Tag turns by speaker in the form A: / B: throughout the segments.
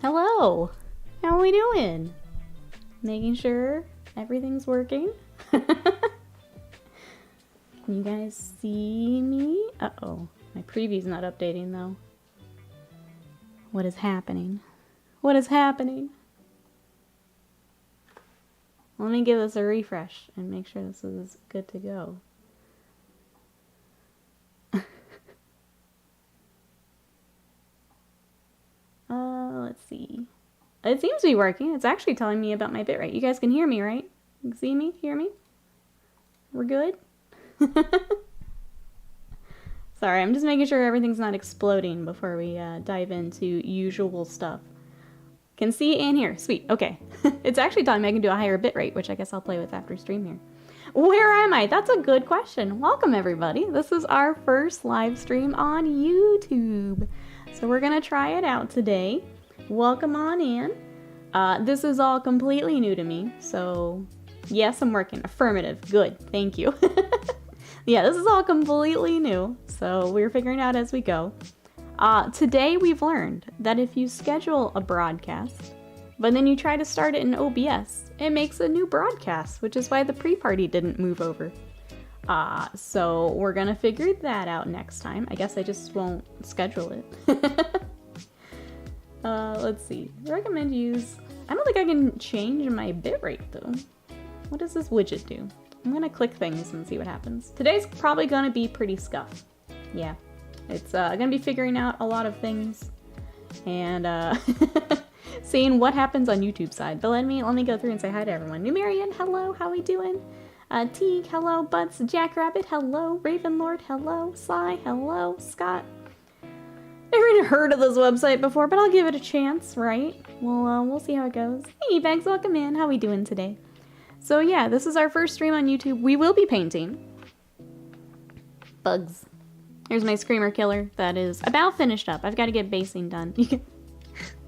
A: Hello! How are we doing? Making sure everything's working. Can you guys see me? Uh-oh. My preview's not updating though. What is happening? What is happening? Let me give this a refresh and make sure this is good to go. Let's see. It seems to be working. It's actually telling me about my bitrate. You guys can hear me, right? You can see me? Hear me? We're good? Sorry, I'm just making sure everything's not exploding before we dive into usual stuff. Can see and hear. Sweet. Okay. It's actually telling me I can do a higher bitrate, which I guess I'll play with after stream here. Where am I? That's a good question. Welcome, everybody. This is our first live stream on YouTube. So we're going to try it out today. Welcome on in. This is all completely new to me, so yes, I'm working. Affirmative. Good. Thank you. Yeah, this is all completely new, so we're figuring out as we go. Today we've learned that if you schedule a broadcast, but then you try to start it in OBS, it makes a new broadcast, which is why the pre-party didn't move over. So we're gonna figure that out next time. I guess I just won't schedule it. Let's see. Recommend use. I don't think I can change my bitrate though. What does this widget do? I'm gonna click things and see what happens. Today's probably gonna be pretty scuffed. Yeah. It's gonna be figuring out a lot of things and seeing what happens on YouTube side. But let me go through and say hi to everyone. Numerian, hello, how we doing? Teague, hello. Butts, Jackrabbit, hello. Ravenlord, hello. Sly, hello. Scott. Never even heard of this website before, but I'll give it a chance, right? We'll see how it goes. Hey, Bags, welcome in. How we doing today? So yeah, this is our first stream on YouTube. We will be painting bugs. Here's my Screamer Killer that is about finished up. I've got to get basing done. You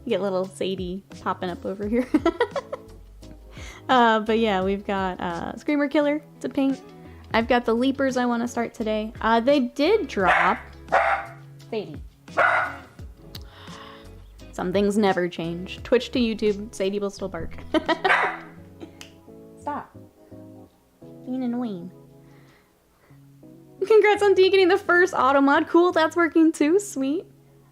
A: get little Sadie popping up over here. But yeah, we've got Screamer Killer to paint. I've got the Leapers I want to start today. They did drop... Sadie. Some things never change. Twitch to YouTube, Sadie will still bark. Stop. Being annoying. Congrats on getting the first auto mod. Cool, that's working too. Sweet.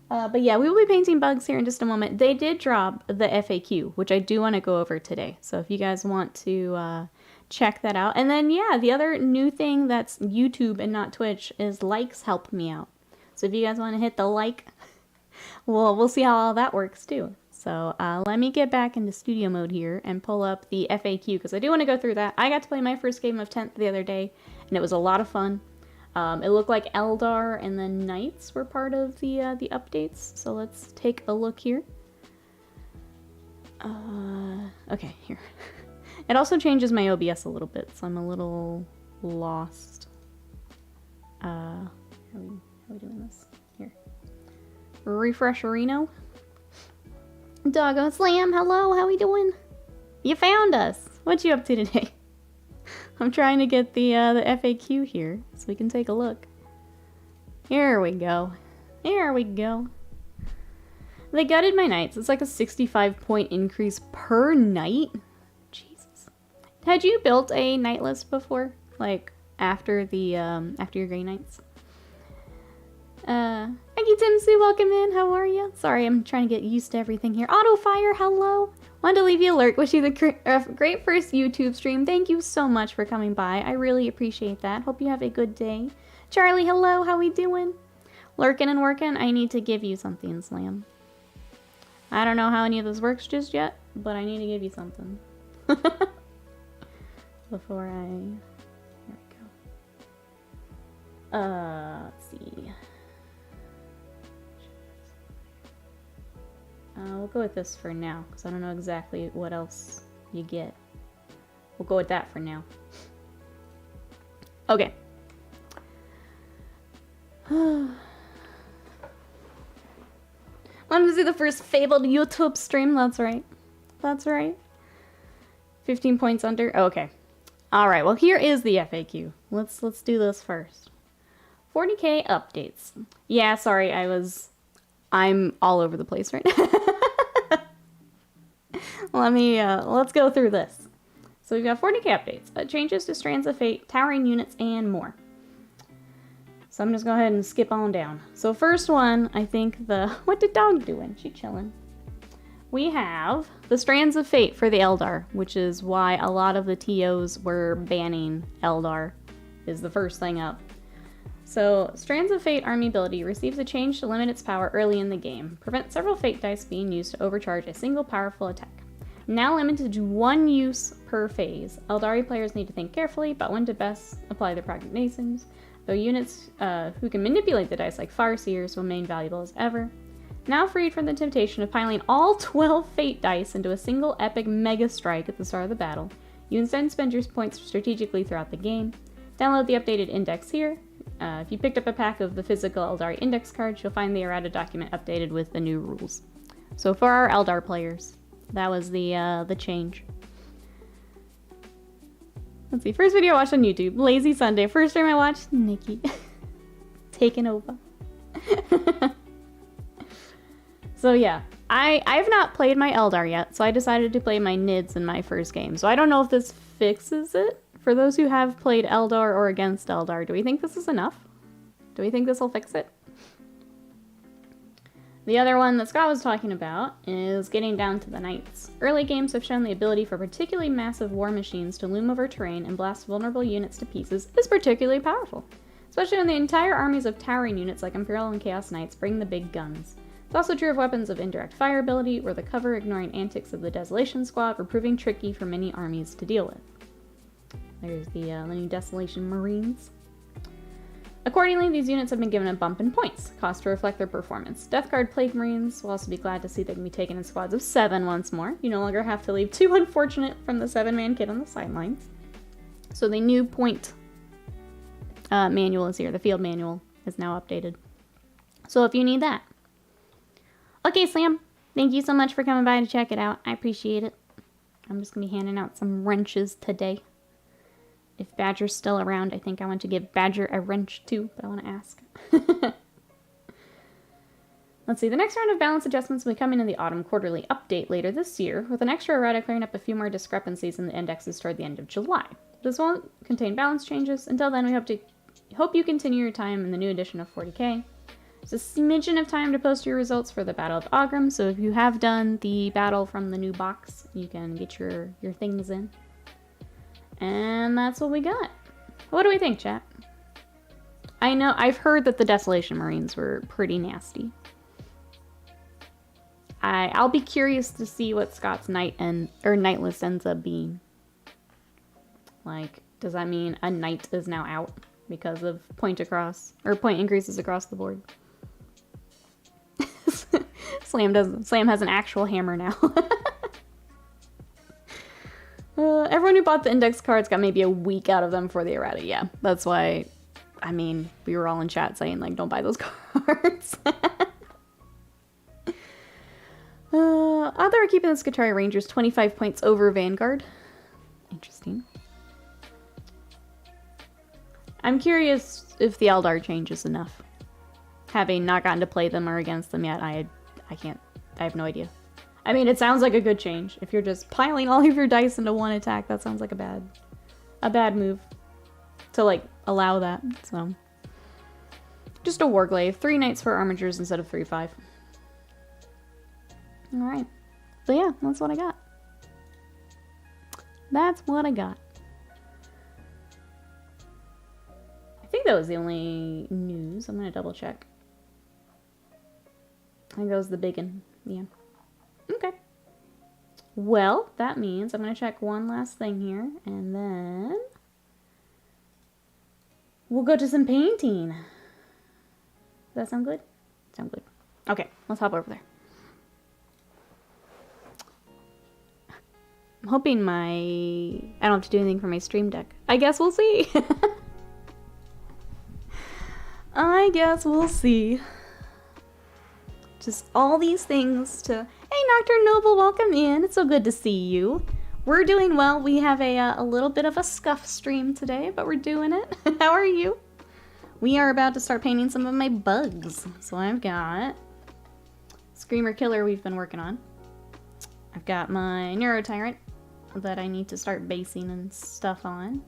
A: But yeah, we will be painting bugs here in just a moment. They did drop the FAQ, which I do want to go over today. So if you guys want to check that out. And then, yeah, the other new thing that's YouTube and not Twitch is likes help me out. So if you guys want to hit the like, well, we'll see how all that works too. So let me get back into studio mode here and pull up the FAQ because I do want to go through that. I got to play my first game of 10th the other day, and it was a lot of fun. It looked like Eldar and the Knights were part of the updates. So let's take a look here. Okay, here. It also changes my OBS a little bit, so I'm a little lost. How are we doing this? Here. Refresh Reno. Doggo Slam, hello, how we doing? You found us. What you up to today? I'm trying to get the FAQ here so we can take a look. Here we go. Here we go. They gutted my knights. It's like a 65-point increase per knight. Jesus. Had you built a knight list before? Like after the after your Grey Knights? Thank you, Timsy. Welcome in. How are you? Sorry, I'm trying to get used to everything here. Autofire, hello. Wanted to leave you alert. Wish you the great first YouTube stream. Thank you so much for coming by. I really appreciate that. Hope you have a good day. Charlie, hello. How we doing? Lurking and working. I need to give you something, Slam. I don't know how any of this works just yet, but I need to give you something. Before I... There we go. Let's see. We'll go with this for now, because I don't know exactly what else you get. We'll go with that for now. Okay. Wanted to see the first fabled YouTube stream. That's right. That's right. 15 points under. Oh, okay. All right. Well, here is the FAQ. Let's do this first. 40K updates. Yeah, sorry. I'm all over the place right now. Let's go through this. So we've got 40k updates, changes to Strands of Fate, towering units, and more. So I'm just going to go ahead and skip on down. So first one, I think what did dog doing? She chilling. We have the Strands of Fate for the Eldar, which is why a lot of the TOs were banning Eldar, is the first thing up. So, Strands of Fate army ability receives a change to limit its power early in the game. Prevent several Fate dice being used to overcharge a single powerful attack. Now limited to one use per phase. Eldari players need to think carefully about when to best apply their prognostications, though units who can manipulate the dice like Farseers will remain valuable as ever. Now freed from the temptation of piling all 12 Fate dice into a single epic mega strike at the start of the battle, you instead spend your points strategically throughout the game. Download the updated index here. If you picked up a pack of the physical Eldar index cards, you'll find the errata document updated with the new rules. So for our Eldar players, that was the change. Let's see, first video I watched on YouTube, Lazy Sunday. First stream I watched, Nikki. Taking over. So yeah, I've not played my Eldar yet, so I decided to play my Nids in my first game. So I don't know if this fixes it. For those who have played Eldar or against Eldar, do we think this is enough? Do we think this will fix it? The other one that Scott was talking about is getting down to the Knights. Early games have shown the ability for particularly massive war machines to loom over terrain and blast vulnerable units to pieces is particularly powerful, especially when the entire armies of towering units like Imperial and Chaos Knights bring the big guns. It's also true of weapons of indirect fire ability, where the cover-ignoring antics of the Desolation Squad were proving tricky for many armies to deal with. There's the new Desolation Marines. Accordingly, these units have been given a bump in points, cost to reflect their performance. Death Guard Plague Marines will also be glad to see they can be taken in squads of 7 once more. You no longer have to leave 2 unfortunate from the 7-man kit on the sidelines. So the new point manual is here. The field manual is now updated. So if you need that. Okay, Slam. Thank you so much for coming by to check it out. I appreciate it. I'm just going to be handing out some wrenches today. If Badger's still around, I think I want to give Badger a wrench too, but I want to ask. Let's see, the next round of balance adjustments will be coming in the Autumn Quarterly Update later this year, with an extra errata clearing up a few more discrepancies in the indexes toward the end of July. This won't contain balance changes. Until then, we hope you continue your time in the new edition of 40k. There's a smidgen of time to post your results for the Battle of Aughrim, so if you have done the battle from the new box, you can get your things in. And that's what we got. What do we think, chat? I know, I've heard that the Desolation Marines were pretty nasty. I'll be curious to see what Scott's Knightless ends up being. Like, does that mean a Knight is now out because of point increases across the board? Slam has an actual hammer now. Everyone who bought the index cards got maybe a week out of them for the errata. Yeah, that's why, I mean, we were all in chat saying, like, don't buy those cards. Other are keeping the Skitarii Rangers 25 points over Vanguard. Interesting. I'm curious if the Eldar changes enough. Having not gotten to play them or against them yet, I have no idea. I mean, it sounds like a good change. If you're just piling all of your dice into one attack, that sounds like a bad move to, like, allow that. So, just a Warglaive. 3 Knights for Armigers instead of 3/5. Alright. So yeah, that's what I got. That's what I got. I think that was the only news. I'm gonna double check. I think that was the big one. Yeah. Okay. Well, that means I'm going to check one last thing here, and then we'll go to some painting. Does that sound good? Sound good. Okay, let's hop over there. I'm hoping I don't have to do anything for my stream deck. I guess we'll see. I guess we'll see. Just all these things to... Hey, Nocturne Noble, welcome in. It's so good to see you. We're doing well. We have a little bit of a scuff stream today, but we're doing it. How are you? We are about to start painting some of my bugs. So I've got Screamer Killer we've been working on. I've got my Neurotyrant that I need to start basing and stuff on.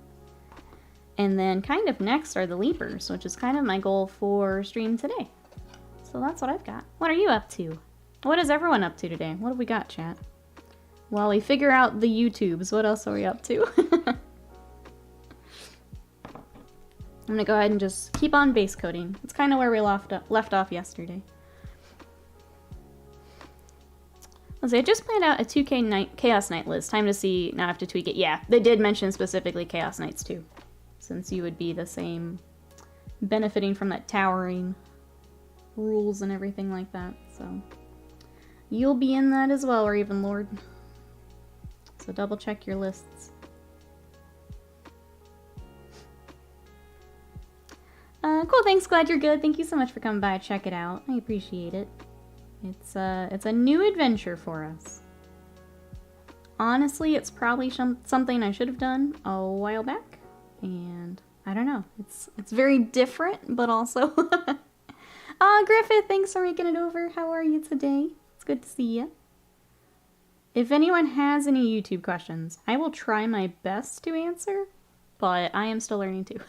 A: And then kind of next are the Leapers, which is kind of my goal for stream today. So that's what I've got. What are you up to? What is everyone up to today? What have we got, chat? While we figure out the YouTubes, what else are we up to? I'm gonna go ahead and just keep on base coating. It's kind of where we left off yesterday. Let's see, I just planned out a 2K Chaos Knight list. Time to see, now I have to tweak it. Yeah, they did mention specifically Chaos Knights too. Since you would be the same, benefiting from that towering rules and everything like that, so. You'll be in that as well, Raven Lord. So double check your lists. Cool, thanks, glad you're good. Thank you so much for coming by, check it out. I appreciate it. It's a new adventure for us. Honestly, it's probably something I should have done a while back. And I don't know, it's very different, but also... Griffith, thanks for making it over. How are you today? It's good to see you. If anyone has any YouTube questions, I will try my best to answer, but I am still learning too.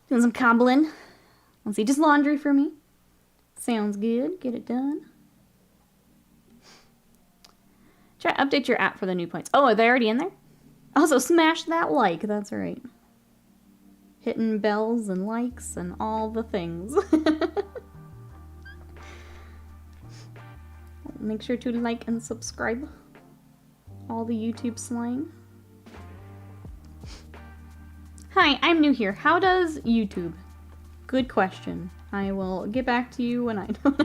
A: Doing some cobbling. Let's see, just laundry for me. Sounds good. Get it done. Try to update your app for the new points. Oh, are they already in there? Also, smash that like. That's right. Hitting bells and likes and all the things. Make sure to like and subscribe. All the YouTube slang. Hi, I'm new here. How does YouTube? Good question. I will get back to you when I know.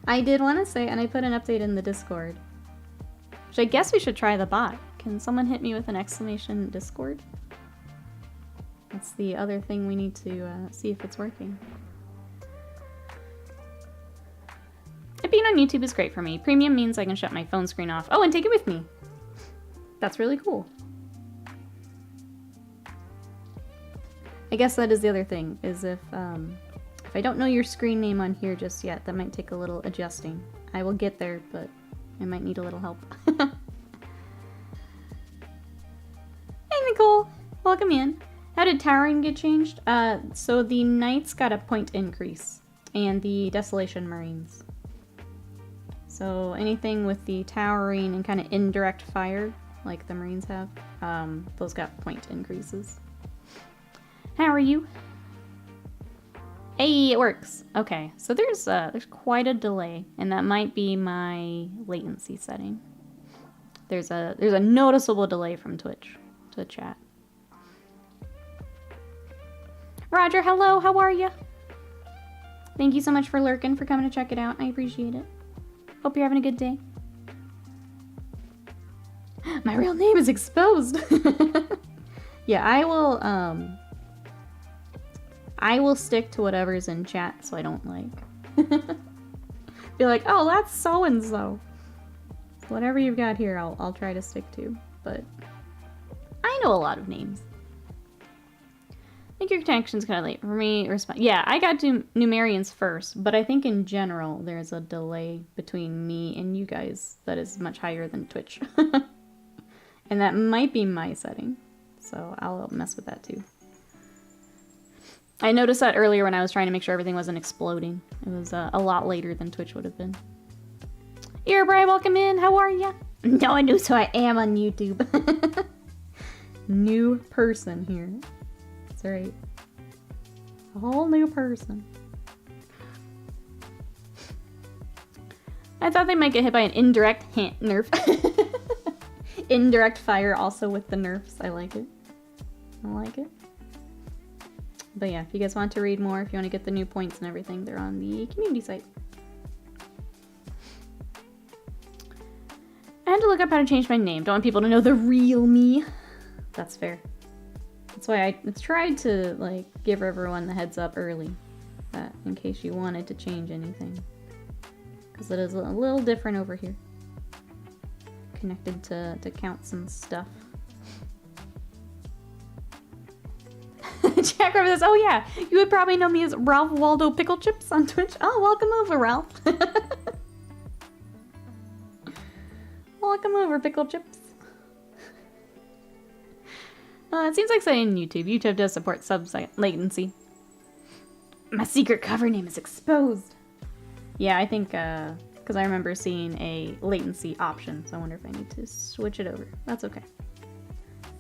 A: I did want to say, and I put an update in the Discord, which I guess we should try the bot. Can someone hit me with an exclamation Discord? That's the other thing we need to see if it's working. Being on YouTube is great for me. Premium means I can shut my phone screen off. Oh, and take it with me. That's really cool. I guess that is the other thing, is if I don't know your screen name on here just yet, that might take a little adjusting. I will get there, but I might need a little help. Hey, Nicole! Welcome in. How did Towering get changed? So the Knights got a point increase, and the Desolation Marines. So anything with the Towering and kind of indirect fire, like the Marines have, those got point increases. How are you? Hey, it works. Okay, so there's quite a delay, and that might be my latency setting. There's a noticeable delay from Twitch to chat. Roger, hello, how are you? Thank you so much for lurking, for coming to check it out. I appreciate it. Hope you're having a good day. My real name is exposed. Yeah, I will stick to whatever's in chat, so I don't be like, oh, that's so-and-so. So whatever you've got here, I'll try to stick to, but I know a lot of names. I think your connection's kind of late. For me, yeah, I got to Numerians first, but I think in general there's a delay between me and you guys that is much higher than Twitch. And that might be my setting, so I'll mess with that too. I noticed that earlier when I was trying to make sure everything wasn't exploding. It was a lot later than Twitch would have been. Earbray, welcome in. How are ya? No one knows who I am on YouTube. New person here. That's right. A whole new person. I thought they might get hit by an indirect nerf. Indirect fire also with the nerfs. I like it. I like it. But yeah, if you guys want to read more, if you want to get the new points and everything, they're on the community site. I had to look up how to change my name. Don't want people to know the real me. That's fair. That's why I tried to like give everyone the heads up early, that in case you wanted to change anything, because it is a little different over here, connected to counts and stuff. Jack Rabbit says, oh yeah, you would probably know me as Ralph Waldo Pickle Chips on Twitch. Oh, welcome over, Ralph. Welcome over, Pickle Chips. It seems like saying YouTube. YouTube does support sub-site latency. My secret cover name is exposed. Yeah, I think, because I remember seeing a latency option, so I wonder if I need to switch it over. That's okay.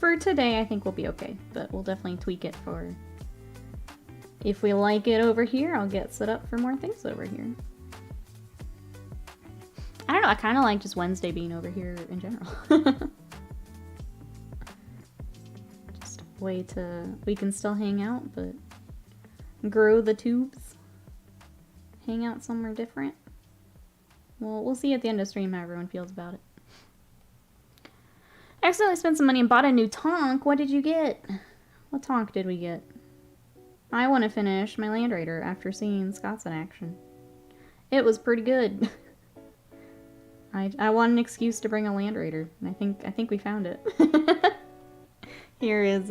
A: For today, I think we'll be okay, but we'll definitely tweak it for... If we like it over here, I'll get set up for more things over here. I don't know, I kind of like just Wednesday being over here in general. Just a way to... We can still hang out, but grow the tubes. Hang out somewhere different. Well, we'll see at the end of stream how everyone feels about it. I accidentally spent some money and bought a new tonk. What did you get? What tonk did we get? I want to finish my Land Raider after seeing Scots in action. It was pretty good. I want an excuse to bring a Land Raider, and I think we found it. Here is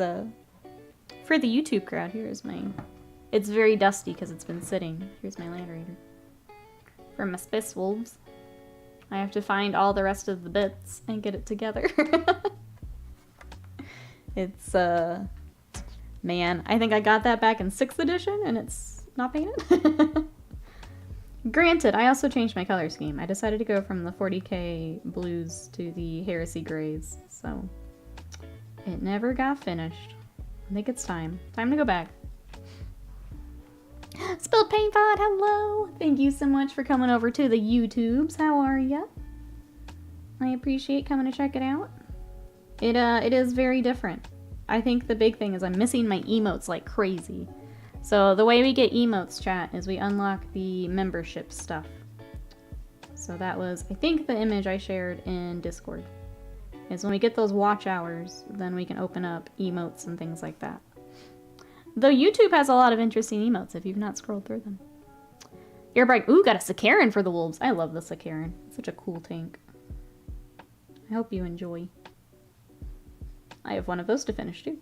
A: for the YouTube crowd. Here is my. It's very dusty because it's been sitting. Here's my Land Raider. For my Spice Wolves. I have to find all the rest of the bits and get it together. It's, man, I think I got that back in 6th edition and it's not painted. Granted, I also changed my color scheme. I decided to go from the 40k blues to the Heresy grays, so it never got finished. I think it's time. Time to go back. Spilled Paint Pod, hello! Thank you so much for coming over to the YouTubes. How are ya? I appreciate coming to check it out. It is very different. I think the big thing is I'm missing my emotes like crazy. So the way we get emotes, chat, is we unlock the membership stuff. So that was, I think, the image I shared in Discord. Is when we get those watch hours, then we can open up emotes and things like that. Though YouTube has a lot of interesting emotes if you've not scrolled through them. Earbright, ooh, got a Sakaran for the wolves. I love the Sakaran. Such a cool tank. I hope you enjoy. I have one of those to finish too.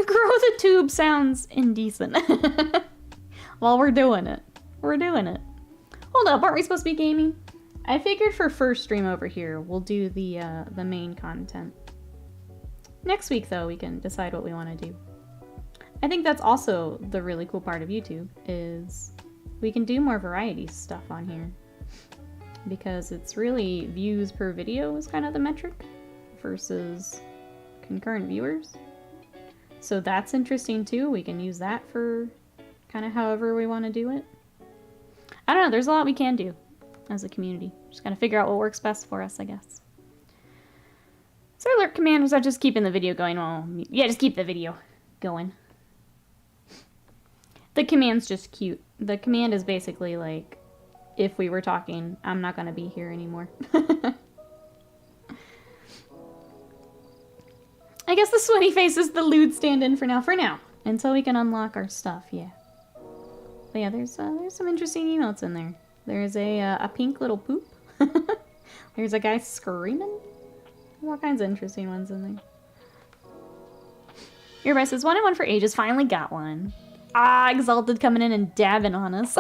A: Grow the tube sounds indecent. While we're doing it. We're doing it. Hold up, aren't we supposed to be gaming? I figured for first stream over here, we'll do the main content. Next week, though, we can decide what we want to do. I think that's also the really cool part of YouTube, is we can do more variety stuff on here. Because it's really views per video is kind of the metric versus concurrent viewers. So that's interesting too. We can use that for kind of however we want to do it. I don't know, there's a lot we can do as a community. Just gotta figure out what works best for us, I guess. So alert command was just keeping the video going. Well, yeah, just keep the video going. The command's just cute. The command is basically like, if we were talking, I'm not gonna be here anymore. I guess the sweaty face is the lewd stand-in for now. Until we can unlock our stuff, yeah. But yeah, there's some interesting emotes in there. There's a pink little poop. There's a guy screaming. All kinds of interesting ones in there. Everybody says, wanted one for ages, finally got one. Ah, Exalted coming in and dabbing on us.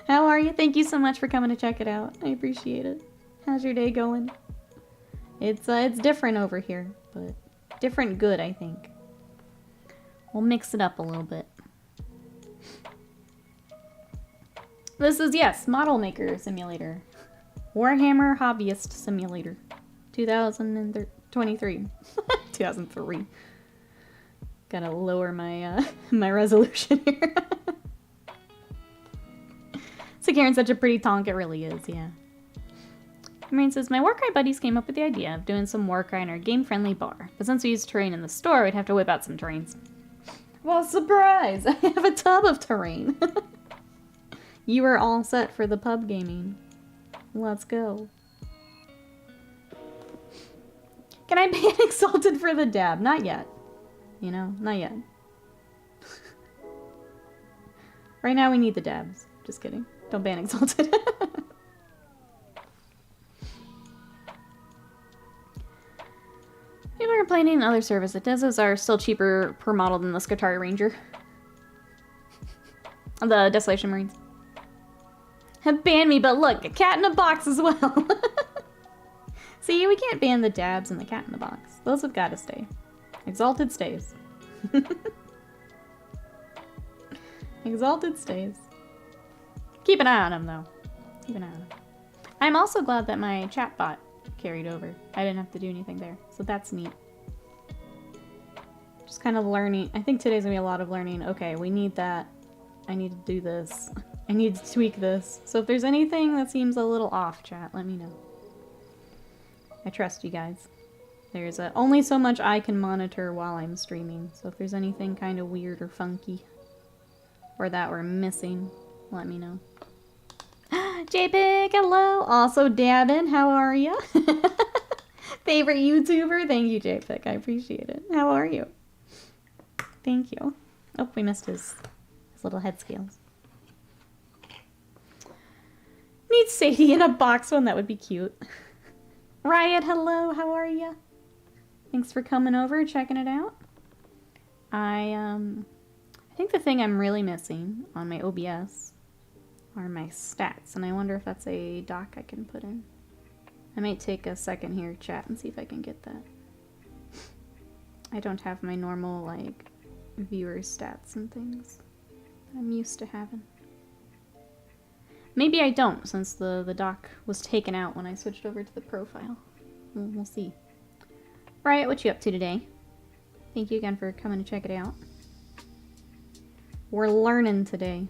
A: How are you? Thank you so much for coming to check it out. I appreciate it. How's your day going? It's different over here, but different good, I think. We'll mix it up a little bit. This is, yes, Model Maker Simulator. Warhammer Hobbyist Simulator. 2023. 2003. Gotta lower my my resolution here. So Karen's such a pretty tonk, it really is, yeah. Marine says, my Warcry buddies came up with the idea of doing some Warcry in our game-friendly bar. But since we use terrain in the store, we'd have to whip out some terrains. Well, surprise! I have a tub of terrain. You are all set for the pub gaming. Let's go. Can I ban Exalted for the dab? Not yet. You know, not yet. Right now we need the dabs. Just kidding. Don't ban Exalted. People are complaining in other service that Dezos are still cheaper per model than the Skitarii Ranger. The Desolation Marines. Ban me, but look, a cat in a box as well. See, we can't ban the dabs and the cat in the box. Those have got to stay. Exalted stays. Exalted stays. Keep an eye on him, though. Keep an eye on him. I'm also glad that my chat bot carried over. I didn't have to do anything there, so that's neat. Just kind of learning. I think today's gonna be a lot of learning. Okay, we need that. I need to do this. I need to tweak this. So if there's anything that seems a little off, chat, let me know. I trust you guys. There's only so much I can monitor while I'm streaming, so if there's anything kind of weird or funky, or that we're missing, let me know. JPig, hello! Also Dabin, how are you? Favorite YouTuber? Thank you, JPig, I appreciate it. How are you? Thank you. Oh, we missed his little head scales. Need Sadie in a box one, that would be cute. Riot, hello, how are you? Thanks for coming over, checking it out. I think the thing I'm really missing on my OBS are my stats, and I wonder if that's a doc I can put in. I might take a second here, chat, and see if I can get that. I don't have my normal, like, viewer stats and things that I'm used to having. Maybe I don't, since the doc was taken out when I switched over to the profile. We'll see. Riot, what you up to today? Thank you again for coming to check it out. We're learning today.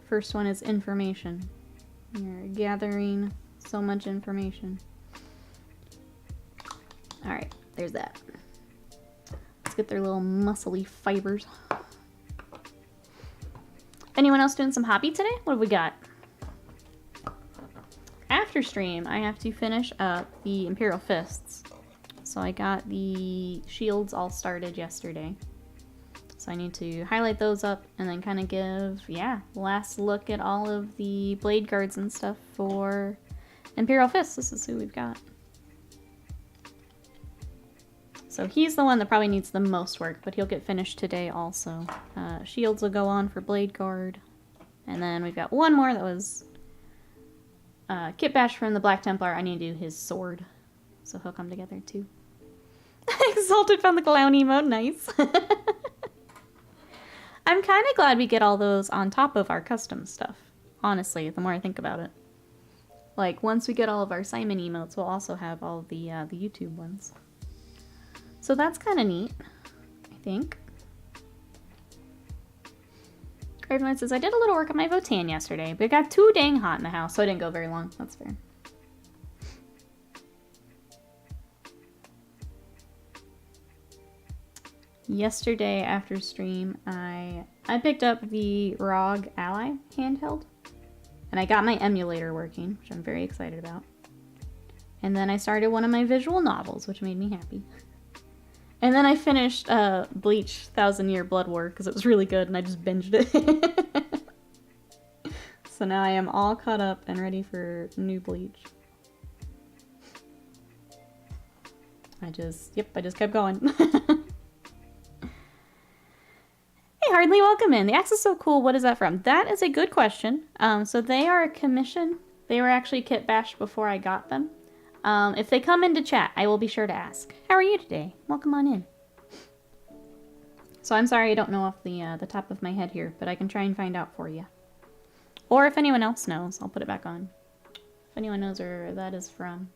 A: First one is information. You're gathering so much information. Alright, there's that. Let's get their little muscly fibers. Anyone else doing some hobby today? What have we got? After stream, I have to finish up the Imperial Fists. So I got the shields all started yesterday. So I need to highlight those up and then kind of give, yeah, last look at all of the blade guards and stuff for Imperial Fists. This is who we've got. So he's the one that probably needs the most work, but he'll get finished today also. Shields will go on for Blade Guard. And then we've got one more that was Kit Bash from the Black Templar. I need to do his sword. So he'll come together too. Exalted from the clown emote, nice. I'm kind of glad we get all those on top of our custom stuff. Honestly, the more I think about it. Like, once we get all of our Simon emotes, we'll also have all of the YouTube ones. So that's kind of neat, I think. Everyone says, I did a little work on my Votan yesterday, but it got too dang hot in the house, so I didn't go very long. That's fair. Yesterday after stream, I picked up the ROG Ally handheld, and I got my emulator working, which I'm very excited about. And then I started one of my visual novels, which made me happy. And then I finished Bleach 1000 Year Blood War because it was really good and I just binged it. So now I am all caught up and ready for new Bleach. I just kept going. Hey Hardly, welcome in. The axe is so cool. What is that from? That is a good question. So they are a commission. They were actually kit bashed before I got them. If they come into chat, I will be sure to ask. How are you today? Welcome on in. So I'm sorry I don't know off the top of my head here, but I can try and find out for you. Or if anyone else knows, I'll put it back on. If anyone knows where that is from.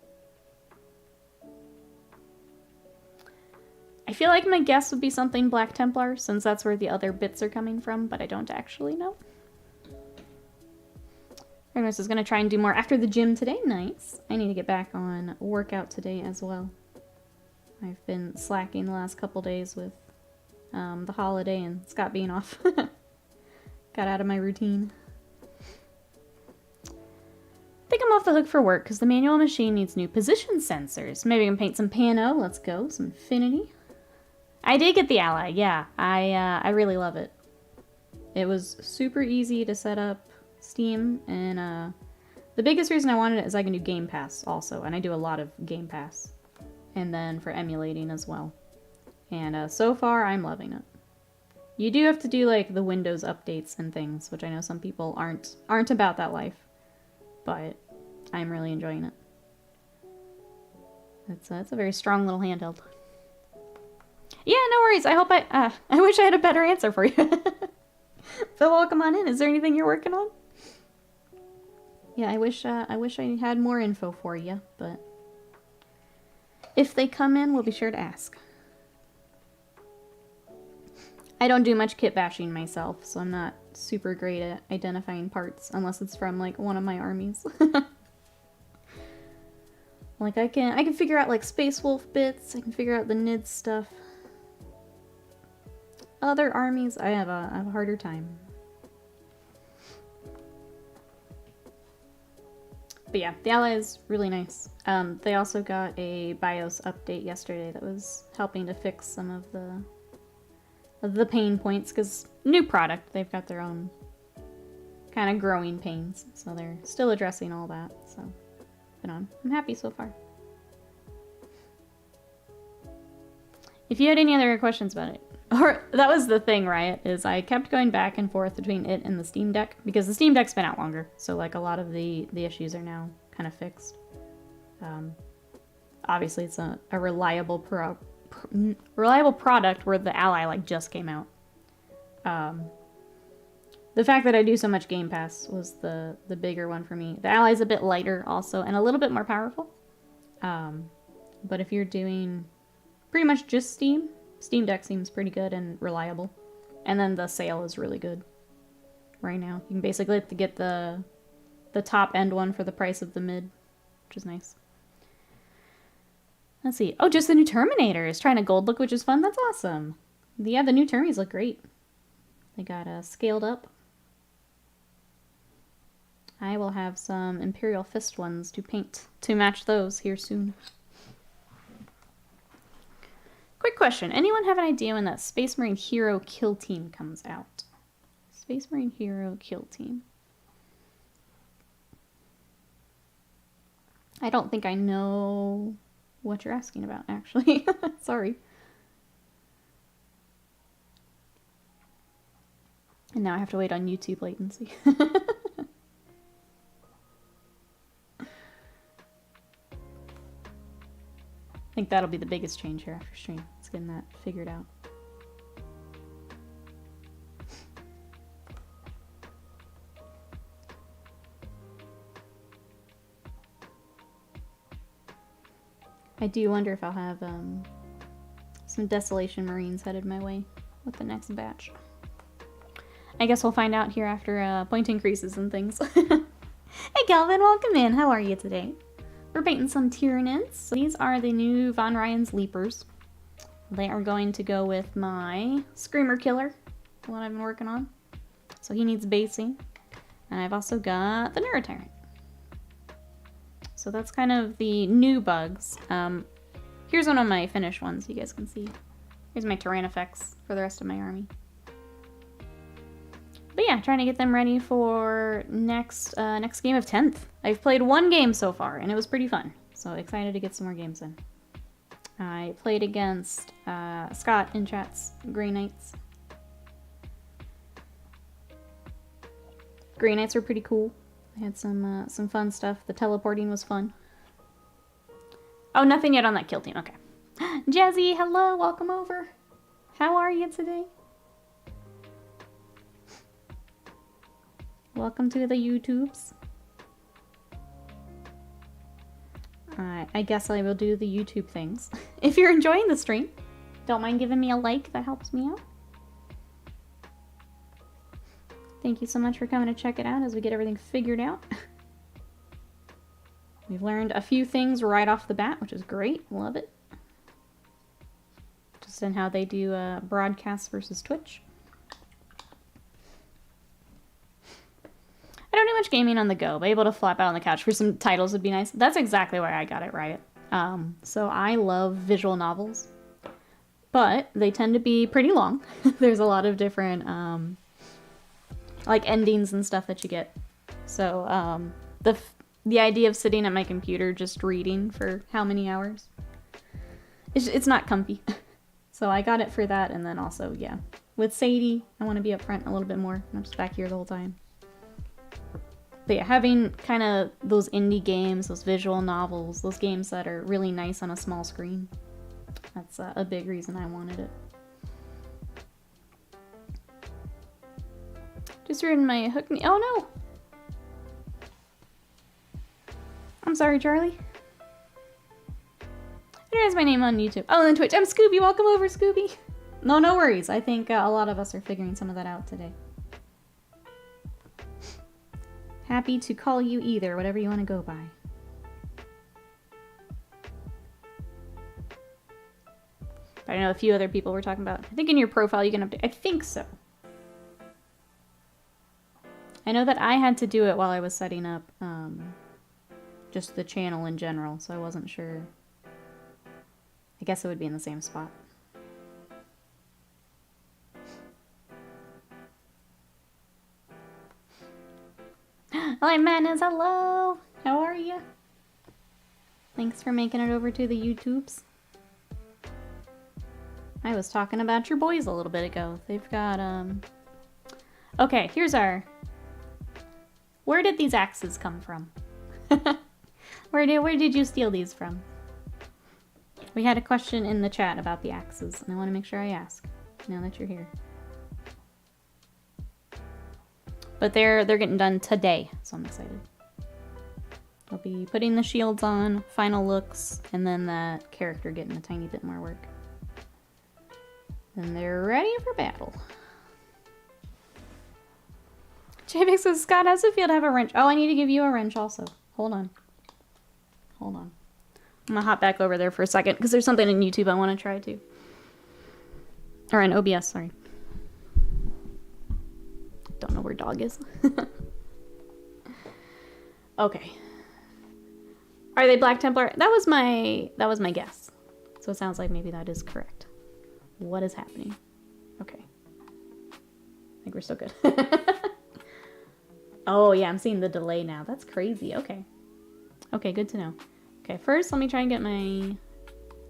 A: I feel like my guess would be something Black Templar, since that's where the other bits are coming from, but I don't actually know. Ernest is going to try and do more after the gym today. Nice. I need to get back on workout today as well. I've been slacking the last couple days with the holiday and Scott being off. Got out of my routine. I think I'm off the hook for work because the manual machine needs new position sensors. Maybe I can paint some Pano. Let's go. Some Infinity. I did get the Ally. Yeah, I really love it. It was super easy to set up Steam, and the biggest reason I wanted it is I can do Game Pass also, and I do a lot of Game Pass, and then for emulating as well. And so far, I'm loving it. You do have to do like the Windows updates and things, which I know some people aren't about that life, but I'm really enjoying it. It's a very strong little handheld. Yeah, no worries. I hope I wish I had a better answer for you. So welcome on in. Is there anything you're working on? Yeah, I wish I had more info for you, but if they come in, we'll be sure to ask. I don't do much kit bashing myself, so I'm not super great at identifying parts unless it's from like one of my armies. Like I can figure out like Space Wolf bits, I can figure out the NID stuff. Other armies, I have a harder time. But yeah, the ally is really nice. They also got a BIOS update yesterday that was helping to fix some of the pain points, because new product, they've got their own kind of growing pains, so they're still addressing all that. So, but I'm happy so far. If you had any other questions about it, or that was the thing, right? Is I kept going back and forth between it and the Steam Deck because the Steam Deck's been out longer, so like a lot of the issues are now kind of fixed. Obviously, it's a reliable product where the Ally like just came out. The fact that I do so much Game Pass was the bigger one for me. The Ally's a bit lighter also and a little bit more powerful. But if you're doing pretty much just Steam Deck seems pretty good and reliable. And then the sale is really good right now. You can basically get the top end one for the price of the mid, which is nice. Let's see. Oh, just the new Terminator is trying to gold look, which is fun. That's awesome. Yeah, the new Termies look great. They got scaled up. I will have some Imperial Fist ones to paint to match those here soon. Quick question. Anyone have an idea when that Space Marine Hero Kill Team comes out? Space Marine Hero Kill Team. I don't think I know what you're asking about, actually. Sorry. And now I have to wait on YouTube latency. I think that'll be the biggest change here after stream. It's getting that figured out. I do wonder if I'll have some Desolation Marines headed my way with the next batch. I guess we'll find out here after point increases and things. Hey Calvin, welcome in. How are you today? We're painting some Tyranids. So these are the new Von Ryan's Leapers. They are going to go with my Screamer Killer, the one I've been working on. So he needs basing. And I've also got the Neurotyrant. So that's kind of the new bugs. Here's one of my finished ones you guys can see. Here's my Tyrannifex for the rest of my army. But yeah, trying to get them ready for next game of 10th. I've played one game so far, and it was pretty fun. So excited to get some more games in. I played against Scott in chat's Grey Knights. Grey Knights were pretty cool. I had some fun stuff. The teleporting was fun. Oh, nothing yet on that kill team. Okay. Jazzy, hello, welcome over. How are you today? Welcome to the YouTubes. I guess I will do the YouTube things. If you're enjoying the stream, don't mind giving me a like. That helps me out. Thank you so much for coming to check it out as we get everything figured out. We've learned a few things right off the bat, which is great. Love it. Just in how they do broadcasts versus Twitch. I don't do much gaming on the go, but able to flap out on the couch for some titles would be nice. That's exactly why I got it right. So I love visual novels, but they tend to be pretty long. There's a lot of different like endings and stuff that you get. So the idea of sitting at my computer just reading for how many hours? It's not comfy. So I got it for that, and then also, yeah, with Sadie, I want to be up front a little bit more. I'm just back here the whole time. But yeah, having kind of those indie games, those visual novels, those games that are really nice on a small screen. That's a big reason I wanted it. Just ruined my hook. Oh no! I'm sorry, Charlie. There's my name on YouTube. Oh, and then Twitch. I'm Scooby. Welcome over, Scooby. No, no worries. I think a lot of us are figuring some of that out today. Happy to call you either, whatever you want to go by. But I know a few other people were talking about. I think in your profile you can update. I think so. I know that I had to do it while I was setting up just the channel in general, so I wasn't sure. I guess it would be in the same spot. Hi, Madness. Hello. How are you? Thanks for making it over to the YouTubes. I was talking about your boys a little bit ago. They've got, Okay, here's our... Where did these axes come from? Where did you steal these from? We had a question in the chat about the axes, and I want to make sure I ask, now that you're here. But they're getting done today, so I'm excited. I'll be putting the shields on, final looks, and then that character getting a tiny bit more work. Then they're ready for battle. JBX says, Scott, how's it feel to have a wrench? Oh, I need to give you a wrench also. Hold on. Hold on. I'm gonna hop back over there for a second, because there's something in YouTube I want to try too. Or in OBS, sorry. Don't know where dog is. Okay. Are they Black Templar? That was my guess. So it sounds like maybe that is correct. What is happening? Okay. I think we're still good. Oh yeah, I'm seeing the delay now. That's crazy. Okay. Okay, good to know. Okay, first let me try and get my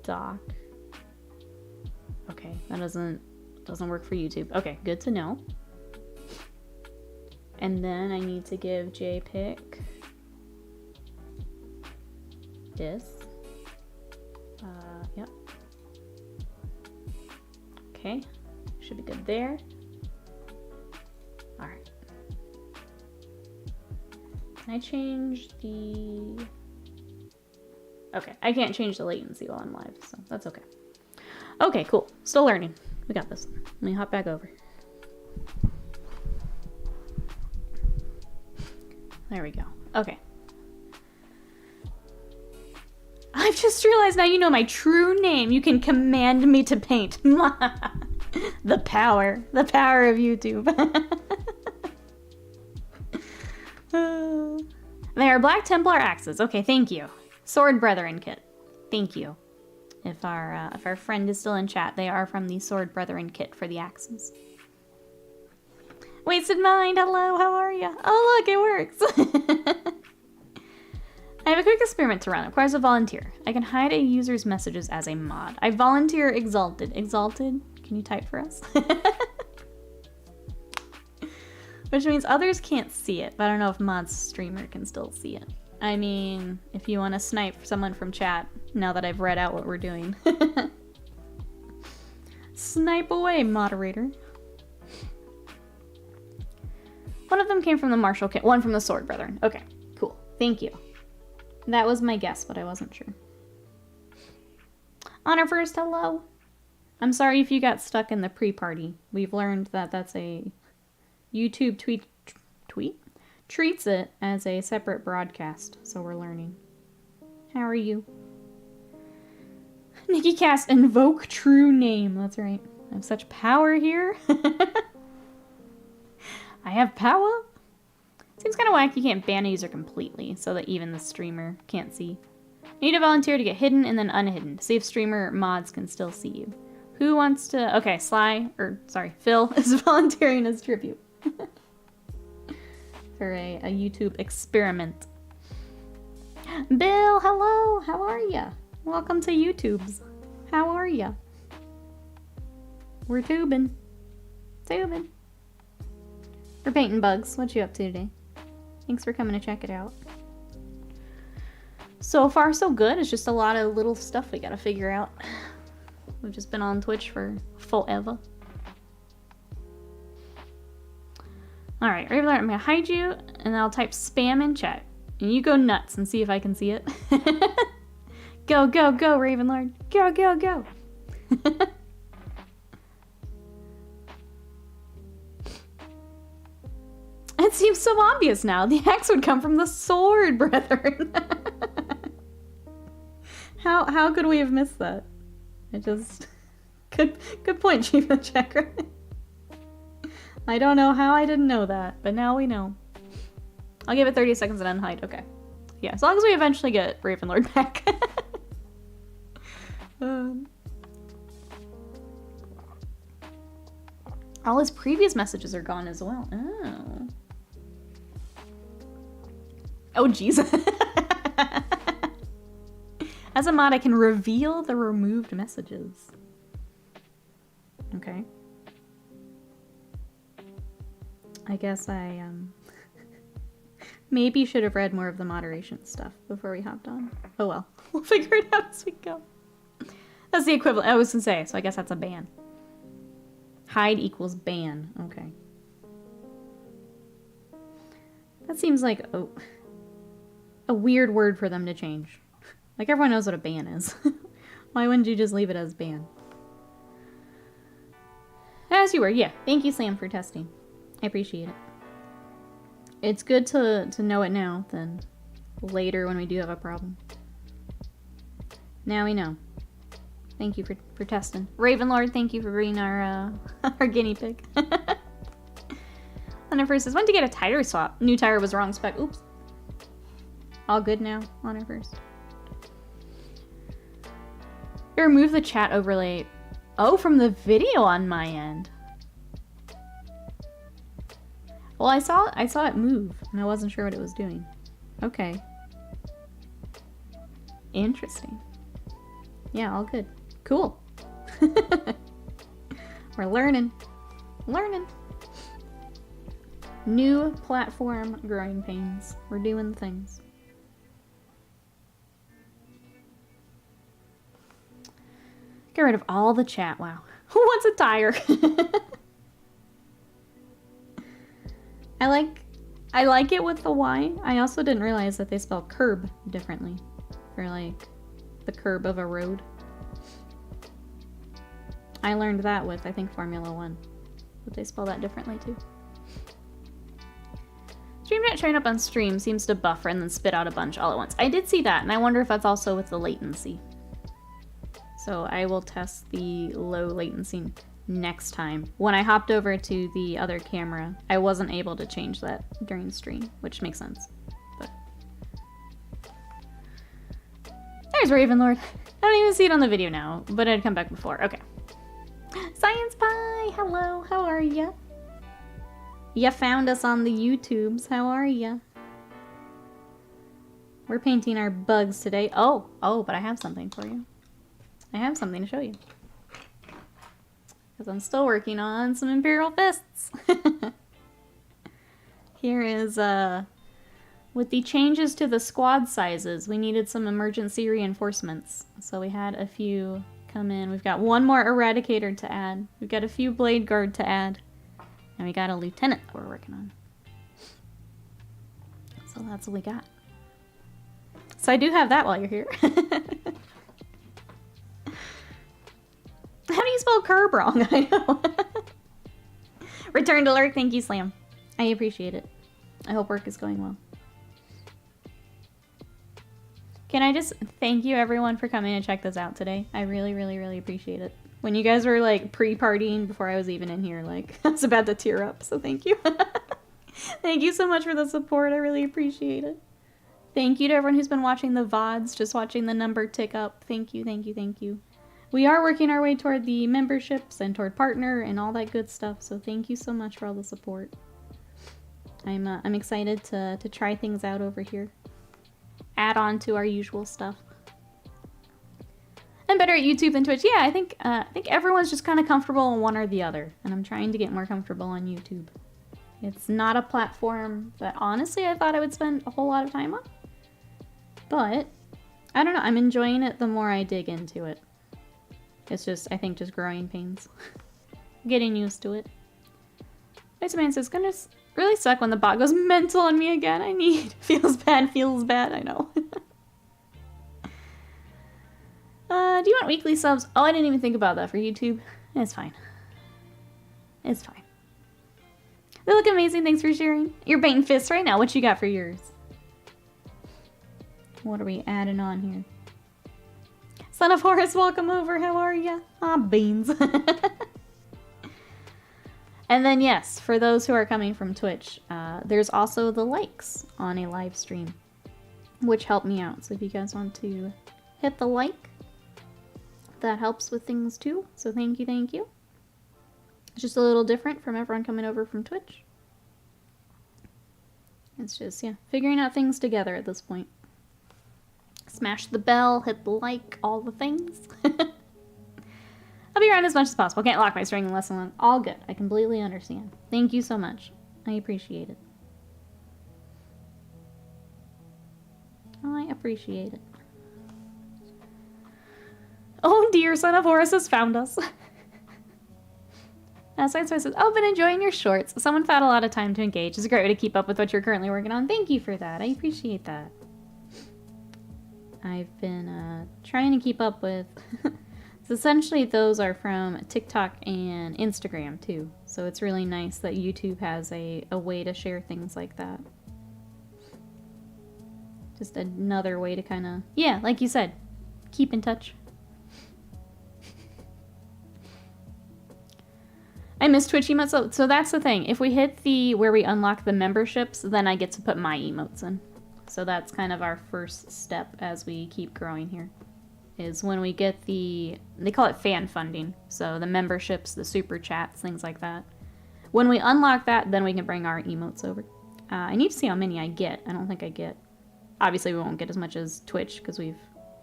A: dock. Okay, that doesn't work for YouTube. Okay, good to know. And then I need to give JPick this. Yep. Okay, should be good there. All right. Can I change the... Okay, I can't change the latency while I'm live, so that's okay. Okay, cool. Still learning. We got this. Let me hop back over. There we go. Okay. I've just realized now you know my true name. You can command me to paint. The power of YouTube. They are Black Templar axes. Okay, thank you. Sword Brethren kit. Thank you. If our friend is still in chat, they are from the Sword Brethren kit for the axes. Wasted Mind, hello, how are you? Oh look, it works. I have a quick experiment to run. It requires a volunteer. I can hide a user's messages as a mod. I volunteer Exalted. Exalted? Can you type for us? Which means others can't see it, but I don't know if mod streamer can still see it. I mean, if you want to snipe someone from chat, now that I've read out what we're doing. Snipe away, moderator. One of them came from the Martial kit, one from the Sword Brethren. Okay, cool. Thank you. That was my guess, but I wasn't sure. Honor first, hello. I'm sorry if you got stuck in the pre-party. We've learned that that's a... YouTube treats it as a separate broadcast, so we're learning. How are you? Nikki Cass, invoke true name. That's right. I have such power here. I have power? Seems kind of whack you can't ban a user completely, so that even the streamer can't see. You need a volunteer to get hidden and then unhidden. See if streamer mods can still see you. Who wants to... Okay, Phil is volunteering as tribute. For a YouTube experiment. Bill, hello, how are ya? Welcome to YouTube's. How are ya? We're tubing. Zubin. We're painting bugs. What you up to today? Thanks for coming to check it out. So far, so good. It's just a lot of little stuff we gotta figure out. We've just been on Twitch for forever. Alright, Ravenlord, I'm gonna hide you, and then I'll type spam in chat. And you go nuts and see if I can see it. Go, go, go, Ravenlord. Go, go, go. It seems so obvious now. The axe would come from the sword, brethren. How could we have missed that? It just... Good point, Chief of Chakra. I don't know how I didn't know that, but now we know. I'll give it 30 seconds and unhide. Okay. Yeah, as long as we eventually get Ravenlord back. All his previous messages are gone as well. Oh. Oh, jeez. As a mod, I can reveal the removed messages. Okay. I guess I, maybe should have read more of the moderation stuff before we hopped on. Oh well. We'll figure it out as we go. That's the equivalent. I was gonna say, so I guess that's a ban. Hide equals ban. Okay. That seems like a weird word for them to change. Like, everyone knows what a ban is. Why wouldn't you just leave it as ban? As you were, yeah. Thank you, Sam, for testing. I appreciate it. It's good to know it now than later when we do have a problem. Now we know. Thank you for testing. Ravenlord, thank you for being our our guinea pig. Honor first says, when to get a tire swap? New tire was wrong spec. Oops. All good now, Honor first. You remove the chat overlay. Oh, from the video on my end. Well, I saw it move, and I wasn't sure what it was doing. Okay. Interesting. Yeah, all good. Cool. We're learning. Learning. New platform growing pains. We're doing things. Get rid of all the chat. Wow. Who wants a tire? I like it with the Y. I also didn't realize that they spell curb differently. For like the curb of a road. I learned that with, I think, Formula 1. But they spell that differently too. StreamNet showing up on stream seems to buffer and then spit out a bunch all at once. I did see that, and I wonder if that's also with the latency. So I will test the low latency next time. When I hopped over to the other camera, I wasn't able to change that during stream, which makes sense. But there's Ravenlord. I don't even see it on the video now, but I'd come back before. Okay. Science Pie! Hello, how are ya? Ya found us on the YouTubes. How are ya? We're painting our bugs today. Oh, but I have something for you. I have something to show you. Because I'm still working on some Imperial Fists. Here is, with the changes to the squad sizes, we needed some emergency reinforcements. So we had a few come in. We've got one more Eradicator to add. We've got a few Blade Guard to add. And we got a Lieutenant that we're working on. So that's what we got. So I do have that while you're here. How do you spell curb wrong? I know. Return to lurk. Thank you, Slam. I appreciate it. I hope work is going well. Can I just thank you everyone for coming to check this out today? I really, really, really appreciate it. When you guys were like pre-partying before I was even in here, like I was about to tear up, so thank you. Thank you so much for the support. I really appreciate it. Thank you to everyone who's been watching the VODs, just watching the number tick up. Thank you, thank you, thank you. We are working our way toward the memberships and toward partner and all that good stuff, so thank you so much for all the support. I'm excited to try things out over here. Add on to our usual stuff. I'm better at YouTube than Twitch. Yeah, I think everyone's just kind of comfortable on one or the other, and I'm trying to get more comfortable on YouTube. It's not a platform that honestly I thought I would spend a whole lot of time on, but I don't know. I'm enjoying it the more I dig into it. It's just, I think, just growing pains. Getting used to it. Spider-Man says, gonna really suck when the bot goes mental on me again. I need. Feels bad, I know. Do you want weekly subs? Oh, I didn't even think about that for YouTube. It's fine. It's fine. They look amazing. Thanks for sharing. You're baiting fists right now. What you got for yours? What are we adding on here? Son of Horus, welcome over. How are ya? Ah, beans. And then, yes, for those who are coming from Twitch, there's also the likes on a live stream, which help me out. So if you guys want to hit the like, that helps with things too. So thank you, thank you. It's just a little different from everyone coming over from Twitch. It's just, yeah, figuring out things together at this point. Smash the bell, hit the like, all the things. I'll be around as much as possible. Can't lock my string unless I'm on. All good. I completely understand. Thank you so much. I appreciate it. I appreciate it. Oh dear, Son of Horus has found us. Science says, oh, been enjoying your shorts. Someone found a lot of time to engage. It's a great way to keep up with what you're currently working on. Thank you for that. I appreciate that. I've been trying to keep up with... So essentially those are from TikTok and Instagram too. So it's really nice that YouTube has a way to share things like that. Just another way to kind of, yeah, like you said, keep in touch. I miss Twitch emotes. So that's the thing. If we hit where we unlock the memberships, then I get to put my emotes in. So that's kind of our first step as we keep growing here. Is when we get they call it fan funding. So the memberships, the super chats, things like that. When we unlock that, then we can bring our emotes over. I need to see how many I get. I don't think I get. Obviously, we won't get as much as Twitch because we've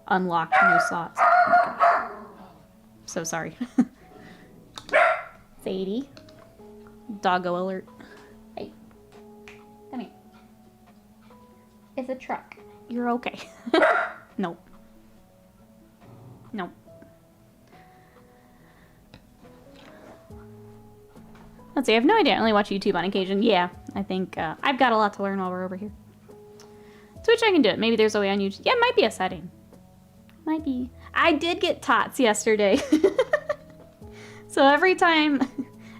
A: unlocked new slots. Oh, so sorry. Sadie. Doggo alert. Hey. Come here. It's a truck. You're okay. Nope. Nope. Let's see, I have no idea. I only watch YouTube on occasion. Yeah, I think I've got a lot to learn while we're over here. Twitch, I can do it. Maybe there's a way on YouTube. Yeah, it might be a setting. Might be. I did get tots yesterday. So every time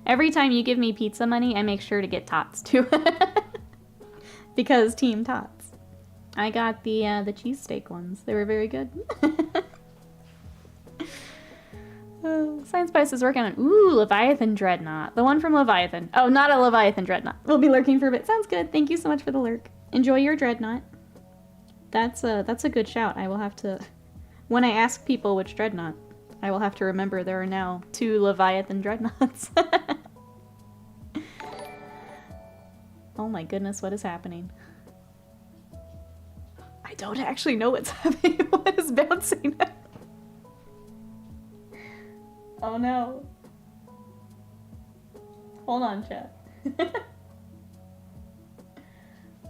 A: you give me pizza money, I make sure to get tots too. Because team tots. I got the cheesesteak ones. They were very good. Science Spice is working on Leviathan Dreadnought. The one from Leviathan. Oh, not a Leviathan Dreadnought. We'll be lurking for a bit. Sounds good. Thank you so much for the lurk. Enjoy your Dreadnought. That's a good shout. I will have to, when I ask people which Dreadnought, I will have to remember there are now 2 Leviathan Dreadnoughts. Oh my goodness, what is happening? I don't actually know what's happening. What is bouncing? Oh no. Hold on, chat.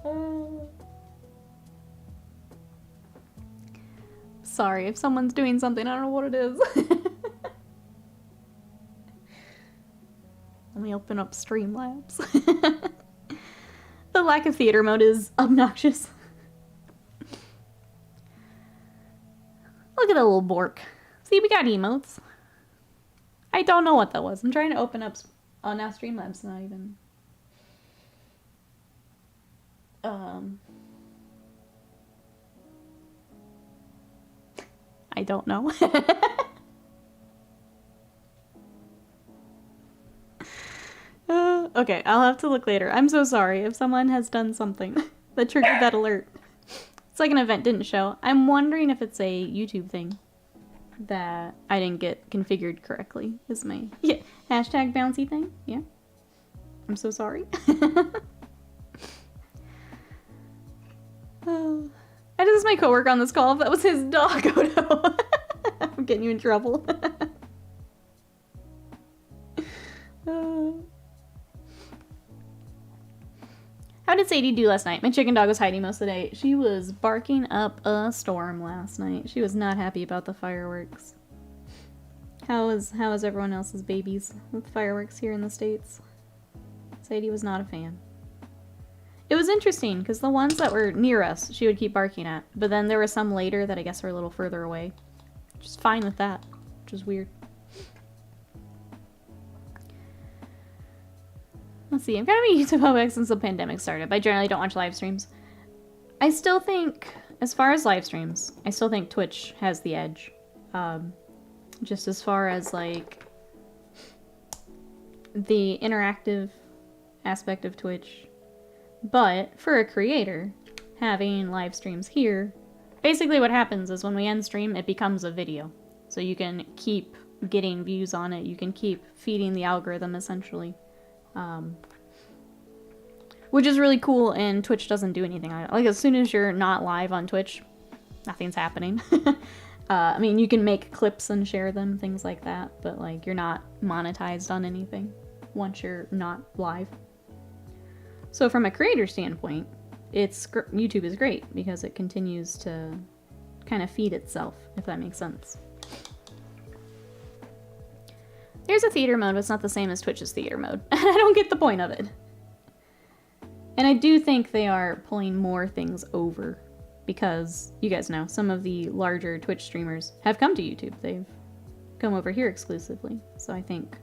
A: Oh. Sorry if someone's doing something, I don't know what it is. Let me open up Streamlabs. The lack of theater mode is obnoxious. Look at that little bork. See, we got emotes. I don't know what that was. I'm trying to open up... Oh, now Streamlabs not even... I don't know. Okay, I'll have to look later. I'm so sorry if someone has done something that triggered that alert. It's like an event didn't show. I'm wondering if it's a YouTube thing that I didn't get configured correctly. Is my hashtag bouncy thing? Yeah. I'm so sorry. I just my coworker on this call if that was his dog. Oh no. I'm getting you in trouble. How did Sadie do last night? My chicken dog was hiding most of the day. She was barking up a storm last night. She was not happy about the fireworks. How is everyone else's babies with fireworks here in the States? Sadie was not a fan. It was interesting, because the ones that were near us, she would keep barking at. But then there were some later that I guess are a little further away. Just fine with that, which is weird. Let's see, I've got to be YouTube phobic since the pandemic started, but I generally don't watch live streams. I still think, as far as live streams, I still think Twitch has the edge. Just as far as, like, the interactive aspect of Twitch. But, for a creator, having live streams here, basically what happens is when we end stream, it becomes a video. So you can keep getting views on it, you can keep feeding the algorithm, essentially. Which is really cool, and Twitch doesn't do anything on it. Like, as soon as you're not live on Twitch, nothing's happening. I mean, you can make clips and share them, things like that, but, like, you're not monetized on anything once you're not live. So from a creator standpoint, YouTube is great, because it continues to kind of feed itself, if that makes sense. There's a theater mode, but it's not the same as Twitch's theater mode. I don't get the point of it. And I do think they are pulling more things over, because, you guys know, some of the larger Twitch streamers have come to YouTube. They've come over here exclusively. So I think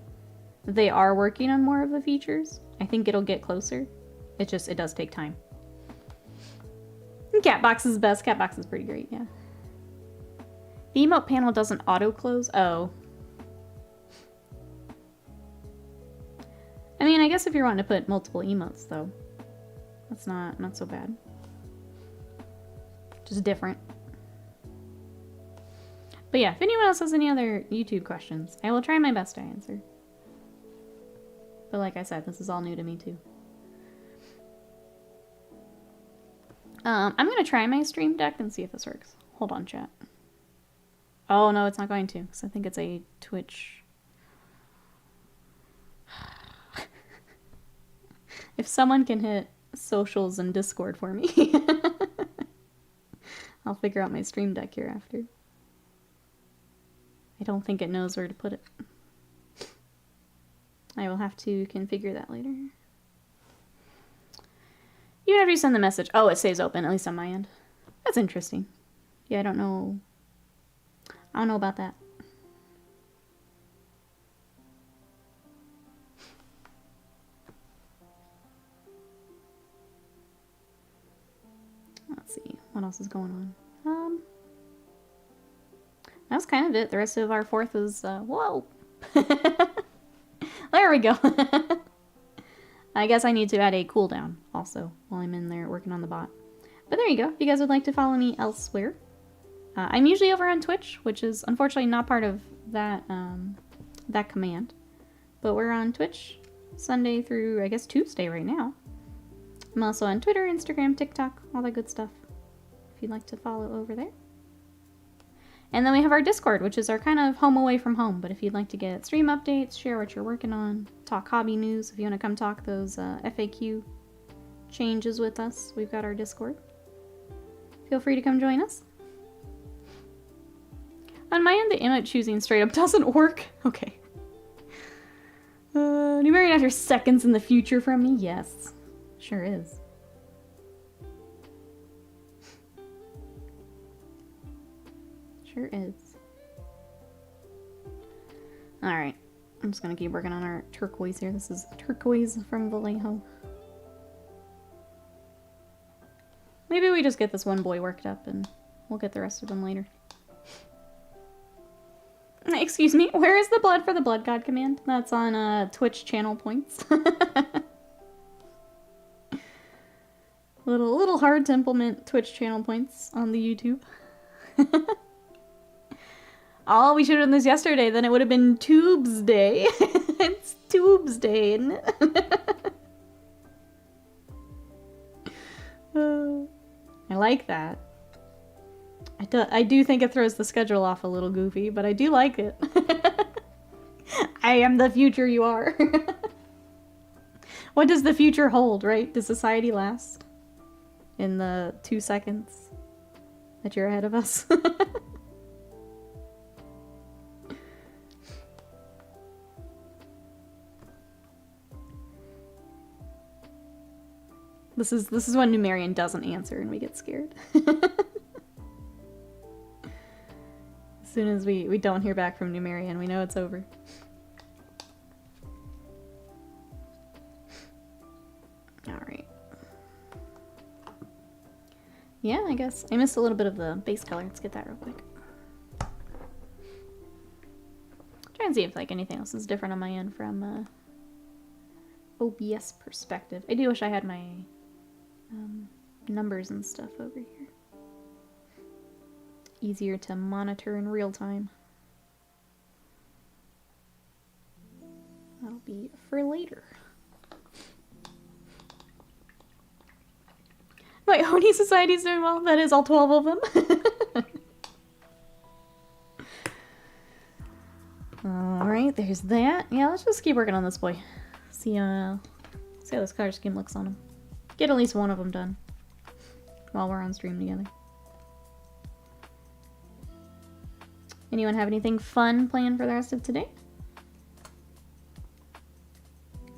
A: they are working on more of the features. I think it'll get closer. It does take time. And Catbox is best. Catbox is pretty great, yeah. The emote panel doesn't auto-close? Oh. I mean, I guess if you're wanting to put multiple emotes, though, that's not so bad. Just different. But yeah, if anyone else has any other YouTube questions, I will try my best to answer. But like I said, this is all new to me too. I'm gonna try my stream deck and see if this works. Hold on, chat. Oh no, it's not going to, because I think it's a Twitch. If someone can hit socials and Discord for me, I'll figure out my stream deck here after. I don't think it knows where to put it. I will have to configure that later. Even after you send the message, oh, it stays open, at least on my end. That's interesting. Yeah, I don't know about that. Let's see, what else is going on? That's kind of it. The rest of our fourth is, whoa! There we go! I guess I need to add a cooldown also while I'm in there working on the bot. But there you go. If you guys would like to follow me elsewhere. I'm usually over on Twitch, which is unfortunately not part of that, that command. But we're on Twitch Sunday through, I guess, Tuesday right now. I'm also on Twitter, Instagram, TikTok, all that good stuff. If you'd like to follow over there. And then we have our Discord, which is our kind of home away from home. But if you'd like to get stream updates, share what you're working on, talk hobby news, if you want to come talk those FAQ changes with us, we've got our Discord. Feel free to come join us. On my end, the emote choosing straight up doesn't work. Okay. Numeric after seconds in the future from me? Yes. Sure is. Sure is. Alright. I'm just gonna keep working on our turquoise here. This is turquoise from Vallejo. Maybe we just get this one boy worked up and we'll get the rest of them later. Excuse me, where is the blood for the blood god command? That's on Twitch channel points. Little hard to implement Twitch channel points on the YouTube. Oh, we should have done this yesterday, then it would have been Tubes Day. It's Tubes Day, isn't it? I like that. A I do think it throws the schedule off a little goofy, but I do like it. I am the future you are. What does the future hold, right? Does society last in the 2 seconds that you're ahead of us? This is when Numerian doesn't answer and we get scared. As soon as we don't hear back from Numerian, we know it's over. Alright. Yeah, I guess. I missed a little bit of the base color. Let's get that real quick. Try and see if like anything else is different on my end from OBS perspective. I do wish I had my numbers and stuff over here. Easier to monitor in real time. That'll be for later. Wait, Honey Society's doing well? That is all 12 of them? Alright, there's that. Yeah, let's just keep working on this boy. See how this color scheme looks on him. Get at least one of them done while we're on stream together. Anyone have anything fun planned for the rest of today?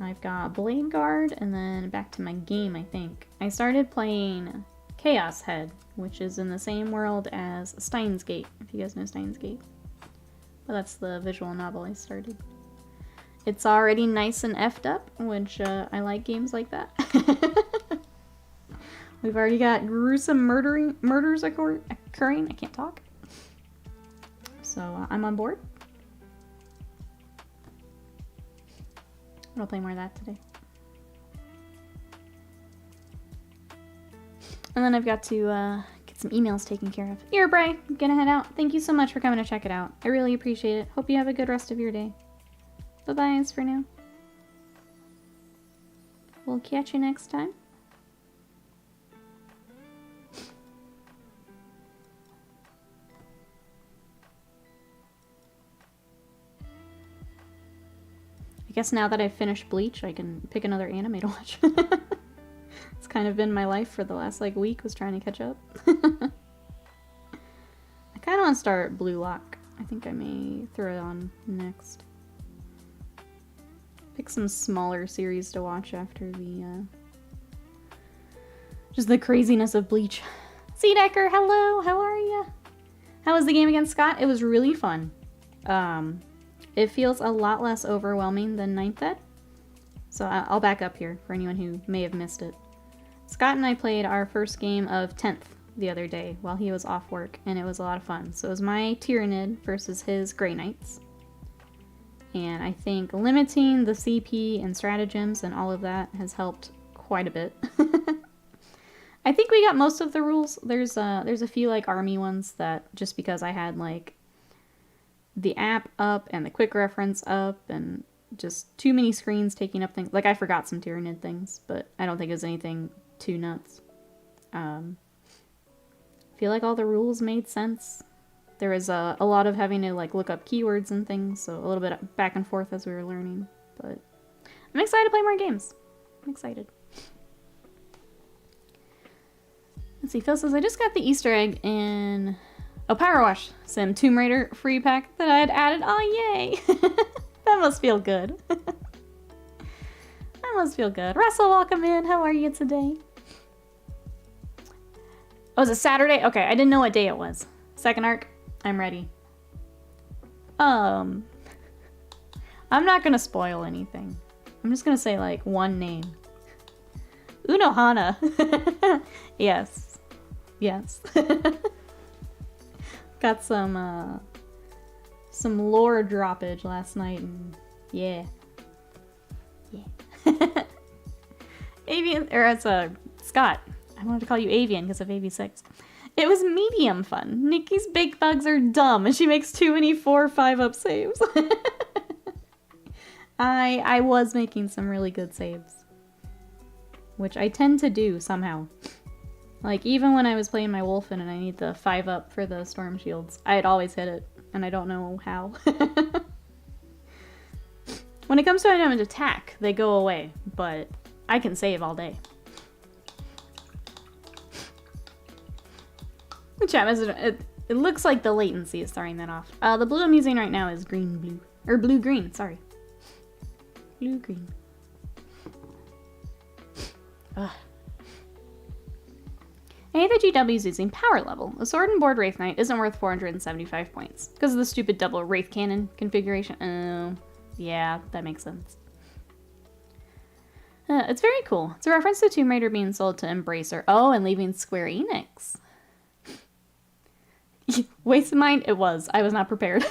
A: I've got Blade Guard and then back to my game, I think. I started playing Chaos Head, which is in the same world as Steins Gate, if you guys know Steins Gate. But that's the visual novel I started. It's already nice and effed up, which I like games like that. We've already got gruesome murders occurring. I can't talk. So I'm on board. I'll play more of that today. And then I've got to get some emails taken care of. Here, Bray, I'm gonna head out. Thank you so much for coming to check it out. I really appreciate it. Hope you have a good rest of your day. Bye-bye for now. We'll catch you next time. I guess now that I've finished Bleach, I can pick another anime to watch. It's kind of been my life for the last like week, was trying to catch up. I kind of want to start Blue Lock. I think I may throw it on next. Pick some smaller series to watch after the just the craziness of Bleach. Sea Decker, hello, how are you? How was the game against Scott? It was really fun. It feels a lot less overwhelming than 9th Ed. So I'll back up here for anyone who may have missed it. Scott and I played our first game of 10th the other day while he was off work, and it was a lot of fun. So it was my Tyranid versus his Grey Knights. And I think limiting the CP and stratagems and all of that has helped quite a bit. I think we got most of the rules. There's a few like army ones that just because I had like the app up and the quick reference up and just too many screens taking up things. Like I forgot some Tyranid things, but I don't think it was anything too nuts. I feel like all the rules made sense. There was a lot of having to like look up keywords and things, so a little bit back and forth as we were learning. But I'm excited to play more games. I'm excited. Let's see, Phil says, I just got the Easter egg in Power Wash Sim Tomb Raider free pack that I had added. Oh, yay! That must feel good. That must feel good. Russell, welcome in. How are you today? Oh, is it Saturday? Okay, I didn't know what day it was. Second arc? I'm ready. I'm not gonna spoil anything. I'm just gonna say, like, one name. Unohana. Yes. Yes. Got some lore droppage last night, and yeah. Yeah. Avian, or it's Scott. I wanted to call you Avian because of AV6. It was medium fun. Nikki's big thugs are dumb, and she makes too many 4 or 5 up saves. I was making some really good saves, which I tend to do somehow. Like, even when I was playing my Wolfen and I need the 5-up for the Storm Shields, I'd always hit it, and I don't know how. When it comes to item attack, they go away, but I can save all day. Chat message, it looks like the latency is throwing that off. The blue I'm using right now is green-blue. Or blue-green, sorry. Blue-green. Ugh. Hey, the GW's using power level. A sword and board Wraith Knight isn't worth 475 points. Because of the stupid double Wraith Cannon configuration. Oh, yeah, that makes sense. It's very cool. It's a reference to Tomb Raider being sold to Embracer. Oh, and leaving Square Enix. Waste of mind? It was. I was not prepared.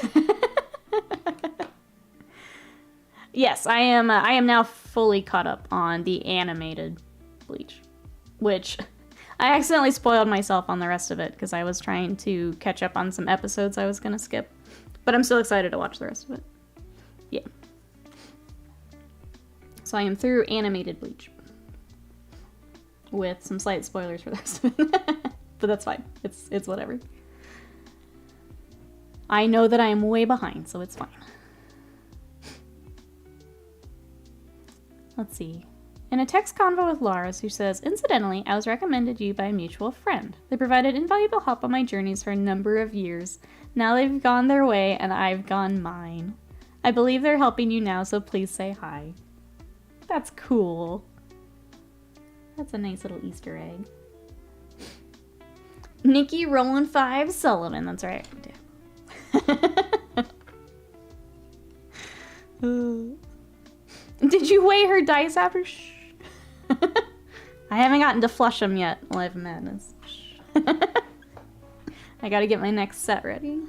A: Yes, I am now fully caught up on the animated Bleach. Which, I accidentally spoiled myself on the rest of it because I was trying to catch up on some episodes I was going to skip. But I'm still excited to watch the rest of it. Yeah. So I am through animated Bleach. With some slight spoilers for the rest of it. But that's fine. It's whatever. I know that I am way behind, so it's fine. Let's see. In a text convo with Laura's, who says, incidentally, I was recommended you by a mutual friend. They provided invaluable help on my journeys for a number of years. Now they've gone their way, and I've gone mine. I believe they're helping you now, so please say hi. That's cool. That's a nice little Easter egg. Nikki Roland 5 Sullivan, that's right. Did you weigh her dice after? Shh. I haven't gotten to flush them yet. Life Madness. I gotta get my next set ready.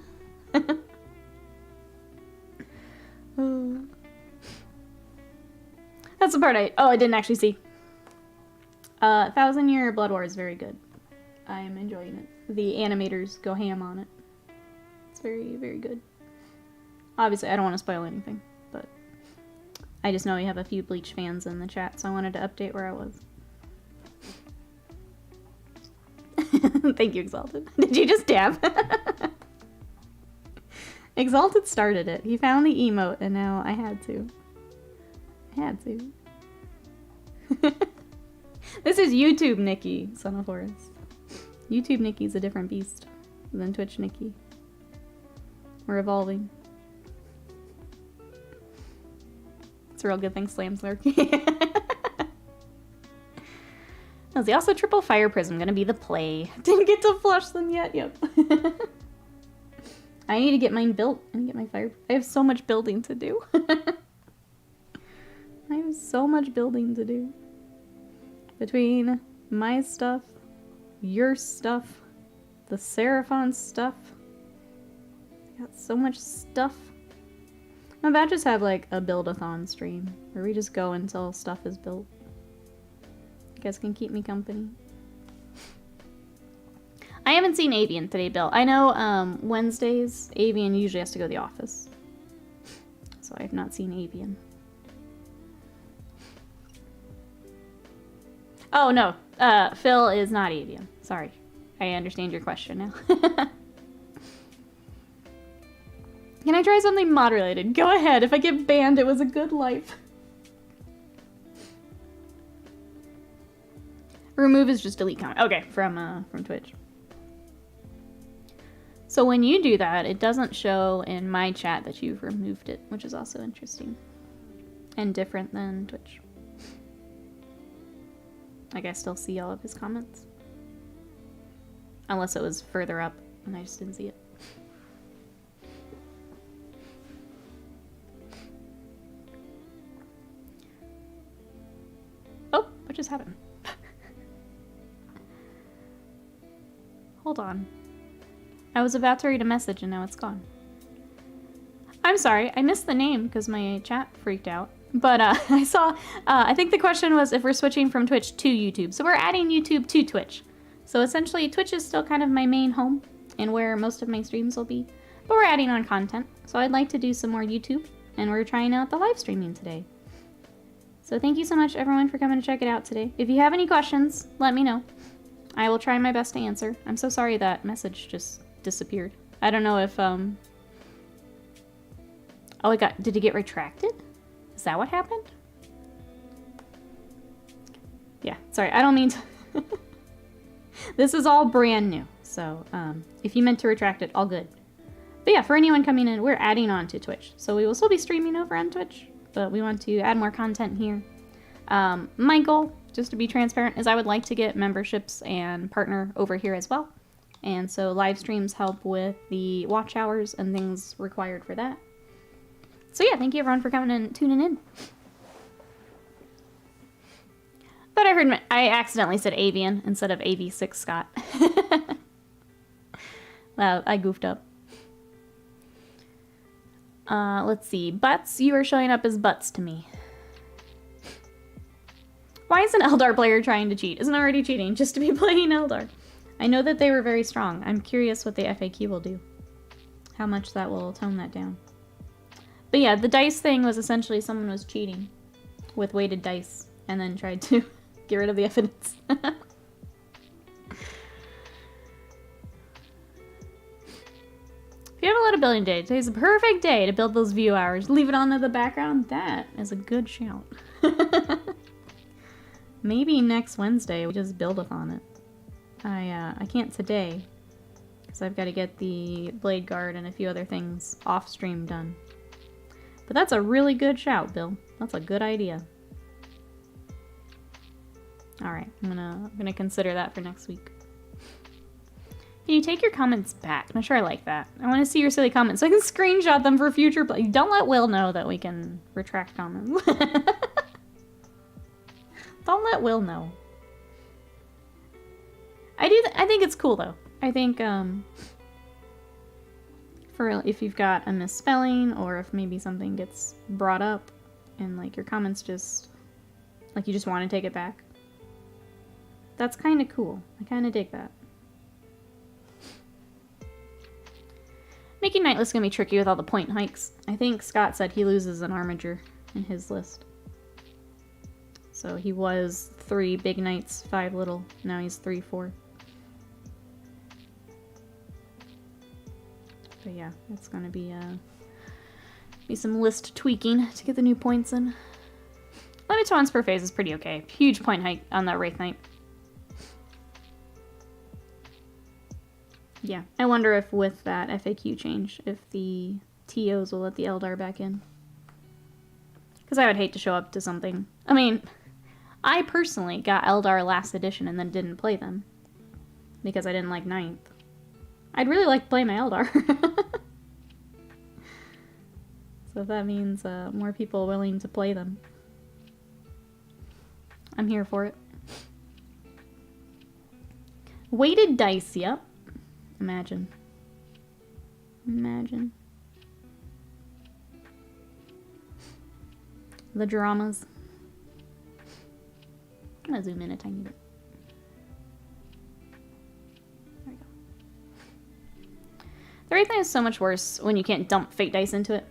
A: That's the part I didn't actually see. 1000 Year Blood War is very good. I am enjoying it. The animators go ham on it. It's very, very good. Obviously, I don't want to spoil anything, but I just know we have a few Bleach fans in the chat, so I wanted to update where I was. Thank you, Exalted. Did you just dab? Exalted started it. He found the emote, and now I had to. This is YouTube Nikki, Son of Horus. YouTube Nikki's a different beast than Twitch Nikki. We're evolving. It's a real good thing, Slam Slurk. Was the also triple fire prism gonna be the play? Didn't get to flush them yet. Yep. I need to get mine built and get my fire. I have so much building to do. I have so much building to do. Between my stuff, your stuff, the Seraphon stuff. I got so much stuff. I'm about to just have like a build-a-thon stream where we just go until stuff is built. You guys can keep me company. I haven't seen Avian today built. I know Wednesdays, Avian usually has to go to the office. So I have not seen Avian. Oh no, Phil is not Avian. Sorry. I understand your question now. Can I try something mod-related? Go ahead. If I get banned, it was a good life. Remove is just delete comment. Okay, from Twitch. So when you do that, it doesn't show in my chat that you've removed it, which is also interesting. And different than Twitch. Like, I still see all of his comments. Unless it was further up and I just didn't see it. Oh, what just happened? Hold on. I was about to read a message and now it's gone. I'm sorry, I missed the name because my chat freaked out. But I saw, I think the question was if we're switching from Twitch to YouTube. So we're adding YouTube to Twitch. So essentially Twitch is still kind of my main home and where most of my streams will be. But we're adding on content. So I'd like to do some more YouTube and we're trying out the live streaming today. So thank you so much everyone for coming to check it out today. If you have any questions, let me know. I will try my best to answer. I'm so sorry that message just disappeared. I don't know if, Oh, did it get retracted? Is that what happened? Yeah, sorry, I don't mean to... This is all brand new, so, if you meant to retract it, all good. But yeah, for anyone coming in, we're adding on to Twitch. So we will still be streaming over on Twitch, but we want to add more content here. My goal, just to be transparent, is I would like to get memberships and partner over here as well. And so live streams help with the watch hours and things required for that. So yeah, thank you everyone for coming and tuning in. But I accidentally said avian instead of AV6 Scott. Well, I goofed up. Let's see. Butts, you are showing up as butts to me. Why is an Eldar player trying to cheat? Isn't already cheating just to be playing Eldar? I know that they were very strong. I'm curious what the FAQ will do. How much that will tone that down. But yeah, the dice thing was essentially someone was cheating with weighted dice and then tried to get rid of the evidence. If you have a lot of building day, today's a perfect day to build those view hours. Leave it on in the background. That is a good shout. Maybe next Wednesday we just build-a-thon it. I can't today because I've got to get the blade guard and a few other things off stream done. But that's a really good shout, Bill. That's a good idea. All right, I'm gonna consider that for next week. Can you take your comments back? I'm not sure I like that. I want to see your silly comments so I can screenshot them for future play. Don't let Will know that we can retract comments. Don't let Will know. I think it's cool though. I think for if you've got a misspelling or if maybe something gets brought up and like your comments just like you just want to take it back. That's kind of cool. I kind of dig that. Making Nightless is going to be tricky with all the point hikes. I think Scott said he loses an armiger in his list. So he was 3 big knights, 5 little. Now he's 3, 4. But yeah, it's going to be some list tweaking to get the new points in. Limit to once per phase is pretty okay. Huge point hike on that Wraith Knight. Yeah, I wonder if with that FAQ change, if the TOs will let the Eldar back in. Because I would hate to show up to something. I mean, I personally got Eldar last edition and then didn't play them. Because I didn't like 9th. I'd really like to play my Eldar. So if that means more people willing to play them, I'm here for it. Weighted dice, yep. Imagine. Imagine. The dramas. I'm gonna zoom in a tiny bit. There we go. The Wraith Knight is so much worse when you can't dump fate dice into it.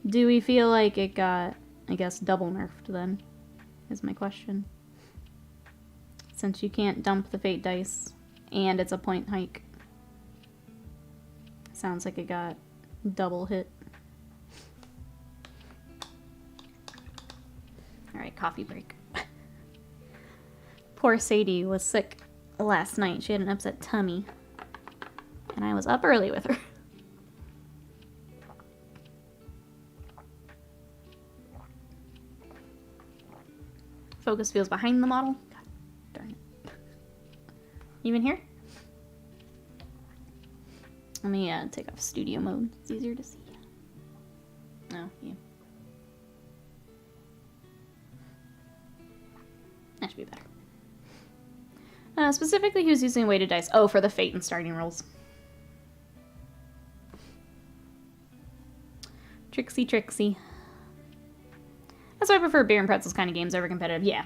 A: Do we feel like it got, I guess, double nerfed then? Is my question. Since you can't dump the fate dice and it's a point hike. Sounds like it got double hit. Alright, coffee break. Poor Sadie was sick last night. She had an upset tummy. And I was up early with her. Focus feels behind the model. God darn it. Even here? Let me take off studio mode. It's easier to see. Oh, yeah. That should be better. Specifically, who's using weighted dice? Oh, for the fate and starting rolls. Trixie, Trixie. That's why I prefer beer and pretzels kind of games over competitive. Yeah.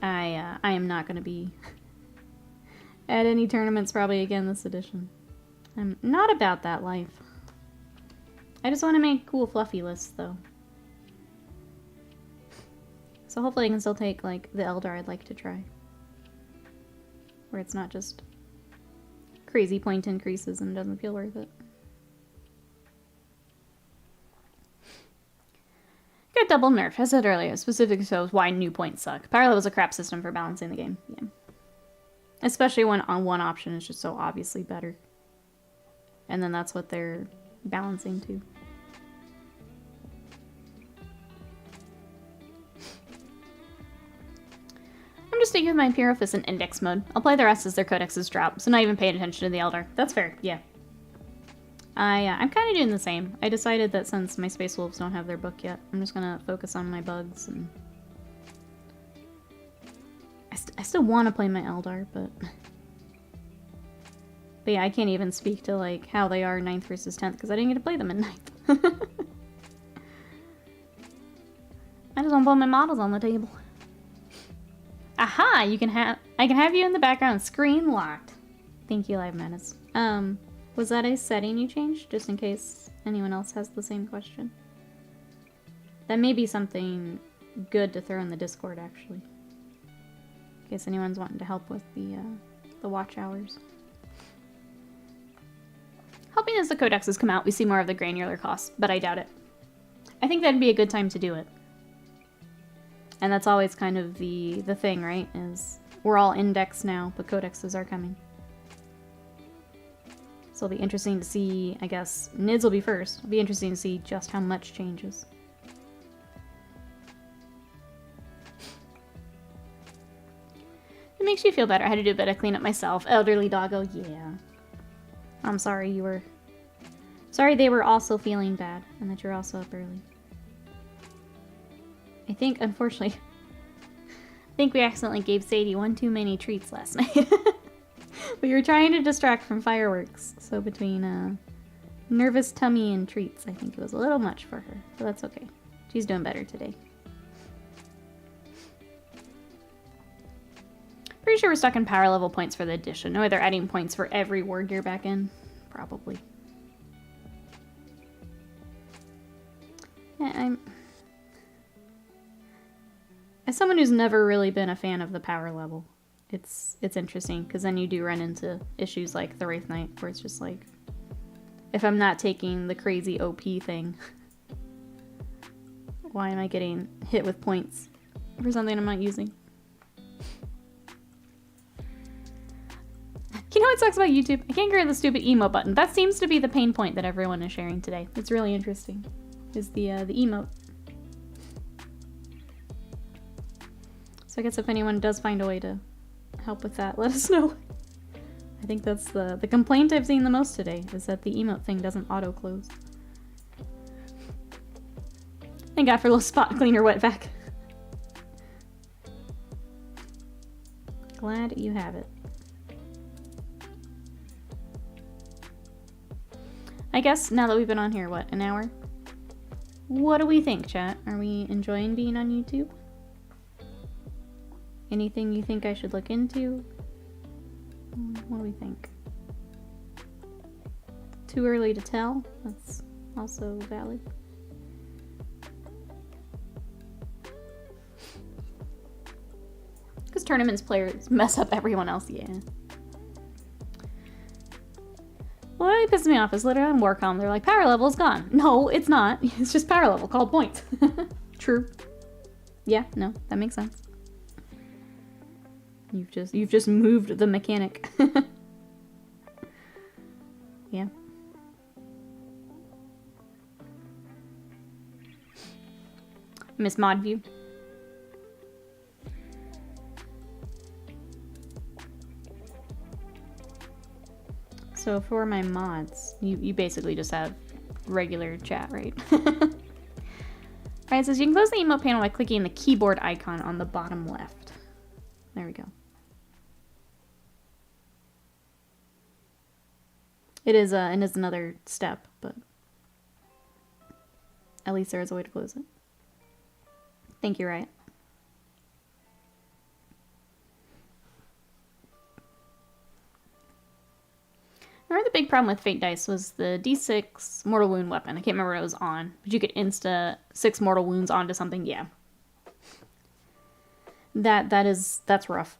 A: I am not going to be at any tournaments probably again this edition. I'm not about that life. I just want to make cool fluffy lists though. So hopefully I can still take, like, the Eldar I'd like to try. Where it's not just crazy point increases and it doesn't feel worth it. Got double nerf, as I said earlier. Specific shows why new points suck. Power level is a crap system for balancing the game. Yeah. Especially when on one option is just so obviously better. And then that's what they're balancing to. I'm just sticking with my Imperial Fist in index mode. I'll play the rest as their codexes drop, so not even paying attention to the Eldar. That's fair, yeah. I'm kind of doing the same. I decided that since my Space Wolves don't have their book yet, I'm just gonna focus on my bugs and... I still want to play my Eldar, but yeah, I can't even speak to, like, how they are 9th versus 10th, because I didn't get to play them in 9th. I just want to put my models on the table. Aha! I can have you in the background, screen locked. Thank you, Live Menace. Was that a setting you changed, just in case anyone else has the same question? That may be something good to throw in the Discord, actually. In case anyone's wanting to help with the watch hours. Hoping as the codexes come out, we see more of the granular costs, but I doubt it. I think that'd be a good time to do it. And that's always kind of the thing, right? Is we're all indexed now, but codexes are coming. So it'll be interesting to see, I guess, NIDS will be first. It'll be interesting to see just how much changes. It makes you feel better. I had to do a bit of cleanup myself. Elderly doggo, yeah. I'm sorry you were... Sorry they were also feeling bad, and that you're also up early. I think, unfortunately... I think we accidentally gave Sadie one too many treats last night. We were trying to distract from fireworks, so between nervous tummy and treats, I think it was a little much for her. But that's okay. She's doing better today. Pretty sure we're stuck in power level points for the addition. No way they're adding points for every war gear back in. Probably. Yeah, as someone who's never really been a fan of the power level, it's interesting, because then you do run into issues like the Wraith Knight, where it's just like, if I'm not taking the crazy OP thing, why am I getting hit with points for something I'm not using? You know what sucks about YouTube? I can't get rid of the stupid emote button. That seems to be the pain point that everyone is sharing today. It's really interesting. Is the emote. So I guess if anyone does find a way to help with that, let us know. I think that's the complaint I've seen the most today, is that the emote thing doesn't auto-close. Thank God for a little spot cleaner wet vac. Glad you have it. I guess now that we've been on here, what, an hour? What do we think, chat? Are we enjoying being on YouTube? Anything you think I should look into? What do we think? Too early to tell? That's also valid. Because tournaments players mess up everyone else, yeah. What really pisses me off is literally on Warcom, they're like, power level is gone. No, it's not. It's just power level called points. True. Yeah, no, that makes sense. You've just moved the mechanic. Yeah. Miss Mod View. So for my mods, you basically just have regular chat, right? Alright, it says you can close the emote panel by clicking the keyboard icon on the bottom left. There we go. It is another step, but at least there is a way to close it. Thank you, Riot. Remember the big problem with Fate Dice was the D6 Mortal Wound weapon. I can't remember what it was on, but you could insta 6 Mortal Wounds onto something, yeah. That's rough.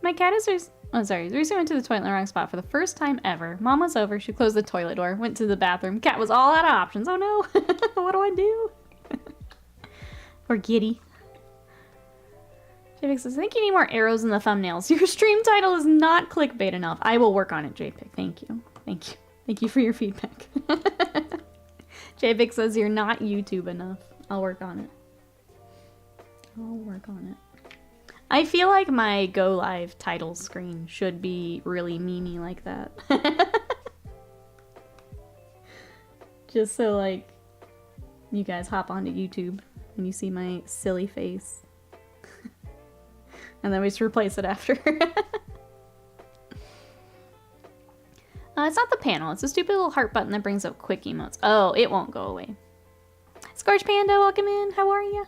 A: My cat is... Oh, sorry. Recently went to the toilet in the wrong spot for the first time ever. Mom was over. She closed the toilet door. Went to the bathroom. Cat was all out of options. Oh, no. What do I do? Poor kitty. JPIC says, I think you need more arrows in the thumbnails. Your stream title is not clickbait enough. I will work on it, JPIC. Thank you. Thank you. Thank you for your feedback. JPIC says you're not YouTube enough. I'll work on it. I'll work on it. I feel like my go live title screen should be really memey like that. Just so like you guys hop onto YouTube and you see my silly face. And then we just replace it after. It's not the panel, it's a stupid little heart button that brings up quick emotes. Oh, it won't go away. Scorch Panda, welcome in. How are you?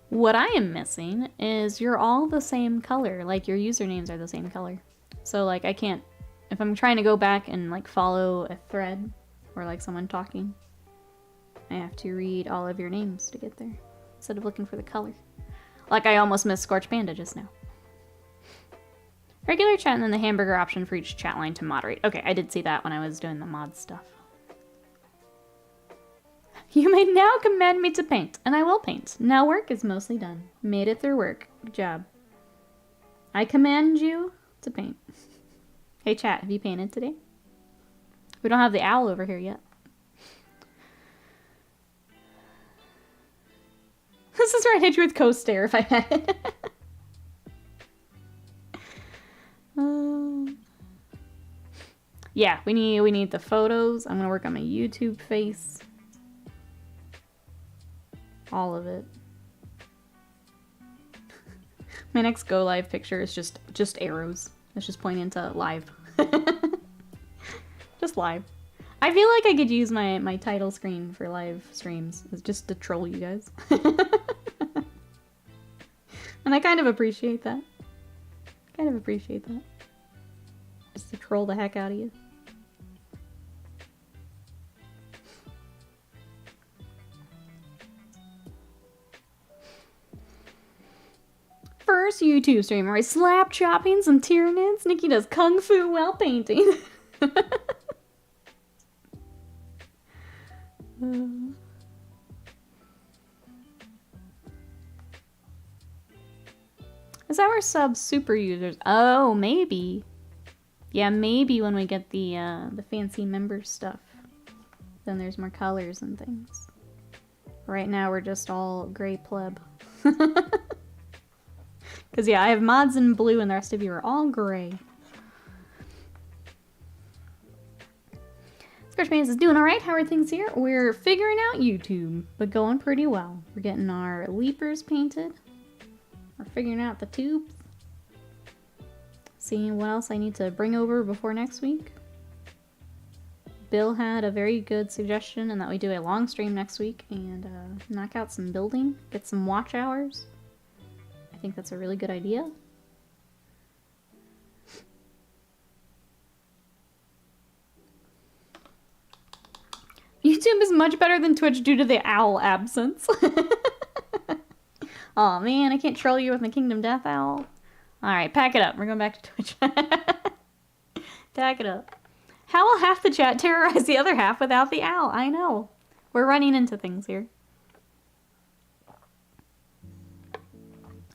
A: What I am missing is you're all the same color. Like, your usernames are the same color. So, like, I can't... If I'm trying to go back and, like, follow a thread or, like, someone talking, I have to read all of your names to get there instead of looking for the color. Like, I almost missed Scorch Panda just now. Regular chat and then the hamburger option for each chat line to moderate. Okay, I did see that when I was doing the mod stuff. You may now command me to paint, and I will paint. Now work is mostly done. Made it through work. Good job. I command you to paint. Hey chat, have you painted today? We don't have the owl over here yet. This is where I'd hit you with co-stare if I had it. Yeah, we need the photos. I'm gonna work on my YouTube face. All of it. My next go live picture is just arrows. It's just pointing to live. Just live. I feel like I could use my title screen for live streams. It's just to troll you guys. And I kind of appreciate that. Just to troll the heck out of you. First YouTube streamer, I slap chopping some Tyranids. Nikki does kung fu while painting. Is our sub super users? Oh, maybe. Yeah, maybe when we get the fancy member stuff, then there's more colors and things. Right now we're just all gray pleb. Because, yeah, I have mods in blue and the rest of you are all gray. Scorchman is doing alright. How are things here? We're figuring out YouTube, but going pretty well. We're getting our leapers painted. We're figuring out the tubes. Seeing what else I need to bring over before next week. Bill had a very good suggestion in that we do a long stream next week and knock out some building, get some watch hours. I think that's a really good idea. YouTube is much better than Twitch due to the owl absence. Aw, man, I can't troll you with my Kingdom Death Owl. Alright, pack it up. We're going back to Twitch. Pack it up. How will half the chat terrorize the other half without the owl? I know. We're running into things here.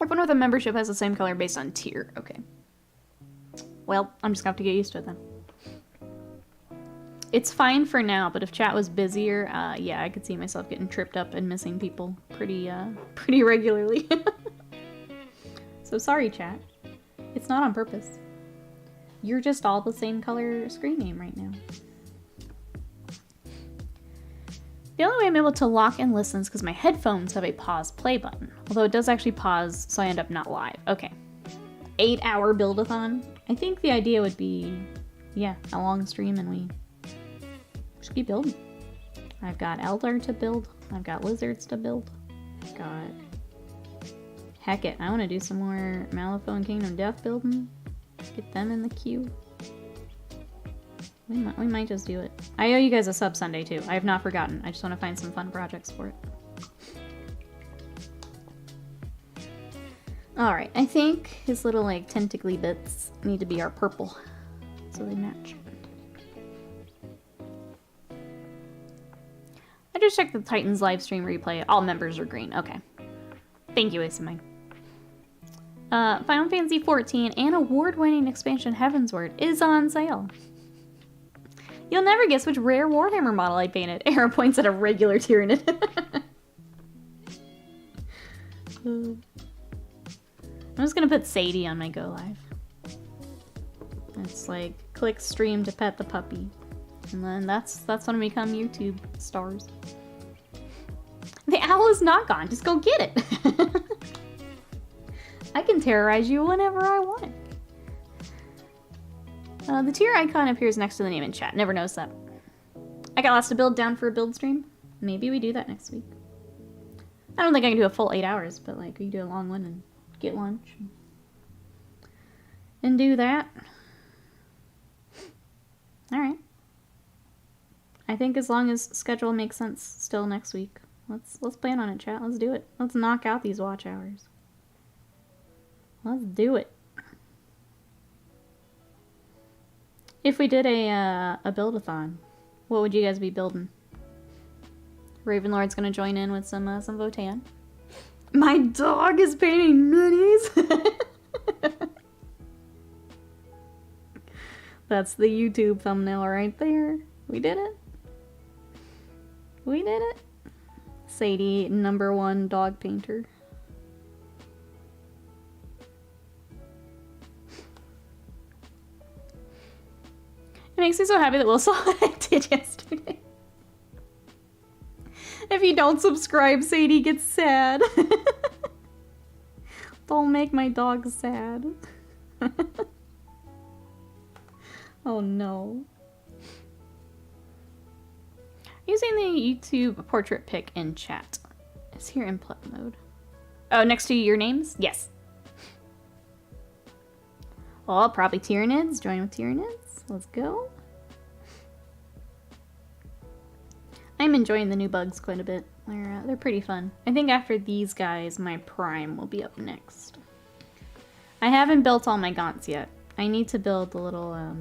A: Everyone with a membership has the same color based on tier. Okay. Well, I'm just gonna have to get used to it then. It's fine for now, but if chat was busier, yeah, I could see myself getting tripped up and missing people pretty regularly. So sorry, chat. It's not on purpose. You're just all the same color screen name right now. The only way I'm able to lock and listen is because my headphones have a pause play button. Although it does actually pause, so I end up not live. Okay. 8-hour build-a-thon. I think the idea would be, yeah, a long stream and we just keep building. I've got Eldar to build. I've got Lizards to build. I've got Heck it, I want to do some more Malifaux and Kingdom Death building. Get them in the queue. We might just do it. I owe you guys a sub Sunday too. I have not forgotten. I just want to find some fun projects for it. Alright, I think his little like tentacly bits need to be our purple. So they match. I just checked the Titans live stream replay. All members are green. Okay. Thank you, Ace of Mine. Final Fantasy XIV and award-winning expansion Heavensward is on sale. You'll never guess which rare Warhammer model I painted. Arrow points at a regular Tyranid. I'm just gonna put Sadie on my go live. It's like, click stream to pet the puppy. And then that's when we become YouTube stars. The owl is not gone. Just go get it. I can terrorize you whenever I want. The tier icon appears next to the name in chat. Never noticed that. I got lots to build down for a build stream. Maybe we do that next week. I don't think I can do a full 8 hours, but like we do a long one and get lunch. And do that. Alright. I think as long as schedule makes sense still next week. Let's plan on it, chat. Let's do it. Let's knock out these watch hours. Let's do it. If we did a build-a-thon, what would you guys be building? Ravenlord's gonna join in with some Votan. My dog is painting minis! That's the YouTube thumbnail right there. We did it. We did it. Sadie, #1 dog painter. It makes me so happy that Will saw what I did yesterday. If you don't subscribe, Sadie gets sad. Don't make my dog sad. Oh no. Using the YouTube portrait pic in chat. Is here input mode? Oh, next to your names? Yes. Oh, probably Tyranids. Join with Tyranids. Let's go. I'm enjoying the new bugs quite a bit. They're pretty fun. I think after these guys, my prime will be up next. I haven't built all my gaunts yet. I need to build the little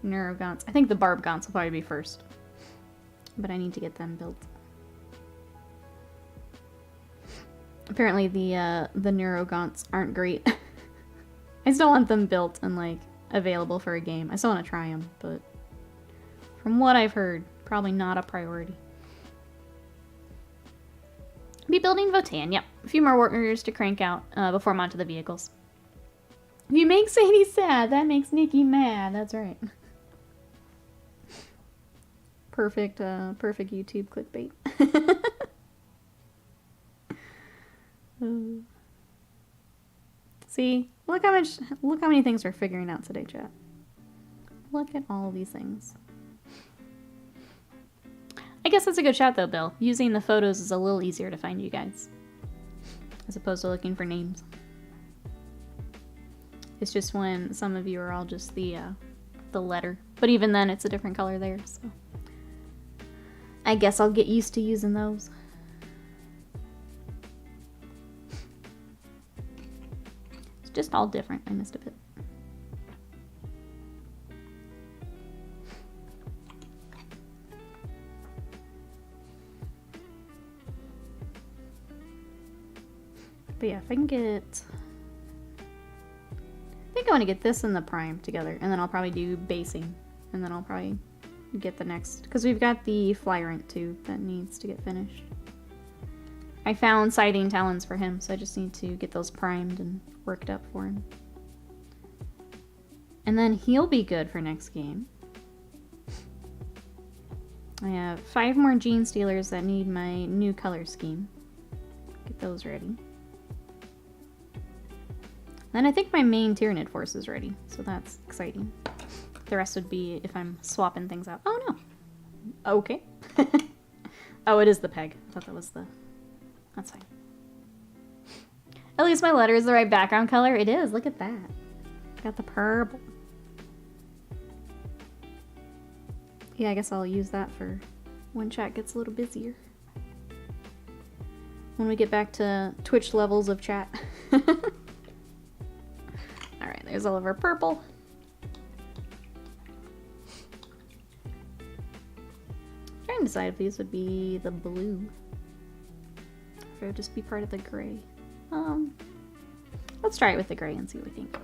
A: neuro gaunts. I think the barb gaunts will probably be first. But I need to get them built. Apparently the neuro gaunts aren't great. I still want them built and like available for a game. I still want to try them, but from what I've heard, probably not a priority. Be building Votan, yep. A few more warriors to crank out before I'm onto the vehicles. If you make Sadie sad, that makes Nikki mad. That's right. Perfect, perfect YouTube clickbait. See, look how many things we're figuring out today, chat. Look at all these things. I guess that's a good shout though, Bill. Using the photos is a little easier to find you guys, as opposed to looking for names. It's just when some of you are all just the letter, but even then it's a different color there, so I guess I'll get used to using those. It's just all different. I missed a bit. But yeah, if I can get... I think I want to get this and the prime together, and then I'll probably do basing, and then I'll probably get the next, because we've got the Flyrant too that needs to get finished. I found sighting talons for him, so I just need to get those primed and worked up for him. And then he'll be good for next game. I have 5 more Gene Stealers that need my new color scheme. Get those ready. Then I think my main Tyranid force is ready, so that's exciting. The rest would be if I'm swapping things out. Oh no! Okay. Oh, it is the peg. I thought that was the... That's fine. At least my letter is the right background color. It is. Look at that. Got the purple. Yeah, I guess I'll use that for when chat gets a little busier. When we get back to Twitch levels of chat. Alright, there's all of our purple. I'm trying to decide if these would be the blue. Or if it would just be part of the gray. Let's try it with the gray and see what we think.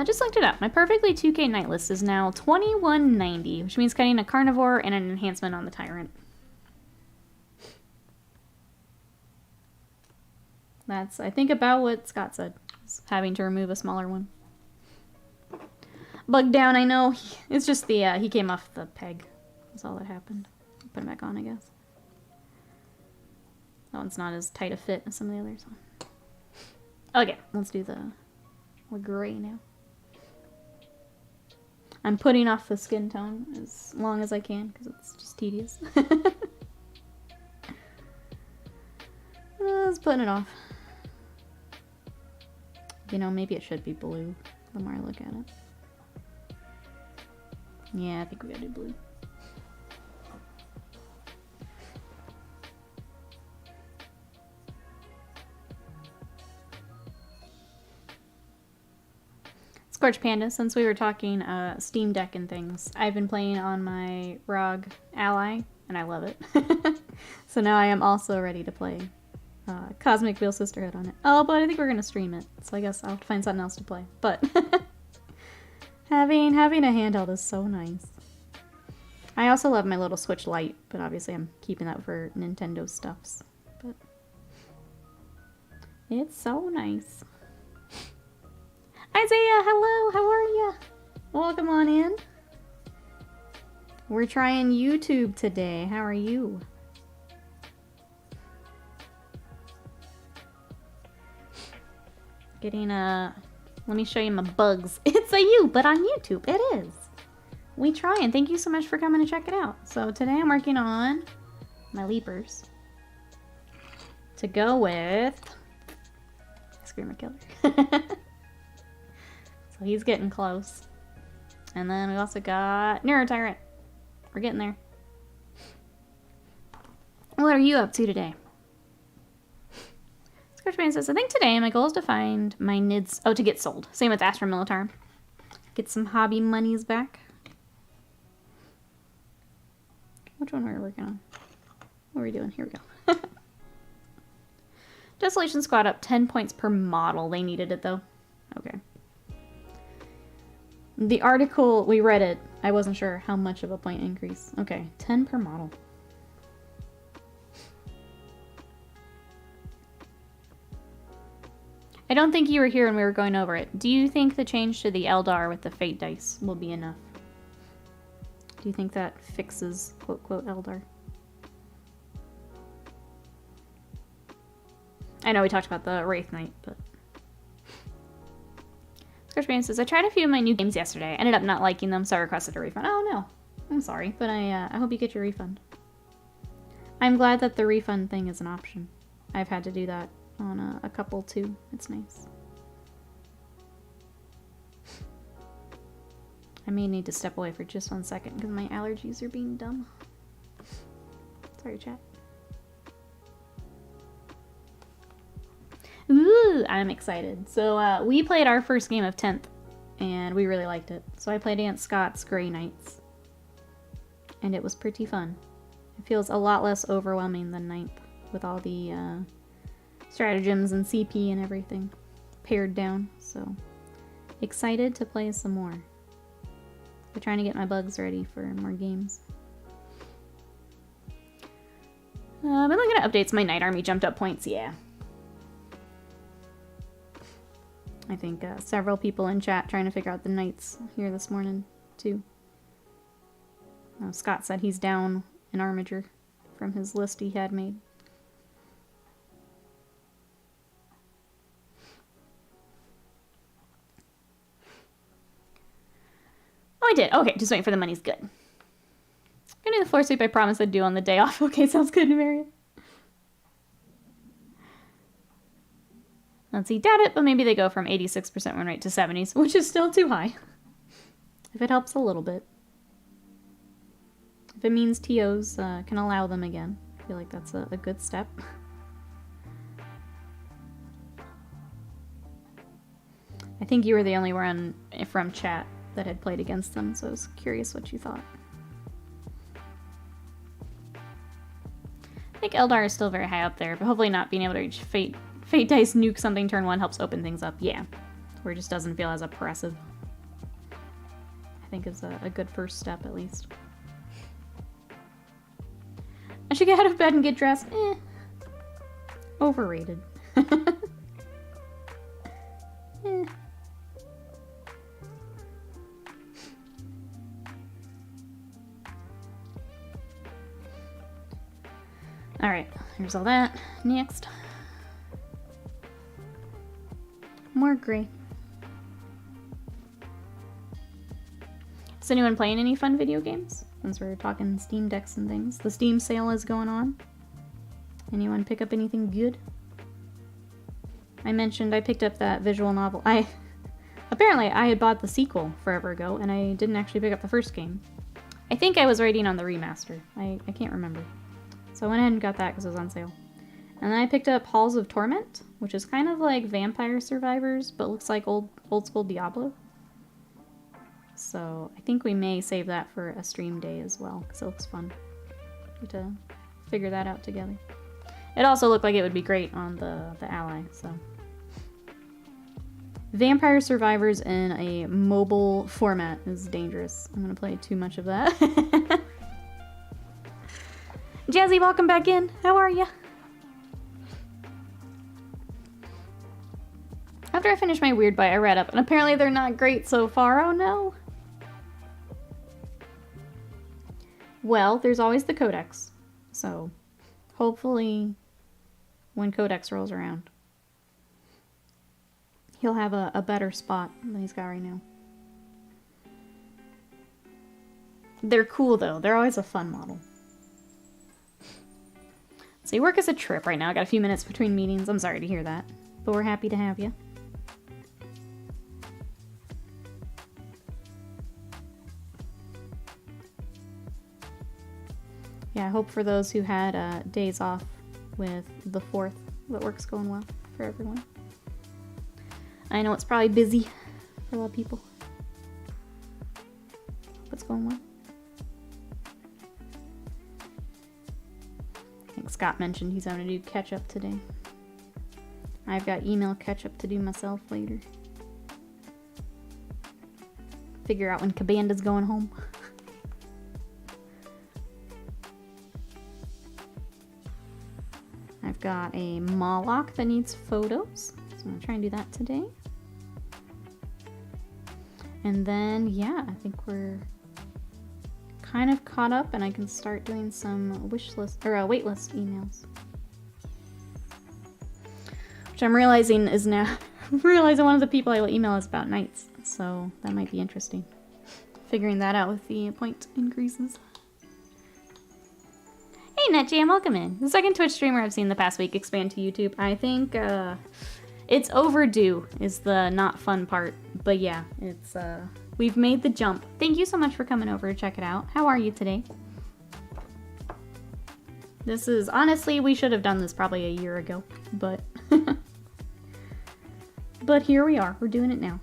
A: Just looked it up. My perfectly 2K night list is now 2190, which means cutting a carnivore and an enhancement on the tyrant. That's, I think, about what Scott said. Having to remove a smaller one. Bugged down, I know. It's just the, he came off the peg. That's all that happened. Put him back on, I guess. That one's not as tight a fit as some of the others. Okay, let's do the gray now. I'm putting off the skin tone as long as I can because it's just tedious. Let's put it off. You know, maybe it should be blue the more I look at it. Yeah, I think we gotta do blue. Scorch Panda, since we were talking Steam Deck and things, I've been playing on my ROG Ally, and I love it. So now I am also ready to play Cosmic Wheel Sisterhood on it. Oh, but I think we're going to stream it, so I guess I'll have to find something else to play. But having a handheld is so nice. I also love my little Switch Lite, but obviously I'm keeping that for Nintendo stuffs. But it's so nice. Isaiah, hello, how are you? Welcome on in. We're trying YouTube today. How are you? Getting let me show you my bugs. It's a you, but on YouTube. It is. We try, and thank you so much for coming to check it out. So today I'm working on my leapers to go with Screamer Killer. So he's getting close. And then we also got Neurotyrant. We're getting there. What are you up to today? Scorchman says, I think today my goal is to find my NIDs. Oh, to get sold. Same with Astra Militar. Get some hobby monies back. Which one were we working on? What are we doing? Here we go. Desolation Squad up 10 points per model. They needed it though. Okay. The article, we read it. I wasn't sure how much of a point increase. Okay, 10 per model. I don't think you were here when we were going over it. Do you think the change to the Eldar with the Fate dice will be enough? Do you think that fixes quote Eldar? I know we talked about the Wraith Knight, but... Scorchman says, I tried a few of my new games yesterday. I ended up not liking them, so I requested a refund. Oh, no. I'm sorry, but I hope you get your refund. I'm glad that the refund thing is an option. I've had to do that on a couple, too. It's nice. I may need to step away for just 1 second because my allergies are being dumb. Sorry, chat. Ooh, I'm excited. So we played our first game of 10th, and we really liked it. So I played against Scott's Grey Knights, and it was pretty fun. It feels a lot less overwhelming than 9th, with all the stratagems and CP and everything pared down. So excited to play some more. I'm trying to get my bugs ready for more games. I've been looking at updates. My Knight Army jumped up points, yeah. I think several people in chat trying to figure out the knights here this morning, too. Scott said he's down an armiger from his list he had made. Oh, I did. Okay, just waiting for the money's good. I'm gonna do the floor sweep I promised I'd do on the day off. Okay, sounds good, Marion. Let's see, doubt it, but maybe they go from 86% win rate to 70s, which is still too high. If it helps a little bit. If it means TOs can allow them again. I feel like that's a good step. I think you were the only one from chat that had played against them, so I was curious what you thought. I think Eldar is still very high up there, but hopefully not being able to reach Fate Dice nuke something turn 1 helps open things up. Yeah, where it just doesn't feel as oppressive. I think is a good first step, at least. I should get out of bed and get dressed. Overrated. Alright, here's all that. Next. More gray. Is anyone playing any fun video games? Since we're talking Steam decks and things. The Steam sale is going on. Anyone pick up anything good? I mentioned I picked up that visual novel. Apparently I had bought the sequel forever ago, and I didn't actually pick up the first game. I think I was waiting on the remaster. I can't remember. So I went ahead and got that because it was on sale. And then I picked up Halls of Torment, which is kind of like Vampire Survivors, but looks like old school Diablo. So I think we may save that for a stream day as well, because it looks fun. Get to figure that out together. It also looked like it would be great on the Ally, so. Vampire Survivors in a mobile format is dangerous. I'm gonna play too much of that. Jazzy, welcome back in. How are ya? After I finished my weird bite, I read up, and apparently they're not great so far. Oh no. Well, there's always the Codex, so hopefully when Codex rolls around, he'll have a better spot than he's got right now. They're cool though. They're always a fun model. So you work as a trip right now. I got a few minutes between meetings. I'm sorry to hear that, but we're happy to have you. Yeah, I hope for those who had days off with the 4th that work's going well for everyone. I know it's probably busy for a lot of people. Hope it's going well. I think Scott mentioned he's going to do catch-up today. I've got email catch-up to do myself later. Figure out when Cabanda's going home. I've got a Moloch that needs photos, so I'm going to try and do that today. And then, yeah, I think we're kind of caught up, and I can start doing some wish list or wait list emails, which I'm realizing is now realizing one of the people I will email is about knights, so that might be interesting. Figuring that out with the point increases. Hey NetJam, welcome in. The second Twitch streamer I've seen the past week expand to YouTube. I think it's overdue is the not fun part, but yeah, it's we've made the jump. Thank you so much for coming over to check it out. How are you today? This is honestly, we should have done this probably a year ago, but but here we are. We're doing it now.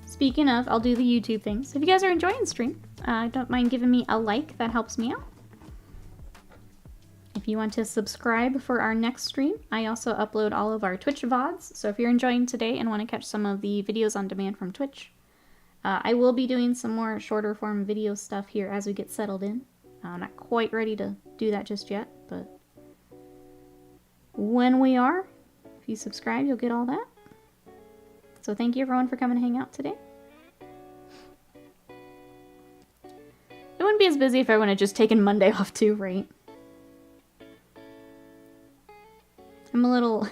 A: Speaking of, I'll do the YouTube things. If you guys are enjoying the stream, don't mind giving me a like. That helps me out. If you want to subscribe for our next stream, I also upload all of our Twitch VODs. So if you're enjoying today and want to catch some of the videos on demand from Twitch, I will be doing some more shorter form video stuff here as we get settled in. I'm not quite ready to do that just yet, but when we are, if you subscribe, you'll get all that. So thank you everyone for coming to hang out today. It wouldn't be as busy if everyone had just taken Monday off too, right? I'm a little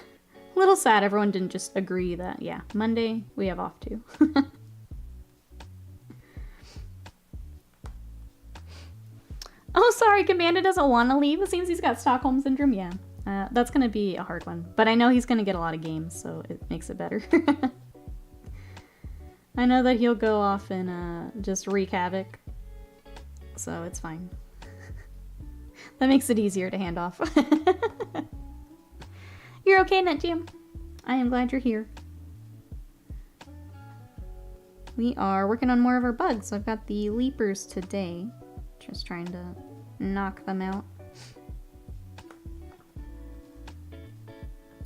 A: sad everyone didn't just agree that, yeah, Monday we have off too. Oh, sorry, Commander doesn't want to leave. It seems he's got Stockholm Syndrome. Yeah, That's gonna be a hard one, but I know he's gonna get a lot of games, so it makes it better. I know that he'll go off and just wreak havoc, so it's fine. That makes it easier to hand off. You're okay, NetJam? I am glad you're here. We are working on more of our bugs, so I've got the leapers today. Just trying to knock them out.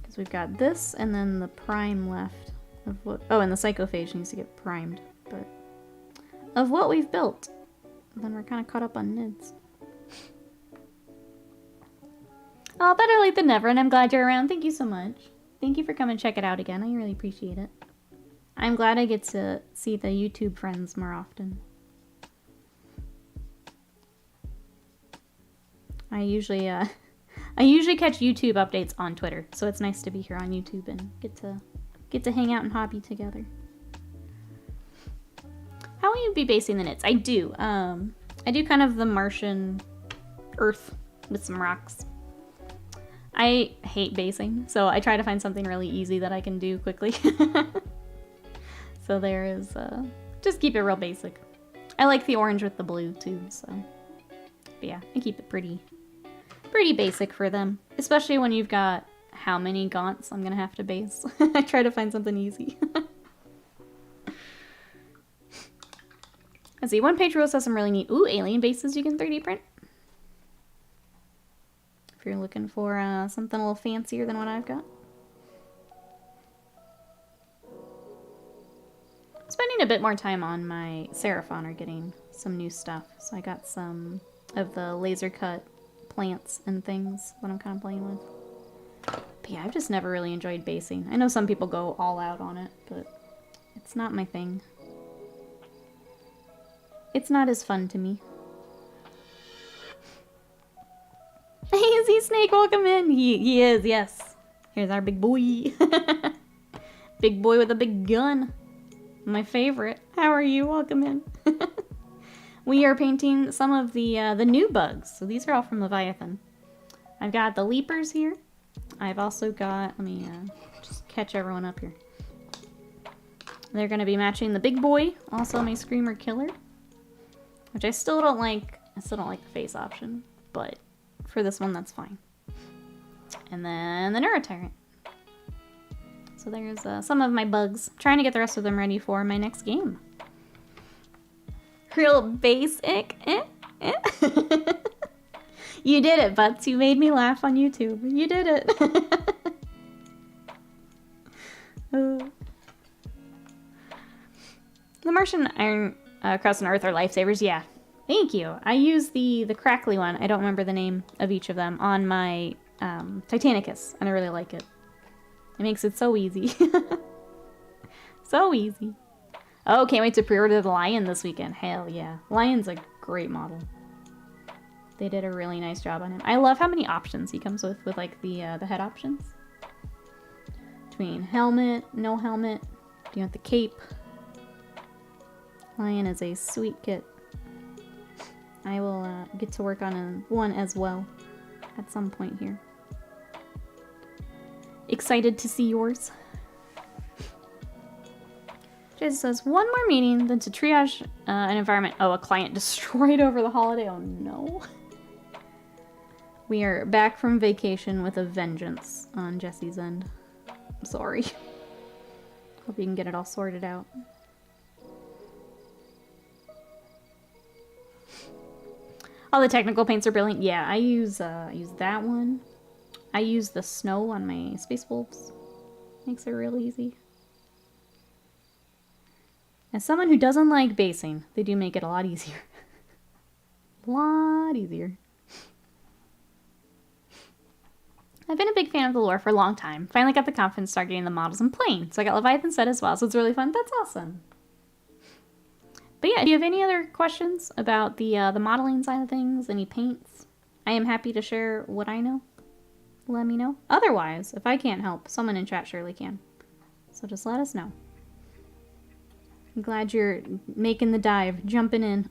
A: Because we've got this, and then the prime left. Of what? Oh, and the psychophage needs to get primed. But of what we've built, then we're kind of caught up on NIDS. Oh, better late than never, and I'm glad you're around. Thank you so much. Thank you for coming to check it out again. I really appreciate it. I'm glad I get to see the YouTube friends more often. I usually catch YouTube updates on Twitter, so it's nice to be here on YouTube and get to hang out and hobby together. How will you be basing the knits? I do. I do kind of the Martian earth with some rocks. I hate basing, so I try to find something really easy that I can do quickly. So there is, just keep it real basic. I like the orange with the blue too, so. But yeah, I keep it pretty basic for them. Especially when you've got how many gaunts I'm gonna have to base. I try to find something easy. Let's see, one page rules has some really neat, ooh, alien bases you can 3D print. If you're looking for something a little fancier than what I've got. Spending a bit more time on my Seraphon or getting some new stuff. So I got some of the laser cut plants and things that I'm kind of playing with. But yeah, I've just never really enjoyed basing. I know some people go all out on it, but it's not my thing. It's not as fun to me. Easy Snake, welcome in. He is, yes. Here's our big boy. Big boy with a big gun. My favorite. How are you? Welcome in. We are painting some of the new bugs. So these are all from Leviathan. I've got the leapers here. I've also got, let me just catch everyone up here. They're going to be matching the big boy, also my screamer killer, which I still don't like. I still don't like the face option, but for this one, that's fine. And then the Neurotyrant. So there's some of my bugs. I'm trying to get the rest of them ready for my next game. Real basic. You did it, Butts. You made me laugh on YouTube. You did it. The Martian Iron Crust and Earth are lifesavers. Yeah. Thank you. I use the crackly one. I don't remember the name of each of them on my Titanicus, and I really like it. It makes it so easy. So easy. Oh, can't wait to pre-order the Lion this weekend. Hell yeah. Lion's a great model. They did a really nice job on him. I love how many options he comes with like the head options. Between helmet, no helmet, do you want the cape? Lion is a sweet kit. I will get to work on one as well at some point here. Excited to see yours. Jason says, one more meeting, then to triage an environment. Oh, a client destroyed over the holiday. Oh no. We are back from vacation with a vengeance on Jesse's end. I'm sorry. Hope you can get it all sorted out. All the technical paints are brilliant. Yeah, I use that one. I use the snow on my Space Wolves. Makes it real easy. As someone who doesn't like basing, they do make it a lot easier. A lot easier. I've been a big fan of the lore for a long time. Finally got the confidence to start getting the models and playing. So I got Leviathan set as well, so it's really fun. That's awesome. But yeah, do you have any other questions about the modeling side of things? Any paints? I am happy to share what I know. Let me know. Otherwise, if I can't help, someone in chat surely can. So just let us know. I'm glad you're making the dive, jumping in.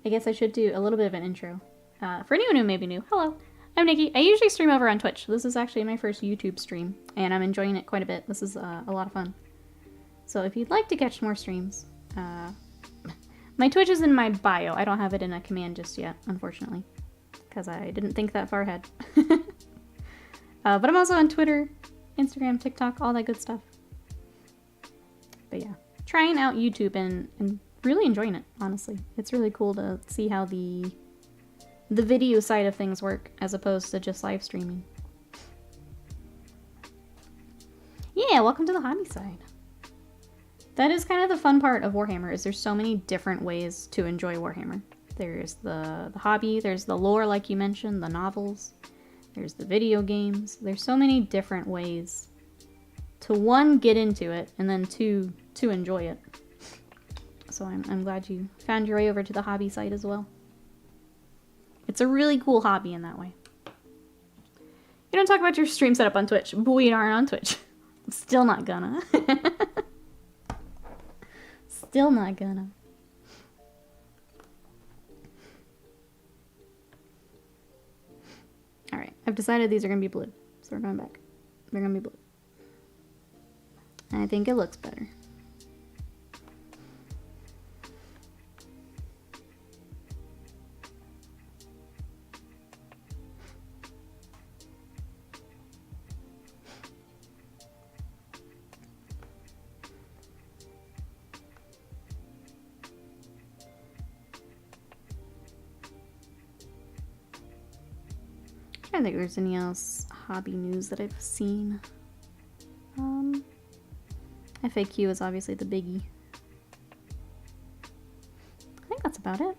A: I guess I should do a little bit of an intro. For anyone who may be new, hello, I'm Nikki. I usually stream over on Twitch. This is actually my first YouTube stream, and I'm enjoying it quite a bit. This is a lot of fun. So if you'd like to catch more streams, my Twitch is in my bio. I don't have it in a command just yet, unfortunately, because I didn't think that far ahead. But I'm also on Twitter, Instagram, TikTok, all that good stuff. But yeah, trying out YouTube and really enjoying it, honestly. It's really cool to see how the video side of things work as opposed to just live streaming. Yeah, welcome to the hobby side. That is kind of the fun part of Warhammer, is there's so many different ways to enjoy Warhammer. There's the hobby, there's the lore like you mentioned, the novels, there's the video games. There's so many different ways to, one, get into it, and then two, to enjoy it. So I'm glad you found your way over to the hobby site as well. It's a really cool hobby in that way. You don't talk about your stream setup on Twitch, but we aren't on Twitch. Still not gonna. Still not gonna. Alright, I've decided these are gonna be blue. So we're going back. They're gonna be blue. I think it looks better. I don't think there's any else hobby news that I've seen. FAQ is obviously the biggie. I think that's about it.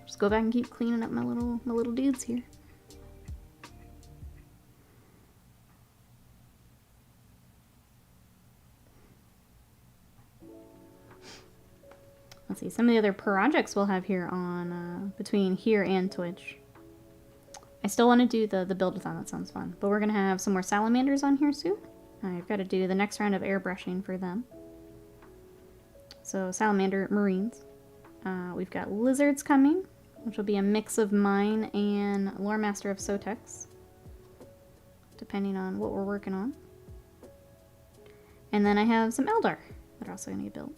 A: Just go back and keep cleaning up my little dudes here. Let's see, some of the other projects we'll have here on, between here and Twitch. I still want to do the build-a-thon, that sounds fun. But we're going to have some more salamanders on here soon. I've got to do the next round of airbrushing for them. So, salamander marines. We've got lizards coming, which will be a mix of mine and Lore Master of Sotex, depending on what we're working on. And then I have some Eldar that are also going to get built.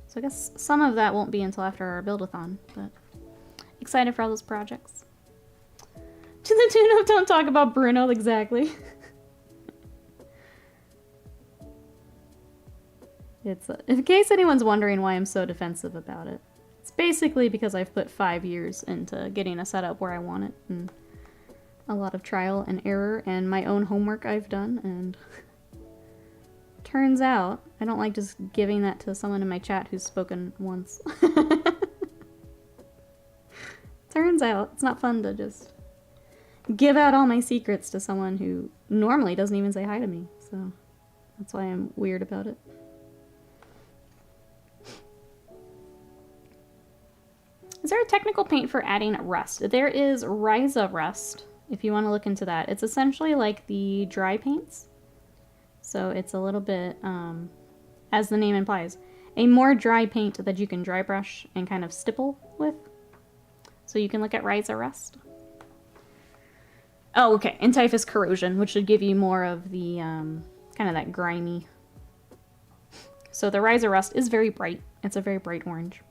A: So I guess some of that won't be until after our build-a-thon, but excited for all those projects. To the tune of don't talk about Bruno, exactly. It's in case anyone's wondering why I'm so defensive about it. It's basically because I've put 5 years into getting a setup where I want it, and a lot of trial and error and my own homework I've done, and turns out I don't like just giving that to someone in my chat who's spoken once. Turns out it's not fun to just give out all my secrets to someone who normally doesn't even say hi to me, so that's why I'm weird about it. Is there a technical paint for adding rust? There is Ryza Rust, if you want to look into that. It's essentially like the dry paints. So it's a little bit, as the name implies, a more dry paint that you can dry brush and kind of stipple with. So you can look at Ryza Rust. Oh, okay, and Typhus Corrosion, which should give you more of the, kind of that grimy. So the Ryza Rust is very bright. It's a very bright orange.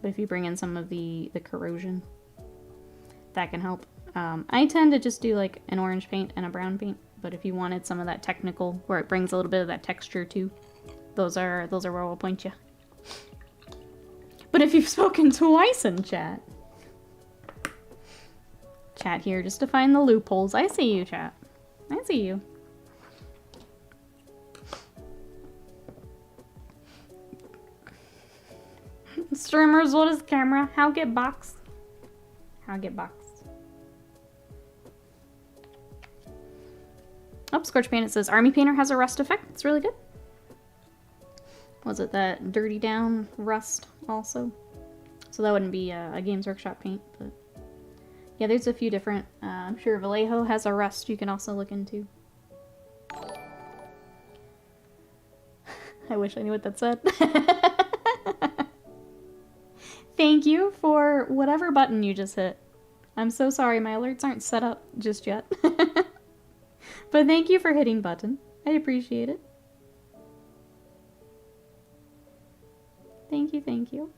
A: But if you bring in some of the corrosion, that can help. I tend to just do like an orange paint and a brown paint, but if you wanted some of that technical, where it brings a little bit of that texture too, those are where we'll point you. But if you've spoken twice in chat, chat here just to find the loopholes. I see you, chat. I see you. Streamers, what is camera? How get box? How get box? Oh, Scorch Bandit says Army Painter has a rust effect. It's really good. Was it that Dirty Down rust also? So that wouldn't be a Games Workshop paint, but yeah, there's a few different. I'm sure Vallejo has a rust you can also look into. I wish I knew what that said. Thank you for whatever button you just hit. I'm so sorry, my alerts aren't set up just yet. But thank you for hitting button. I appreciate it. Thank you, thank you.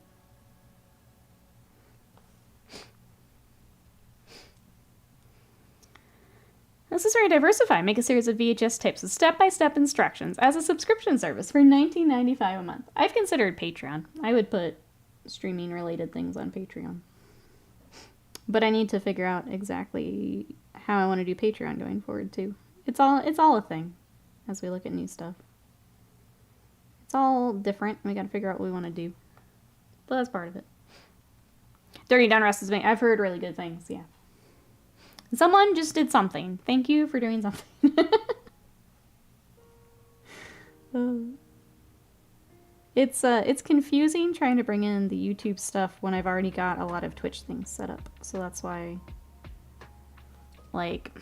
A: This is very diversified. Make a series of VHS tapes with step-by-step instructions as a subscription service for $19.95 a month. I've considered Patreon. I would put streaming-related things on Patreon. But I need to figure out exactly how I want to do Patreon going forward, too. It's all a thing as we look at new stuff. It's all different. We gotta figure out what we want to do. But that's part of it. 30 Down Rest is me. I've heard really good things, yeah. Someone just did something. Thank you for doing something. It's confusing trying to bring in the YouTube stuff when I've already got a lot of Twitch things set up. So that's why, like,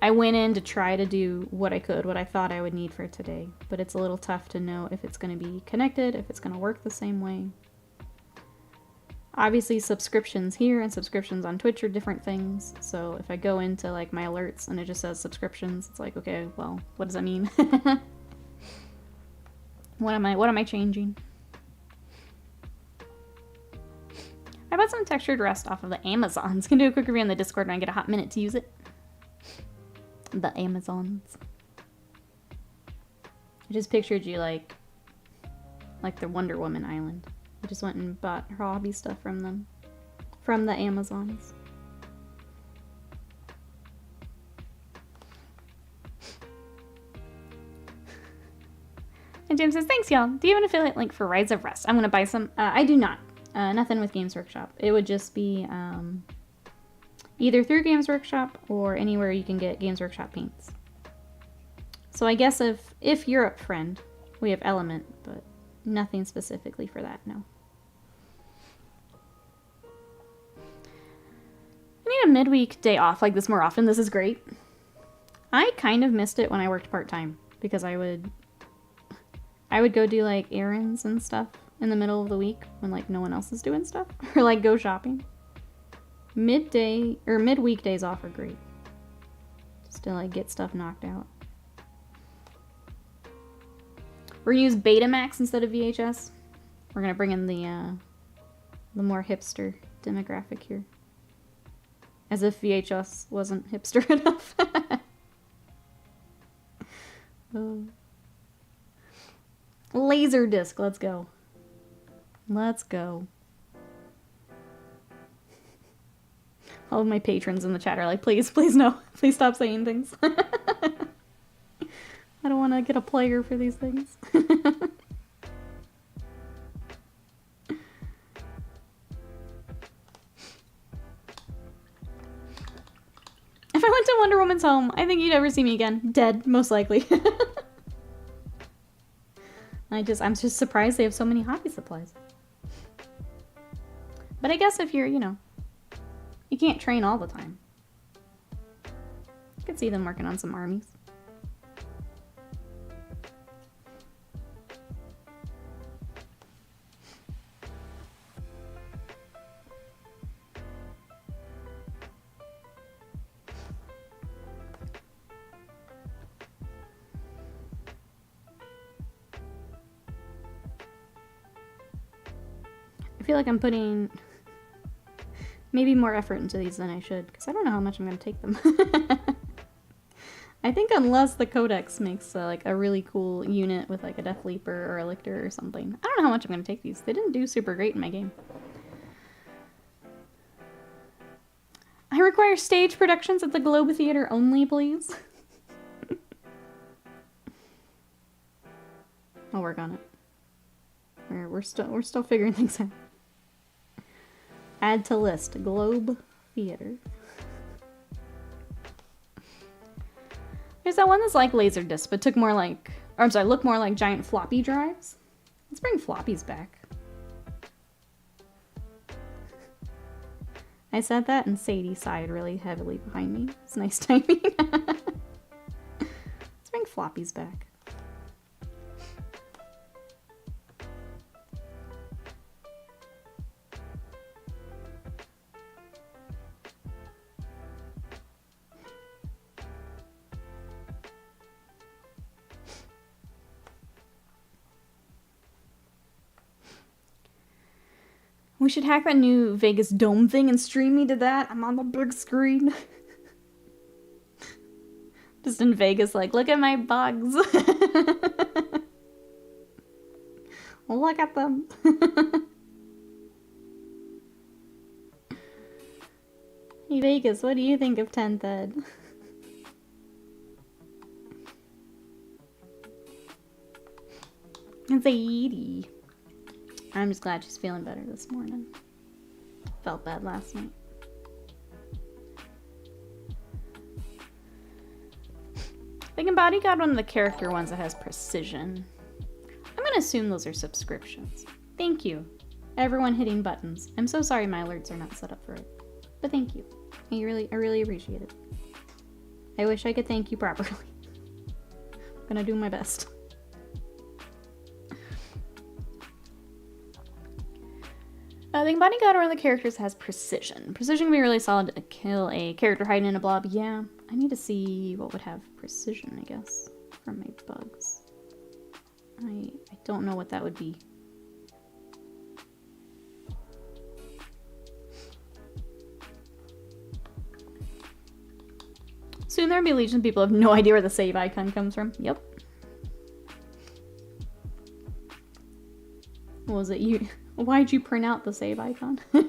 A: I went in to try to do what I could, what I thought I would need for today. But it's a little tough to know if it's going to be connected, if it's going to work the same way. Obviously, subscriptions here and subscriptions on Twitch are different things. So if I go into like my alerts and it just says subscriptions, it's like, okay, well, what does that mean? What am I changing? I bought some textured rest off of the Amazons. Can do a quick review on the Discord when I get a hot minute to use it. The Amazons. I just pictured you like the Wonder Woman island. I just went and bought her hobby stuff from them. From the Amazons. And James says, thanks y'all. Do you have an affiliate link for Rise of Rest? I'm going to buy some. I do not. Nothing with Games Workshop. It would just be either through Games Workshop or anywhere you can get Games Workshop paints. So I guess if you're a friend, we have Element, but nothing specifically for that, no. I need a midweek day off like this more often. This is great. I kind of missed it when I worked part-time because I would go do like errands and stuff in the middle of the week when like no one else is doing stuff or like go shopping. Midday or midweek days off are great. Just to like get stuff knocked out. We're gonna use Betamax instead of VHS. We're gonna bring in the more hipster demographic here. As if VHS wasn't hipster enough. Laserdisc, let's go. Let's go. All of my patrons in the chat are like, please, please no. Please stop saying things. I don't want to get a player for these things. If I went to Wonder Woman's home, I think you'd never see me again. Dead, most likely. I'm just surprised they have so many hobby supplies. But I guess if you're, you know, you can't train all the time. You could see them working on some armies. I feel like I'm putting maybe more effort into these than I should, because I don't know how much I'm going to take them. I think unless the Codex makes like a really cool unit with like a Death Leaper or a Lictor or something. I don't know how much I'm going to take these. They didn't do super great in my game. I require stage productions at the Globe Theater only, please. I'll work on it. We're still figuring things out. Add to list, Globe Theater. There's that one that's like Laserdisc, but took more like, or I'm sorry, look more like giant floppy drives. Let's bring floppies back. I said that and Sadie sighed really heavily behind me. It's nice timing. Let's bring floppies back. We should hack that new Vegas dome thing and stream me to that. I'm on the big screen. Just in Vegas, like, look at my bugs. Look at them. Hey Vegas, what do you think of 10th Ed? It's 80. I'm just glad she's feeling better this morning. Felt bad last night. I think Embody got one of the character ones that has precision. I'm gonna assume those are subscriptions. Thank you, everyone hitting buttons. I'm so sorry my alerts are not set up for it, but thank you. I really appreciate it. I wish I could thank you properly. I'm gonna do my best. I think Bodyguard, one of the characters, has precision. Precision can be really solid to kill a character hiding in a blob. Yeah, I need to see what would have precision, I guess, from my bugs. I don't know what that would be. Soon there'll be legions of people who have no idea where the save icon comes from. Yep. What was it? You? Why'd you print out the save icon? Oh,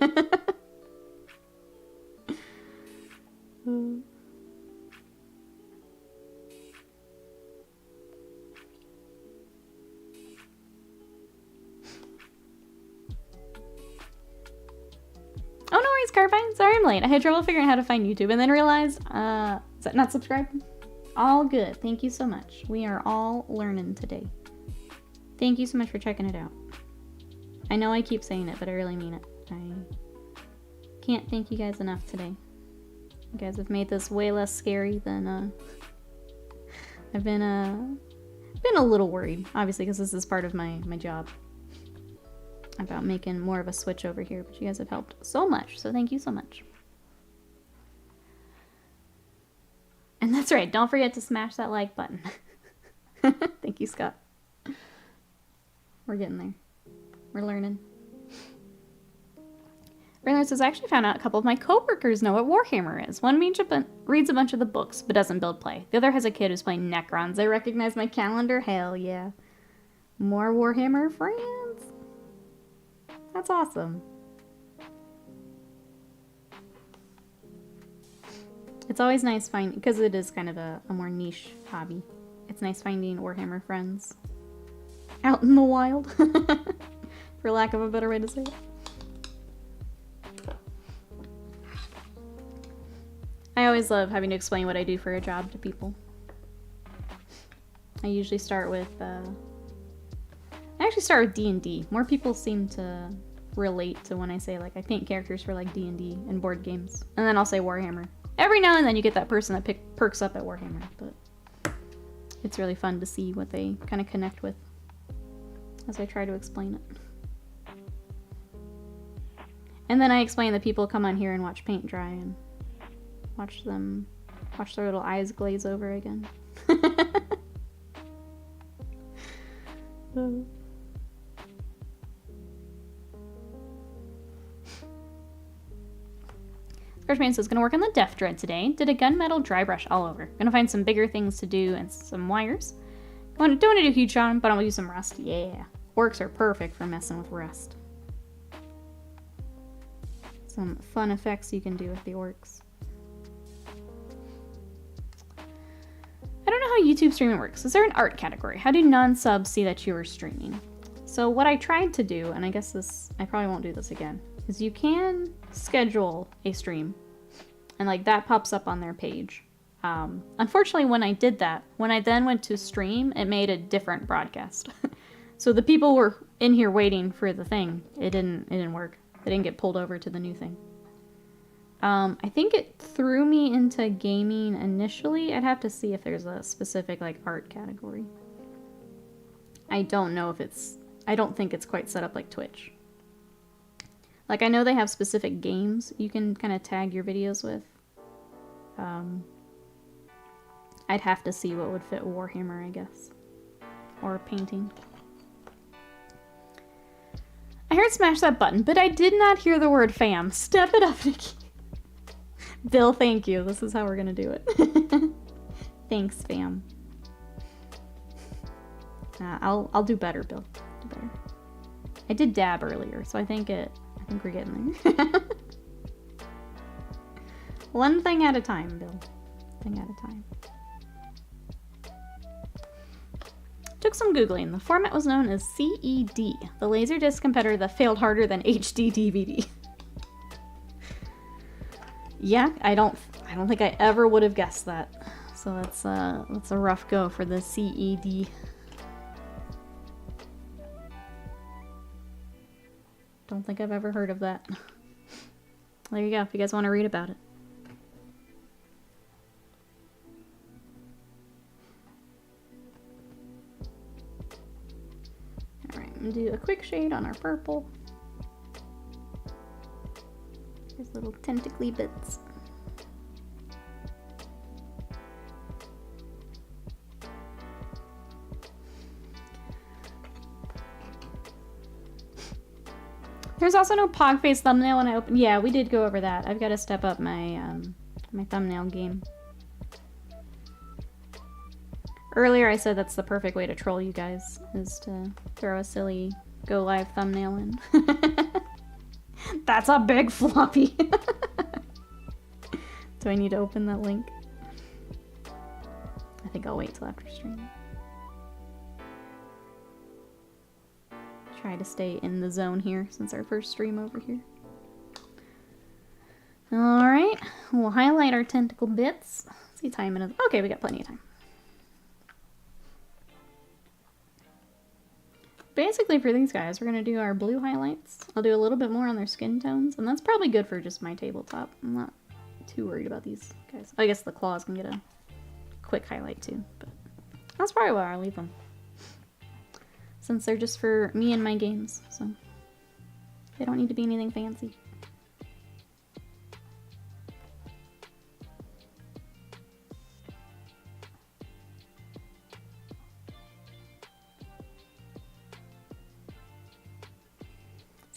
A: no worries, Carbine. Sorry I'm late. I had trouble figuring out how to find YouTube and then realized, is that not subscribed? All good. Thank you so much. We are all learning today. Thank you so much for checking it out. I know I keep saying it, but I really mean it. I can't thank you guys enough today. You guys have made this way less scary than, I've been a little worried, obviously, because this is part of my job. About making more of a switch over here, but you guys have helped so much, so thank you so much. And that's right, don't forget to smash that like button. Thank you, Scott. We're getting there. We're learning. Braylon says, I actually found out a couple of my coworkers know what Warhammer is. One reads a bunch of the books, but doesn't build play. The other has a kid who's playing Necrons. They recognize my calendar? Hell yeah. More Warhammer friends. That's awesome. It's always nice finding, because it is kind of a more niche hobby. It's nice finding Warhammer friends out in the wild, for lack of a better way to say it. I always love having to explain what I do for a job to people. I usually start with, I actually start with D&D. More people seem to relate to when I say, like, I paint characters for, like, D&D and board games. And then I'll say Warhammer. Every now and then you get that person that perks up at Warhammer, but it's really fun to see what they kind of connect with as I try to explain it. And then I explain that people come on here and watch paint dry and watch their little eyes glaze over again. Scarshman says, gonna work on the Death Dread today. Did a gunmetal dry brush all over. Gonna find some bigger things to do and some wires. Don't want to do huge on, but I'm gonna use some rust. Yeah. Orcs are perfect for messing with rust. Some fun effects you can do with the orcs. I don't know how YouTube streaming works. Is there an art category? How do non-subs see that you are streaming? So what I tried to do, and I guess I probably won't do this again, is you can schedule a stream and like that pops up on their page. Unfortunately, when I did that, when I then went to stream, it made a different broadcast. So the people were in here waiting for the thing. It didn't work. They didn't get pulled over to the new thing. I think it threw me into gaming initially. I'd have to see if there's a specific like art category. I don't know if I don't think it's quite set up like Twitch. Like, I know they have specific games you can kind of tag your videos with. I'd have to see what would fit Warhammer, I guess. Or painting. I heard smash that button, but I did not hear the word fam. Step it up, Nikki. Bill, thank you. This is how we're gonna do it. Thanks, fam. I'll do better, Bill. Do better. I did dab earlier, so I think we're getting there. One thing at a time, Bill. Thing at a time. Took some Googling. The format was known as CED, the Laserdisc competitor that failed harder than HD DVD. Yeah, I don't think I ever would have guessed that. So that's a rough go for the CED. Don't think I've ever heard of that. There you go, if you guys want to read about it. Alright, I'm gonna do a quick shade on our purple. There's little tentacly bits. There's also no pog face thumbnail when I open. Yeah, we did go over that. I've got to step up my my thumbnail game. Earlier I said that's the perfect way to troll you guys, is to throw a silly go live thumbnail in. That's a big floppy. Do I need to open that link? I think I'll wait till after stream. Try to stay in the zone here since our first stream over here. Alright, we'll highlight our tentacle bits. Let's see time it is. Okay, we got plenty of time. Basically for these guys, we're going to do our blue highlights. I'll do a little bit more on their skin tones, and that's probably good for just my tabletop. I'm not too worried about these guys. I guess the claws can get a quick highlight too, but that's probably where I'll leave them. Since they're just for me and my games, so they don't need to be anything fancy.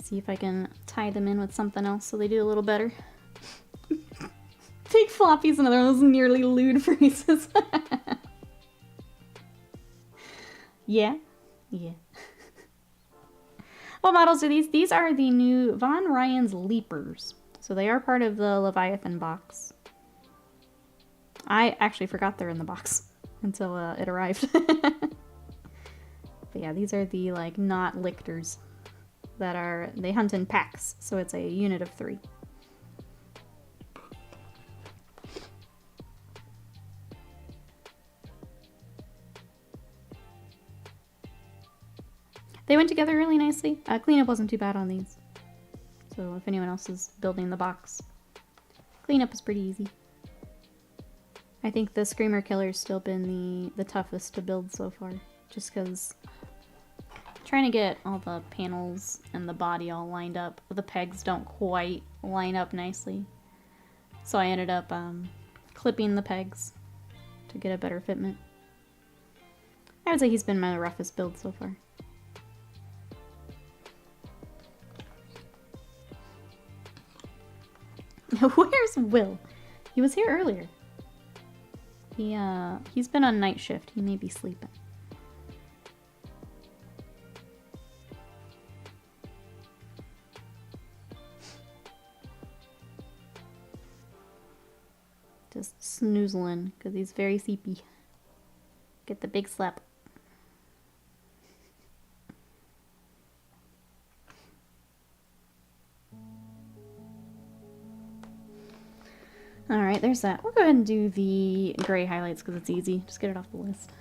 A: See if I can tie them in with something else so they do a little better. Big floppies, another one of those nearly lewd phrases. Yeah. Yeah. What models are these? These are the new Von Ryan's Leapers. So they are part of the Leviathan box. I actually forgot they're in the box until it arrived. But yeah, these are the like not lictors that are, they hunt in packs. So it's a unit of 3. They went together really nicely. Cleanup wasn't too bad on these. So if anyone else is building the box, cleanup is pretty easy. I think the Screamer Killer's still been the toughest to build so far. Just because trying to get all the panels and the body all lined up. The pegs don't quite line up nicely. So I ended up clipping the pegs to get a better fitment. I would say he's been my roughest build so far. Where's Will? He was here earlier. He's been on night shift. He may be sleeping. Just snoozling because he's very sleepy. Get the big slap. Alright, there's that. We'll go ahead and do the gray highlights because it's easy. Just get it off the list.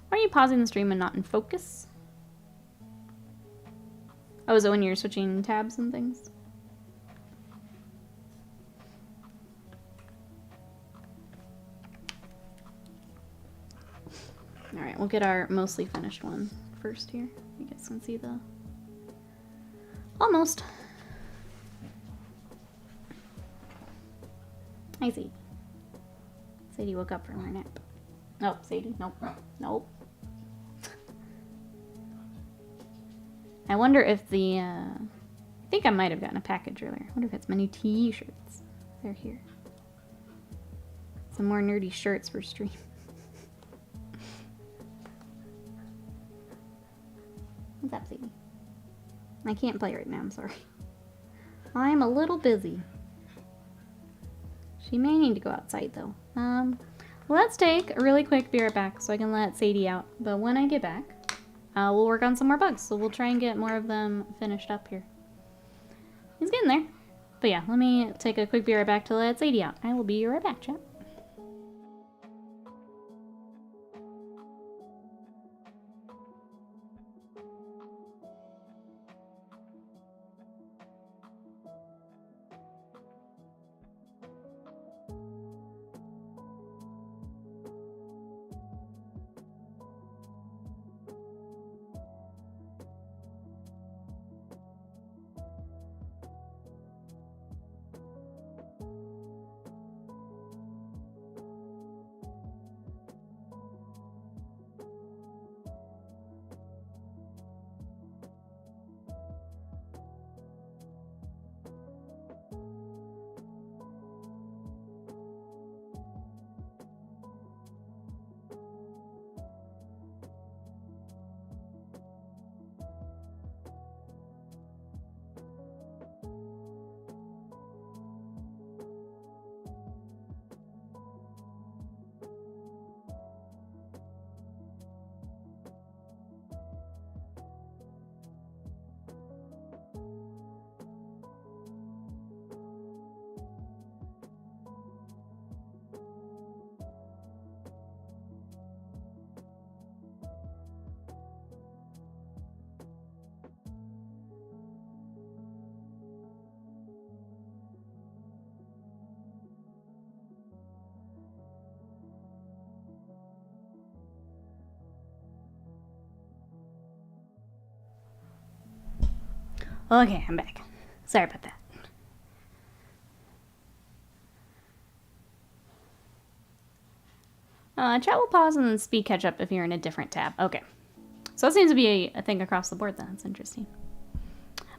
A: Why are you pausing the stream and not in focus? Oh, is it when you're switching tabs and things? Alright, we'll get our mostly finished one first here. You guys can see the... Almost. Hi, Sadie. Sadie woke up from her nap. Nope, Sadie. Nope. Nope. I wonder if the, I think I might have gotten a package earlier. I wonder if it's my new t-shirts. They're here. Some more nerdy shirts for stream. What's up, Sadie? I can't play right now, I'm sorry. I'm a little busy. She may need to go outside though. Let's take a really quick be right back so I can let Sadie out. But when I get back, we'll work on some more bugs. So we'll try and get more of them finished up here. He's getting there. But yeah, let me take a quick be right back to let Sadie out. I will be right back, chat. Okay, I'm back. Sorry about that. Chat will pause and then speed catch up if you're in a different tab. Okay. So it seems to be a thing across the board then. That's interesting.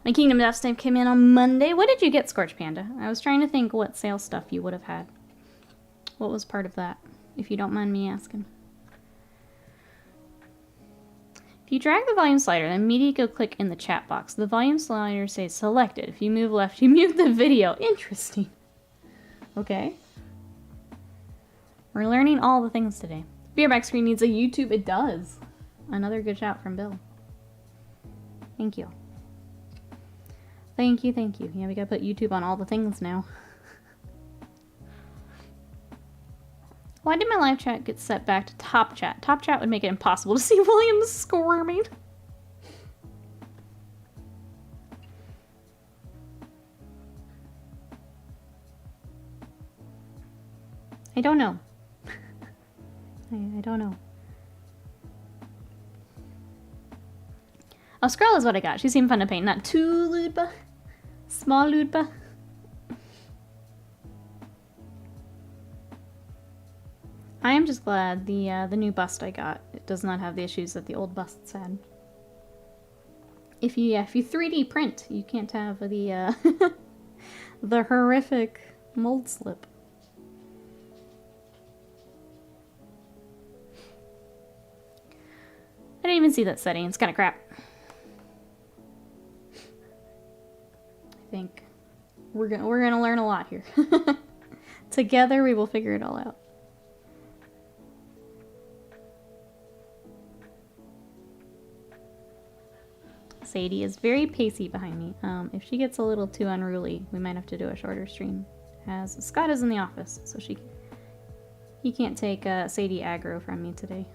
A: My Kingdom Death Stamp came in on Monday. What did you get, Scorch Panda? I was trying to think what sale stuff you would have had. What was part of that, if you don't mind me asking. If you drag the volume slider, then immediately go click in the chat box. The volume slider says selected. If you move left, you mute the video. Interesting. Okay. We're learning all the things today. Beer back screen needs a YouTube. It does. Another good shout from Bill. Thank you. Thank you, thank you. Yeah, we gotta put YouTube on all the things now. Why did my live chat get set back to top chat? Top chat would make it impossible to see William squirming. I don't know. I don't know. Oh, Skrull is what I got. She seemed fun to paint. Not too Ludba. Small Ludba. I am just glad the new bust I got, it does not have the issues that the old busts had. If you 3D print, you can't have the the horrific mold slip. I didn't even see that setting. It's kind of crap. I think we're gonna learn a lot here. Together, we will figure it all out. Sadie is very pacey behind me. If she gets a little too unruly, we might have to do a shorter stream. As Scott is in the office, so he can't take Sadie aggro from me today.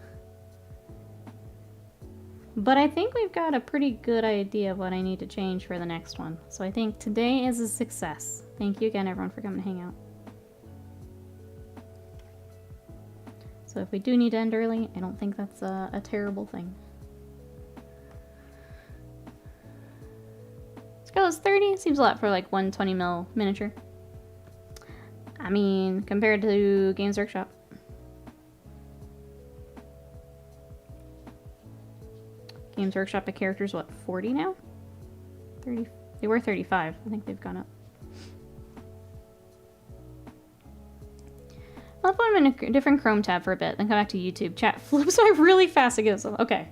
A: But I think we've got a pretty good idea of what I need to change for the next one. So I think today is a success. Thank you again, everyone, for coming to hang out. So if we do need to end early, I don't think that's a terrible thing. Scale is 30. Seems a lot for like 120mm miniature. I mean, compared to Games Workshop. Games Workshop of characters, what, 40 now? 30? They were 35. I think they've gone up. I'll put them in a different Chrome tab for a bit, then come back to YouTube. Chat flips by really fast. It goes, okay.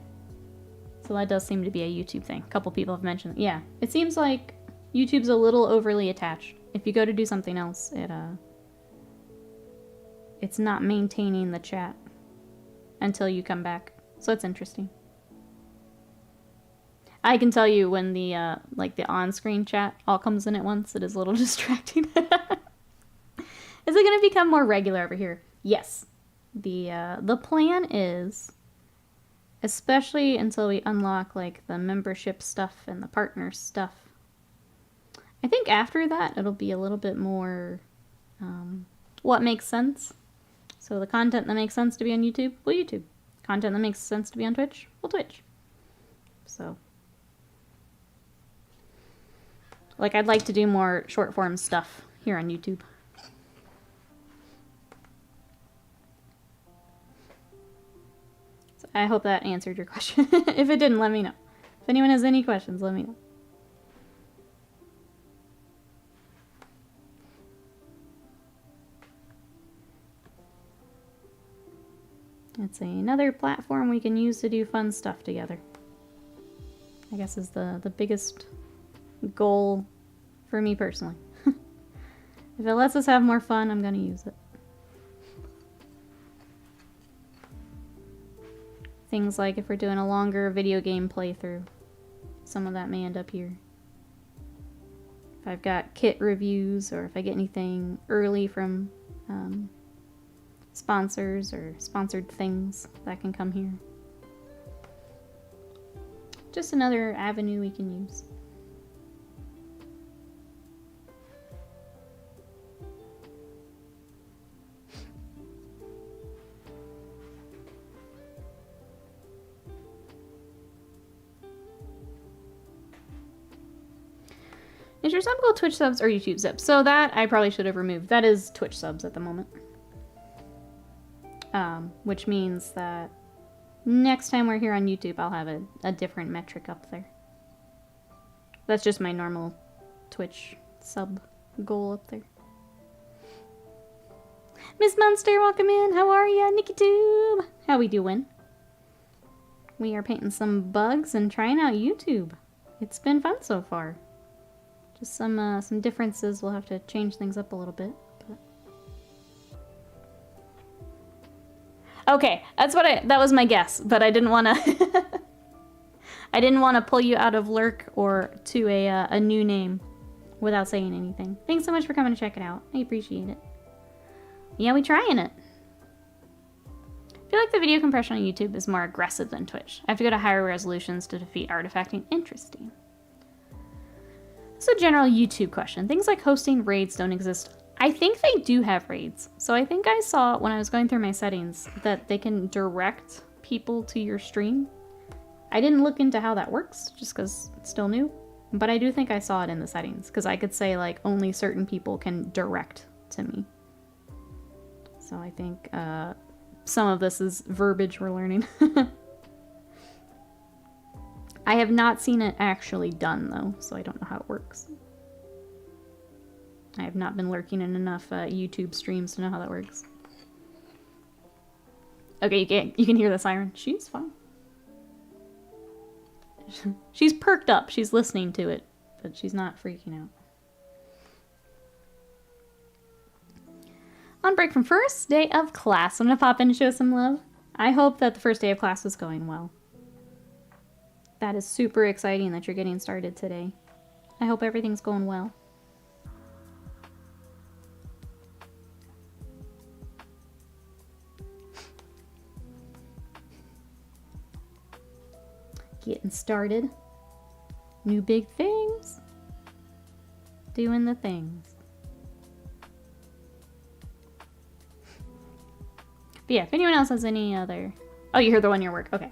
A: So that does seem to be a YouTube thing. A couple people have mentioned it. Yeah, it seems like YouTube's a little overly attached. If you go to do something else, it's not maintaining the chat until you come back. So it's interesting. I can tell you when the like the on-screen chat all comes in at once, it is a little distracting. Is it going to become more regular over here? Yes. The plan is, especially until we unlock like the membership stuff and the partner stuff. I think after that it'll be a little bit more what makes sense. So the content that makes sense to be on YouTube, will YouTube. Content that makes sense to be on Twitch, will Twitch. So, like, I'd like to do more short form stuff here on YouTube. I hope that answered your question. If it didn't, let me know. If anyone has any questions, let me know. It's another platform we can use to do fun stuff together. I guess is the biggest goal for me personally. If it lets us have more fun, I'm gonna use it. Things like if we're doing a longer video game playthrough, some of that may end up here. If I've got kit reviews or if I get anything early from sponsors or sponsored things, that can come here. Just another avenue we can use. Is your sub called Twitch subs or YouTube subs? So that I probably should have removed. That is Twitch subs at the moment. Which means that next time we're here on YouTube, I'll have a different metric up there. That's just my normal Twitch sub goal up there. Miss Munster, welcome in. How are ya? NikkiTube. How we doing? We are painting some bugs and trying out YouTube. It's been fun so far. Just some differences. We'll have to change things up a little bit. But... Okay, that was my guess, but I didn't want to. I didn't want to pull you out of lurk or to a new name without saying anything. Thanks so much for coming to check it out. I appreciate it. Yeah, we trying it. I feel like the video compression on YouTube is more aggressive than Twitch. I have to go to higher resolutions to defeat artifacting. Interesting. It's a general YouTube question. Things like hosting raids don't exist. I think they do have raids. So I think I saw when I was going through my settings that they can direct people to your stream. I didn't look into how that works just because it's still new. But I do think I saw it in the settings because I could say like only certain people can direct to me. So I think some of this is verbiage we're learning. I have not seen it actually done, though, so I don't know how it works. I have not been lurking in enough YouTube streams to know how that works. Okay, you can hear the siren. She's fine. She's perked up. She's listening to it, but she's not freaking out. On break from first day of class. I'm gonna pop in and show some love. I hope that the first day of class is going well. That is super exciting that you're getting started today. I hope everything's going well. Getting started. New big things. Doing the things. But yeah, if anyone else has any other... Oh, you heard the one your work. Okay.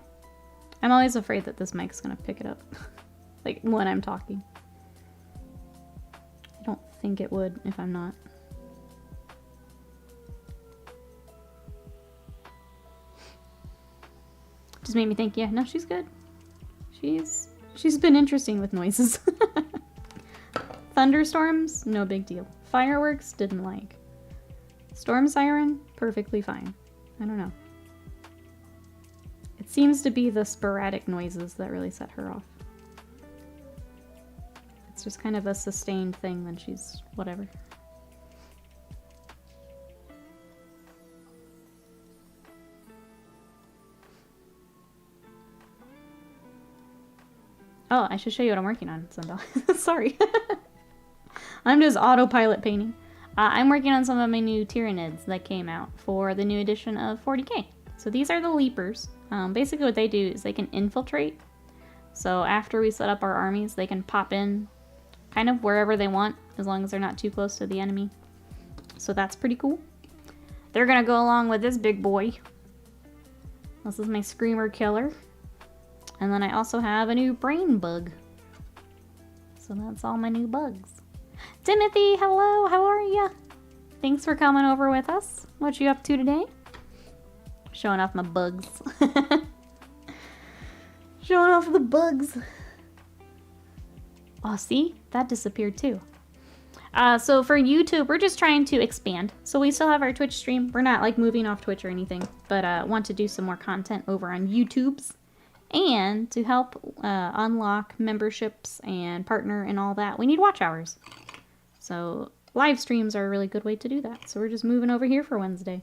A: I'm always afraid that this mic's gonna pick it up. Like, when I'm talking. I don't think it would if I'm not. Just made me think, yeah, no, she's good. She's been interesting with noises. Thunderstorms, no big deal. Fireworks, didn't like. Storm siren, perfectly fine. I don't know. It seems to be the sporadic noises that really set her off. It's just kind of a sustained thing, then she's whatever. Oh, I should show you what I'm working on, Sundal. Sorry. I'm just autopilot painting. I'm working on some of my new Tyranids that came out for the new edition of 40k. So these are the Leapers. Basically what they do is they can infiltrate. So after we set up our armies, they can pop in kind of wherever they want, as long as they're not too close to the enemy. So that's pretty cool. They're gonna go along with this big boy. This is my Screamer Killer. And then I also have a new Brain Bug. So that's all my new bugs. Timothy, hello, how are ya? Thanks for coming over with us. What you up to today? Showing off my bugs. Showing off the bugs. Oh, see? That disappeared too. So for YouTube, we're just trying to expand. So we still have our Twitch stream. We're not like moving off Twitch or anything, but want to do some more content over on YouTube's. And to help unlock memberships and partner and all that, we need watch hours. So live streams are a really good way to do that. So we're just moving over here for Wednesday.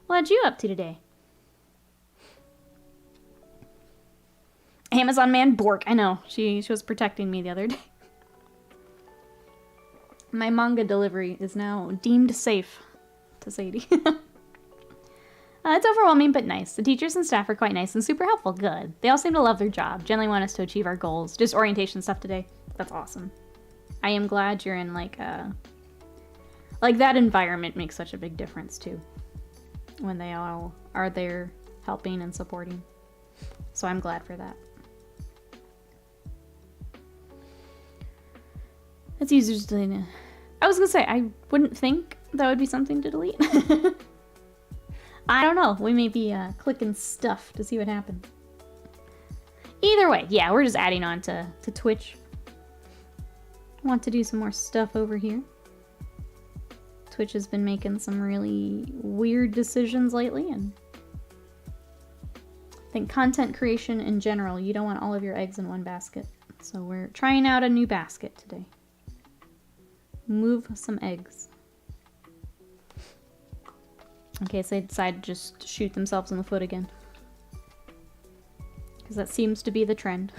A: What you up to today? Amazon man Bork. I know. She was protecting me the other day. My manga delivery is now deemed safe to Sadie. It's overwhelming, but nice. The teachers and staff are quite nice and super helpful. Good. They all seem to love their job. Generally want us to achieve our goals. Just orientation stuff today. That's awesome. I am glad you're in like that environment makes such a big difference too. When they all are there helping and supporting. So I'm glad for that. It's easier to delete. I was gonna say, I wouldn't think that would be something to delete. I don't know. We may be clicking stuff to see what happens. Either way, yeah, we're just adding on to Twitch. Want to do some more stuff over here. Twitch has been making some really weird decisions lately, and I think content creation in general, you don't want all of your eggs in one basket. So we're trying out a new basket today. Move some eggs. In case they decide to just shoot themselves in the foot again. Because that seems to be the trend.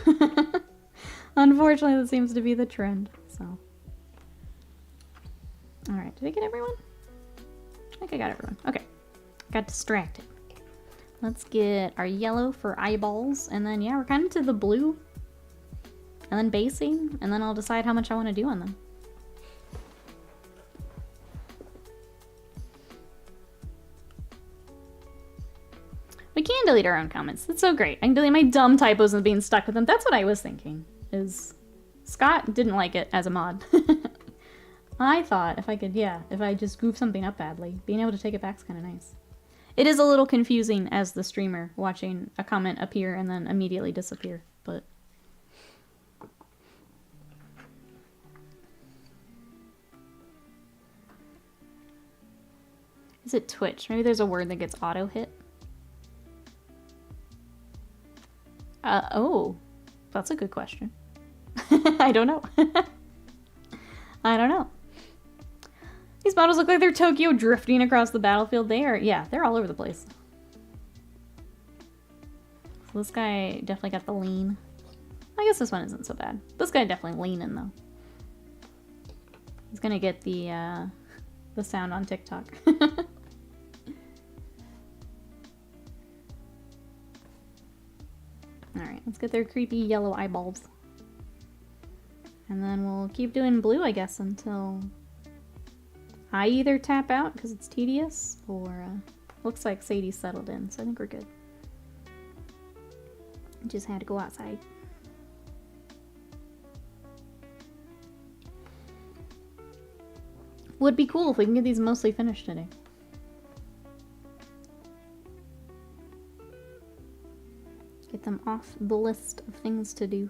A: Unfortunately, that seems to be the trend, so. Alright, did I get everyone? I think I got everyone. Okay. Got distracted. Let's get our yellow for eyeballs, and then, yeah, we're kind of to the blue. And then basing, and then I'll decide how much I want to do on them. We can delete our own comments. That's so great. I can delete my dumb typos and being stuck with them. That's what I was thinking. Is Scott didn't like it as a mod. I thought if I could, yeah, if I just goof something up badly, being able to take it back is kind of nice. It is a little confusing as the streamer, watching a comment appear and then immediately disappear, but... Is it Twitch? Maybe there's a word that gets auto-hit? Oh, that's a good question. I don't know. I don't know. These models look like they're Tokyo drifting across the battlefield. They are, yeah, they're all over the place. So this guy definitely got the lean. I guess this one isn't so bad. This guy definitely leaning though. He's gonna get the sound on TikTok. Alright, let's get their creepy yellow eyeballs. And then we'll keep doing blue, I guess, until I either tap out because it's tedious, or looks like Sadie's settled in, so I think we're good. Just had to go outside. Would be cool if we can get these mostly finished today. Get them off the list of things to do.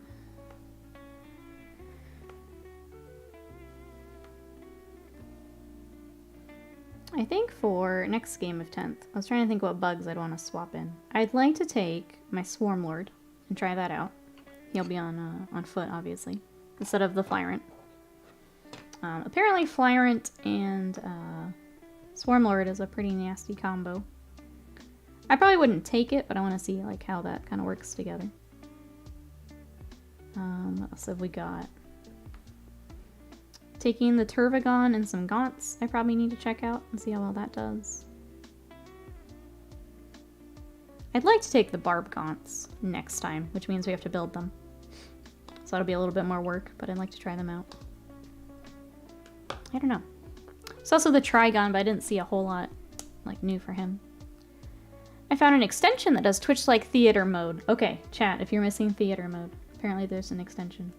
A: I think for next game of 10th, I was trying to think what bugs I'd want to swap in. I'd like to take my Swarm Lord and try that out. He'll be on foot, obviously, instead of the Flyrant. Apparently Flyrant and Swarm Lord is a pretty nasty combo. I probably wouldn't take it, but I want to see like how that kind of works together. What else have we got? Taking the Turvagon and some Gaunts I probably need to check out and see how well that does. I'd like to take the Barb Gaunts next time, which means we have to build them. So that'll be a little bit more work, but I'd like to try them out. I don't know. It's also the Trigon, but I didn't see a whole lot like new for him. I found an extension that does Twitch-like theater mode. Okay, chat, if you're missing theater mode, apparently there's an extension.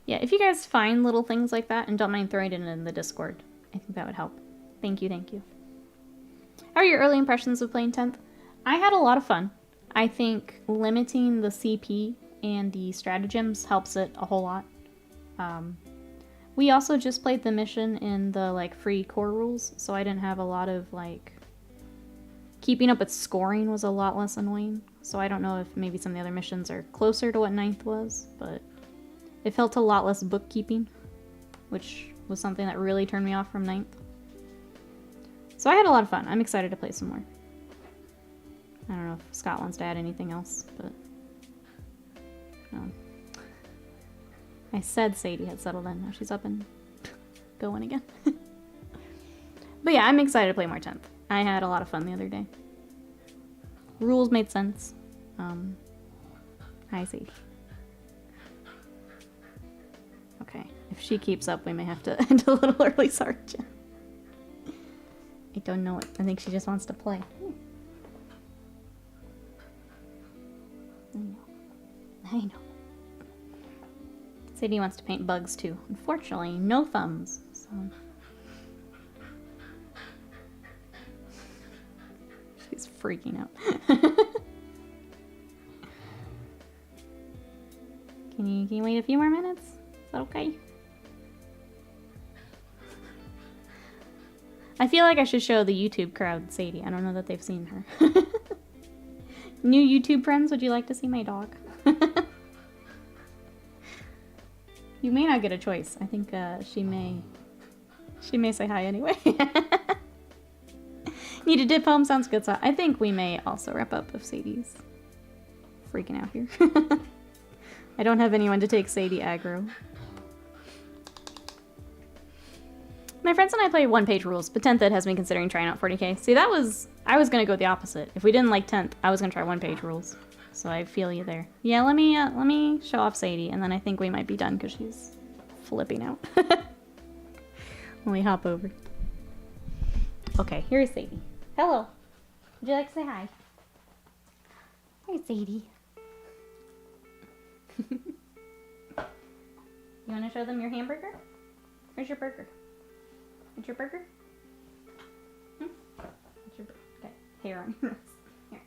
A: Yeah, if you guys find little things like that and don't mind throwing it in the Discord, I think that would help. Thank you, thank you. How are your early impressions of playing 10th? I had a lot of fun. I think limiting the CP and the stratagems helps it a whole lot. We also just played the mission in the like free core rules, so I didn't have a lot of like... Keeping up with scoring was a lot less annoying, so I don't know if maybe some of the other missions are closer to what 9th was, but... It felt a lot less bookkeeping, which was something that really turned me off from 9th. So I had a lot of fun. I'm excited to play some more. I don't know if Scott wants to add anything else, but... I said Sadie had settled in. Now she's up and going again. But yeah, I'm excited to play more 10th. I had a lot of fun the other day. Rules made sense. Hi, Sadie. Okay, if she keeps up, we may have to end a little early, sorry, Jen. I don't know it. I think she just wants to play. I know. Sadie wants to paint bugs too. Unfortunately, no thumbs. So. She's freaking out. Can you wait a few more minutes? Is that okay? I feel like I should show the YouTube crowd Sadie. I don't know that they've seen her. New YouTube friends, would you like to see my dog? You may not get a choice. I think she may say hi anyway. Need a dip home? Sounds good. So I think we may also wrap up if Sadie's freaking out here. I don't have anyone to take Sadie aggro. My friends and I play one-page rules, but 10th Ed has me considering trying out 40k. See, I was gonna go the opposite. If we didn't like 10th, I was gonna try one-page rules. So I feel you there. Yeah, let me show off Sadie, and then I think we might be done because she's flipping out. When we hop over. Okay, here's Sadie. Hello. Would you like to say hi? Hi, Sadie. You want to show them your hamburger? Where's your burger? What's your burger? Hmm? What's your burger? Okay, hair on your nose. Here.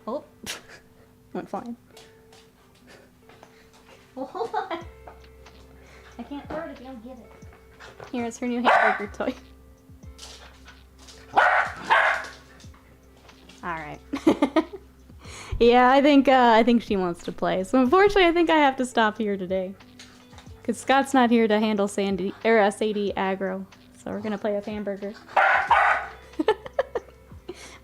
A: Oh, went flying. Well, hold on. I can't throw it if you don't get it. Here's her new hamburger toy. Alright. Yeah, I think she wants to play. So unfortunately, I think I have to stop here today. Because Scott's not here to handle Sadie aggro. So we're going to play with hamburger.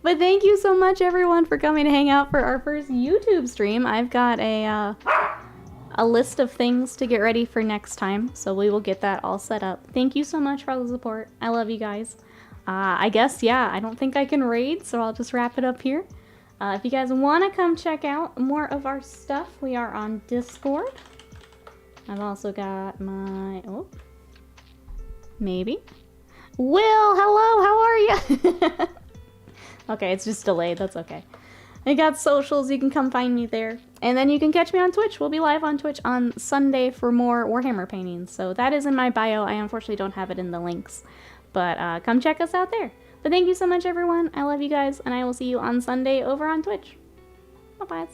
A: But thank you so much, everyone, for coming to hang out for our first YouTube stream. I've got a list of things to get ready for next time. So we will get that all set up. Thank you so much for all the support. I love you guys. I guess, yeah, I don't think I can raid, so I'll just wrap it up here. If you guys want to come check out more of our stuff, we are on Discord. I've also got my... Oh. Maybe. Will, hello, how are you? Okay, it's just delayed, that's okay. I got socials, you can come find me there. And then you can catch me on Twitch. We'll be live on Twitch on Sunday for more Warhammer paintings. So that is in my bio. I unfortunately don't have it in the links. But come check us out there. But thank you so much, everyone. I love you guys, and I will see you on Sunday over on Twitch. Bye-bye.